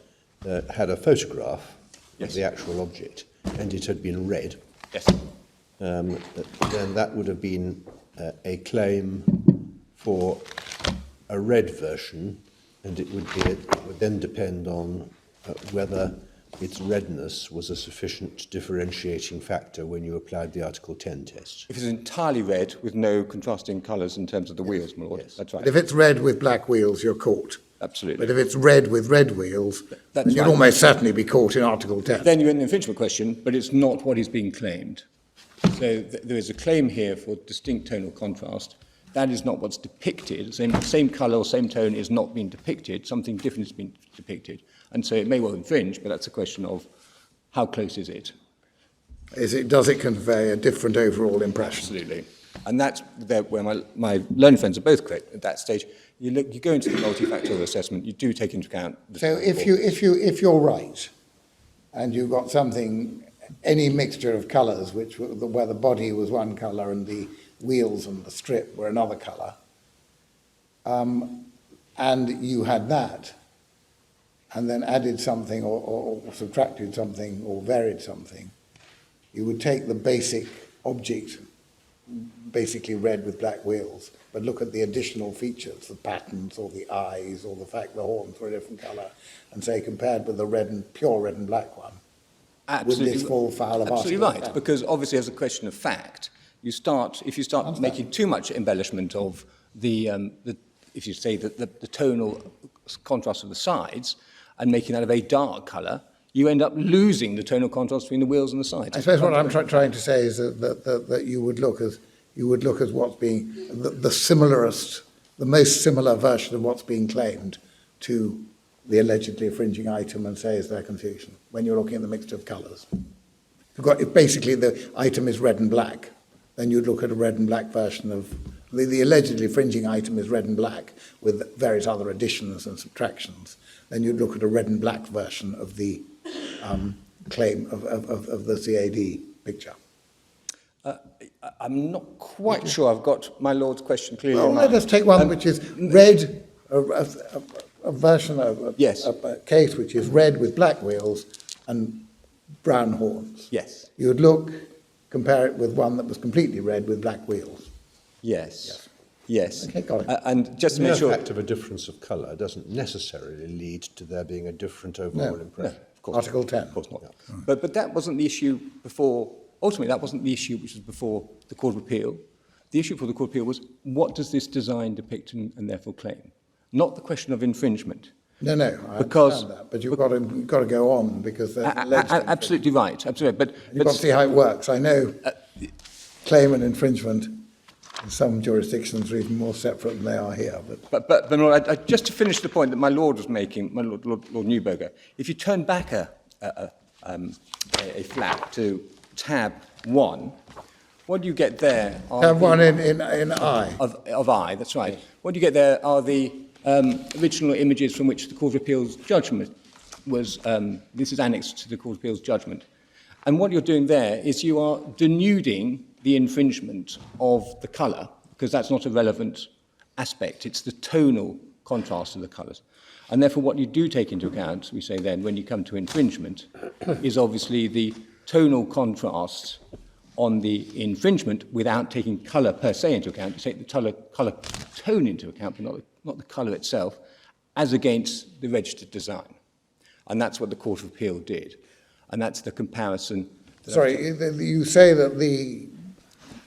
had a photograph Yes. of the actual object and it had been red, Yes. then that would have been a claim for a red version, and it would then depend on whether its redness was a sufficient differentiating factor when you applied the Article 10 test. If it's entirely red with no contrasting colours in terms of the wheels, my lord, Yes. that's right. But if it's red with black wheels, you're caught. Absolutely. But if it's red with red wheels, That's you'd right. almost certainly be caught in Article 10. Then you're in an infringement question, but it's not what is being claimed. So there is a claim here for distinct tonal contrast. That is not what's depicted. Same colour or same tone is not being depicted. Something different is being depicted. And so it may well infringe, but that's a question of how close is it? Does it convey a different overall impression? Absolutely. And that's where my learned friends are both correct at that stage. You go into the multifactorial assessment, you do take into account the So if you're right, and you've got something, any mixture of colours, where the body was one colour and the wheels and the strip were another colour, and you had that, and then added something or subtracted something or varied something, you would take the basic object, basically red with black wheels, but look at the additional features, the patterns or the eyes or the fact the horns were a different colour, and say compared with the pure red and black one, would this fall foul of Absolutely Article 10? right, because obviously as a question of fact, if you start making too much embellishment of if you say the tonal contrast of the sides and making that a very dark colour, you end up losing the tonal contrast between the wheels and the sides. I suppose what I'm trying to say is that you would look as you would look at what's being, the similarist, the most similar version of what's being claimed to the allegedly infringing item and say, is there confusion? When you're looking at the mixture of colours. If basically the item is red and black, then you'd look at a red and black version of, the allegedly infringing item is red and black with various other additions and subtractions. Then you'd look at a red and black version of the claim of the CAD picture. I'm not quite sure I've got my Lord's question clearly Well, in let mind. us take one which is red, a version of Yes. a case which is red with black wheels and brown horns. Yes. You would compare it with one that was completely red with black wheels. Yes. Yes. Okay, got it. And just to The make sure... fact of a difference of colour doesn't necessarily lead to there being a different overall No. impression. Of course Article not. 10. Of course not. But that wasn't the issue before, ultimately that wasn't the issue which was before the Court of Appeal. The issue for the Court of Appeal was, what does this design depict and therefore claim? Not the question of infringement. No, I understand that, but you've got to go on because there's alleged infringement. Absolutely right, absolutely. But You've got to see how it works. I know claim and infringement in some jurisdictions are even more separate than they are here. my Lord, just to finish the point that my Lord was making, my Lord Newberger, if you turn back a flap to tab 1, what do you get there? Tab 1 in I. Of I, that's right. What do you get there are the original images from which the Court of Appeal's judgment was, this is annexed to the Court of Appeal's judgment. And what you're doing there is you are denuding the infringement of the colour, because that's not a relevant aspect. It's the tonal contrast of the colours. And therefore what you do take into account, we say then, when you come to infringement, is obviously the tonal contrast on the infringement without taking colour per se into account. You take the colour tone into account, but not the colour itself, as against the registered design. And that's what the Court of Appeal did. And that's the comparison. Sorry, you say that the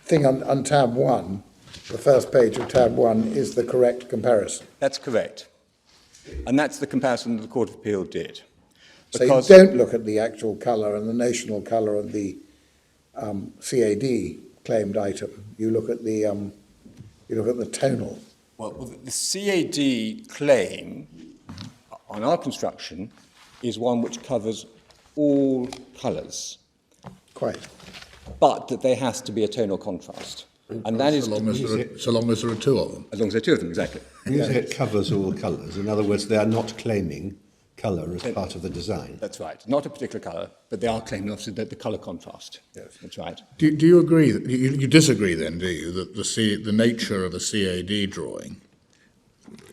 thing on tab 1, the first page of tab 1, is the correct comparison. That's correct. And that's the comparison that the Court of Appeal did. So you don't look at the actual colour and the notional colour of the CAD claimed item. You look at the tonal. Well, the CAD claim on our construction is one which covers all colours. Quite. But that there has to be a tonal contrast. And that is... So long as there are two of them. As long as there are two of them, exactly. You say it covers all colours. In other words, they are not claiming colour as part of the design. That's right. Not a particular colour, but they are claiming obviously the colour contrast. Yes. That's right. Do you agree, you disagree then, do you, that the nature of a CAD drawing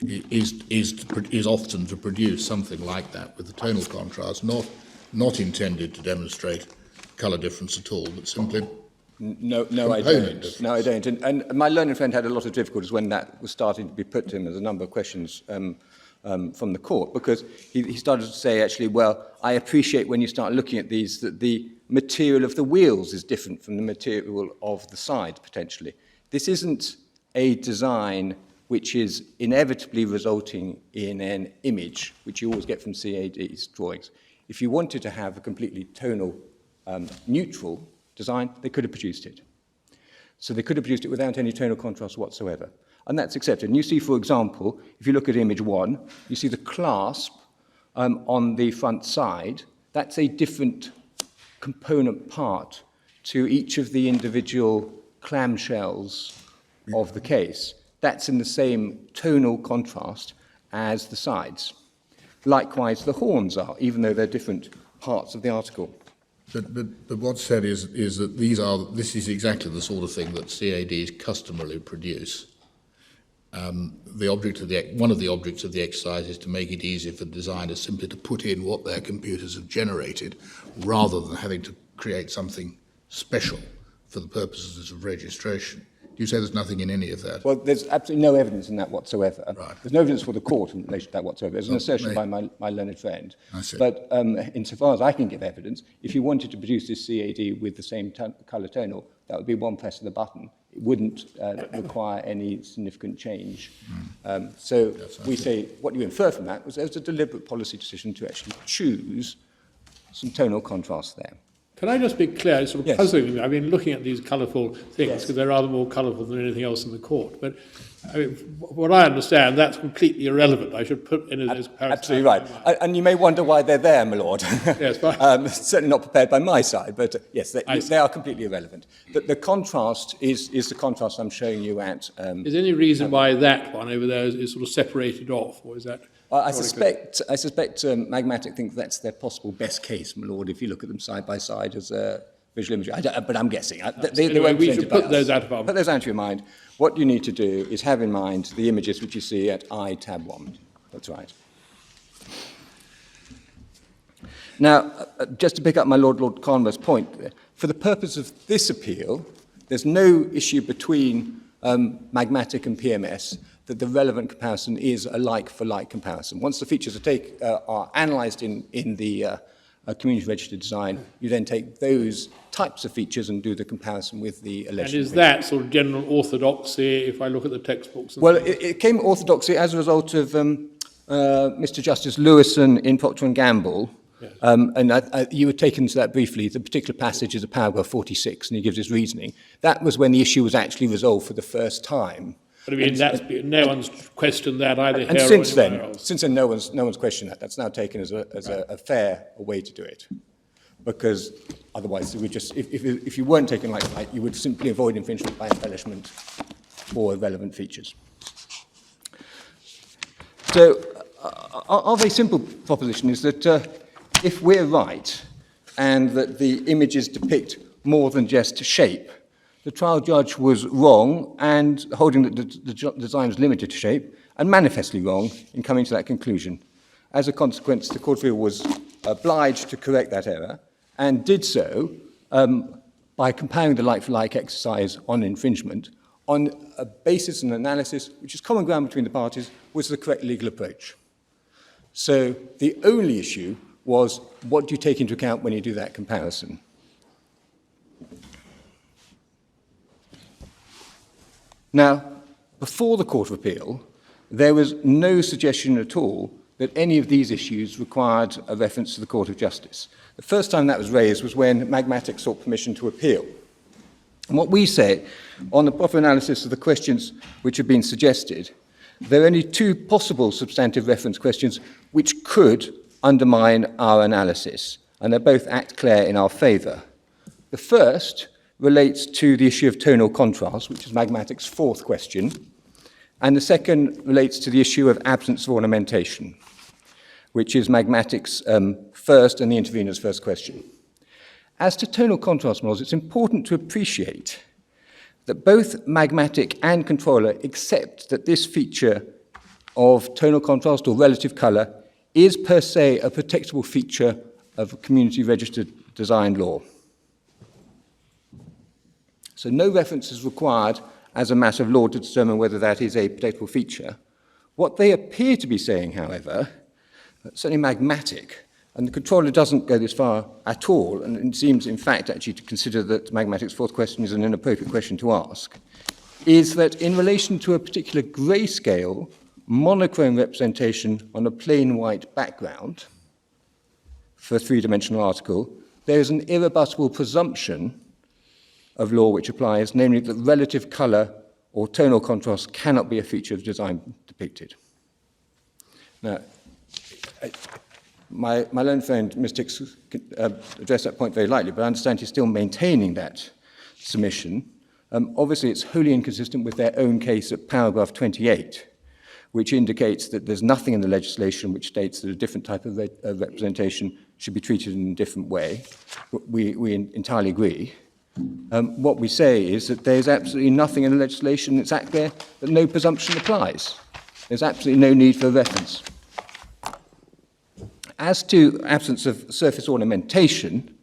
is often to produce something like that with the tonal contrast, not intended to demonstrate colour difference at all, but simply No, I don't. No, I don't. And my learned friend had a lot of difficulties when that was starting to be put to him as a number of questions from the court, because he started to say, actually, well, I appreciate when you start looking at these that the material of the wheels is different from the material of the sides, potentially. This isn't a design which is inevitably resulting in an image, which you always get from CAD's drawings. If you wanted to have a completely tonal, neutral design, they could have produced it. So they could have produced it without any tonal contrast whatsoever. And that's accepted. And you see, for example, if you look at image 1, you see the clasp on the front side. That's a different component part to each of the individual clamshells of the case. That's in the same tonal contrast as the sides. Likewise, the horns are, even though they're different parts of the article. But what's said is that this is exactly the sort of thing that CADs customarily produce. One of the objects of the exercise is to make it easier for designers simply to put in what their computers have generated, rather than having to create something special for the purposes of registration. You say there's nothing in any of that? Well, there's absolutely no evidence in that whatsoever. Right. There's no evidence for the court in relation to that whatsoever. There's an assertion by my learned friend. I see. But insofar as I can give evidence, if you wanted to produce this CAD with the same colour tonal, that would be one press of the button. It wouldn't require any significant change. So we say what you infer from that was there was a deliberate policy decision to actually choose some tonal contrast there. Can I just be clear? It's sort of Yes. puzzling me. I've been looking at these colourful things Yes. because they're rather more colourful than anything else in the court. But I mean, what I understand, that's completely irrelevant. I should put in as Absolutely right. And you may wonder why they're there, my lord. Yes, fine. Certainly not prepared by my side, but yes, they are completely irrelevant. The contrast is the contrast I'm showing you at. Is there any reason why that one over there is sort of separated off, or is that? I suspect Magmatic think that's their possible best case, my lord, if you look at them side by side as a visual imagery. But I'm guessing. They Anyway, won't we present should it by put those us. out of our- Put those out of your mind. What you need to do is have in mind the images which you see at I tab 1. That's right. Now, just to pick up my Lord Conver's point, there, for the purpose of this appeal, there's no issue between Magmatic and PMS that the relevant comparison is a like-for-like comparison. Once the features are analysed in the community registered design, you then take those types of features and do the comparison with the alleged. And is that sort of general orthodoxy if I look at the textbooks? And Well, it came orthodoxy as a result of Mr. Justice Lewison in Procter & Gamble. Yes. And you were taken to that briefly. The particular passage is a paragraph 46, and he gives his reasoning. That was when the issue was actually resolved for the first time. But I mean, no one's questioned that either here And or since anywhere then, else. no one's questioned that. That's now taken as a fair way to do it, because otherwise, it would just if you weren't taken like that, you would simply avoid infringement by embellishment for relevant features. So, our very simple proposition is that if we're right, and that the images depict more than just shape, the trial judge was wrong and holding that the design was limited to shape, and manifestly wrong in coming to that conclusion. As a consequence, the Court of Appeal was obliged to correct that error, and did so by comparing the like-for-like exercise on infringement on a basis and analysis which is common ground between the parties, was the correct legal approach. So the only issue was, what do you take into account when you do that comparison? Now, before the Court of Appeal, there was no suggestion at all that any of these issues required a reference to the Court of Justice. The first time that was raised was when Magmatic sought permission to appeal. And what we say, on the proper analysis of the questions which have been suggested, there are only two possible substantive reference questions which could undermine our analysis, and they both act clear in our favour. The first relates to the issue of tonal contrast, which is Magmatic's fourth question, and the second relates to the issue of absence of ornamentation, which is Magmatic's first and the intervener's first question. As to tonal contrast models, it's important to appreciate that both Magmatic and Controller accept that this feature of tonal contrast or relative colour is per se a protectable feature of community registered design law. So no reference is required as a matter of law to determine whether that is a protectable feature. What they appear to be saying, however, certainly Magmatic, and the Controller doesn't go this far at all, and it seems, in fact, actually to consider that Magmatic's fourth question is an inappropriate question to ask, is that in relation to a particular grayscale monochrome representation on a plain white background for a three-dimensional article, there is an irrebuttable presumption of law which applies, namely that relative colour or tonal contrast cannot be a feature of the design depicted. Now, my learned friend, Ms. Dix, addressed that point very lightly, but I understand he's still maintaining that submission. Obviously, it's wholly inconsistent with their own case at paragraph 28, which indicates that there's nothing in the legislation which states that a different type of representation should be treated in a different way. We entirely agree. What we say is that there's absolutely nothing in the legislation that's out there that no presumption applies. There's absolutely no need for a reference. As to absence of surface ornamentation,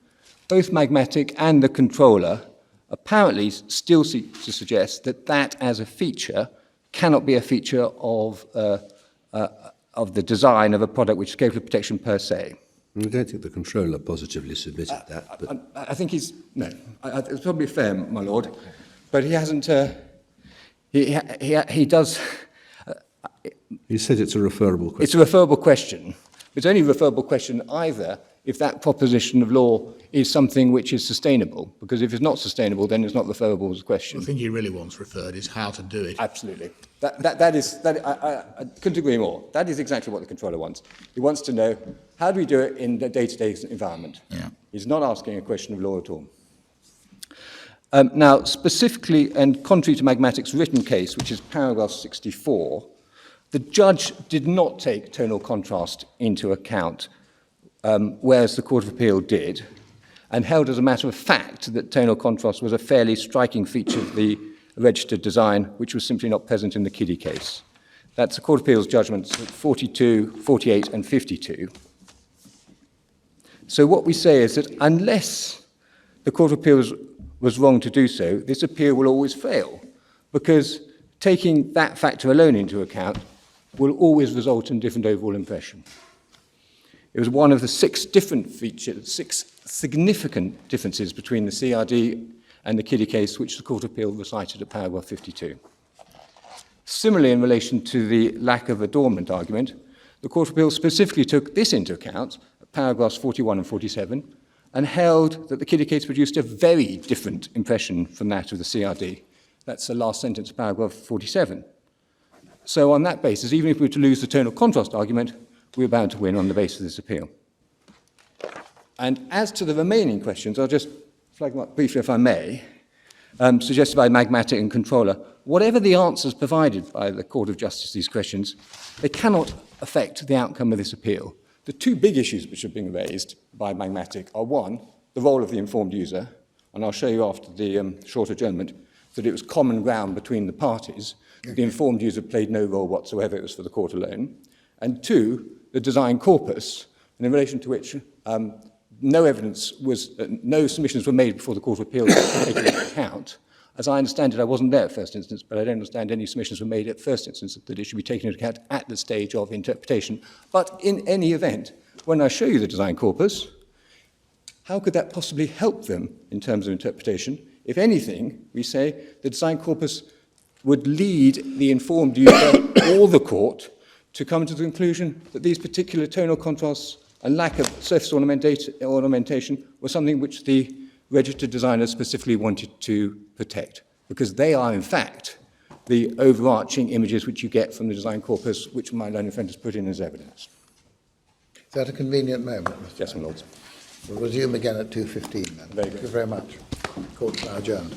both Magmatic and the Controller apparently still seek to suggest that that as a feature cannot be a feature of the design of a product which is capable of protection per se. I don't think the Controller positively submitted that. But I think he's, no, it's probably fair, my lord, but he hasn't, he does... he said it's a referable question. It's a referable question. It's only a referable question either if that proposition of law is something which is sustainable. Because if it's not sustainable, then it's not referable as a question. The thing he really wants referred is how to do it. Absolutely. I couldn't agree more. That is exactly what the controller wants. He wants to know, how do we do it in the day-to-day environment? Yeah. He's not asking a question of law at all. Now, specifically, and contrary to Magmatic's written case, which is paragraph 64, the judge did not take tonal contrast into account, whereas the Court of Appeal did, and held as a matter of fact that tonal contrast was a fairly striking feature of the registered design, which was simply not present in the Kiddie case. That's the Court of Appeal's judgments 42, 48, and 52. So what we say is that unless the Court of Appeal was wrong to do so, this appeal will always fail, because taking that factor alone into account will always result in different overall impression. It was one of the six significant differences between the CRD and the Kiddie case, which the Court of Appeal recited at paragraph 52. Similarly, in relation to the lack of adornment argument, the Court of Appeal specifically took this into account at paragraphs 41 and 47, and held that the Kiddie case produced a very different impression from that of the CRD. That's the last sentence of paragraph 47. So on that basis, even if we were to lose the tonal contrast argument, we're bound to win on the basis of this appeal. And as to the remaining questions, I'll just flag them up briefly if I may, suggested by Magmatic and Controller. Whatever the answers provided by the Court of Justice to these questions, they cannot affect the outcome of this appeal. The two big issues which are being raised by Magmatic are, one, the role of the informed user, and I'll show you after the short adjournment that it was common ground between the parties, that the informed user played no role whatsoever, it was for the court alone, and two, the design corpus, and in relation to which no submissions were made before the Court of Appeal taken into account. As I understand it, I wasn't there at first instance, but I don't understand any submissions were made at first instance that it should be taken into account at the stage of interpretation. But in any event, when I show you the design corpus, how could that possibly help them in terms of interpretation? If anything, we say the design corpus would lead the informed user or the court to come to the conclusion that these particular tonal contrasts and lack of surface ornamentation were something which the registered designers specifically wanted to protect, because they are, in fact, the overarching images which you get from the design corpus, which my learned friend has put in as evidence. Is that a convenient moment, Mr. Yes, my lords. We'll resume again at 2:15 then. Very good. Thank you very much. Court's now adjourned.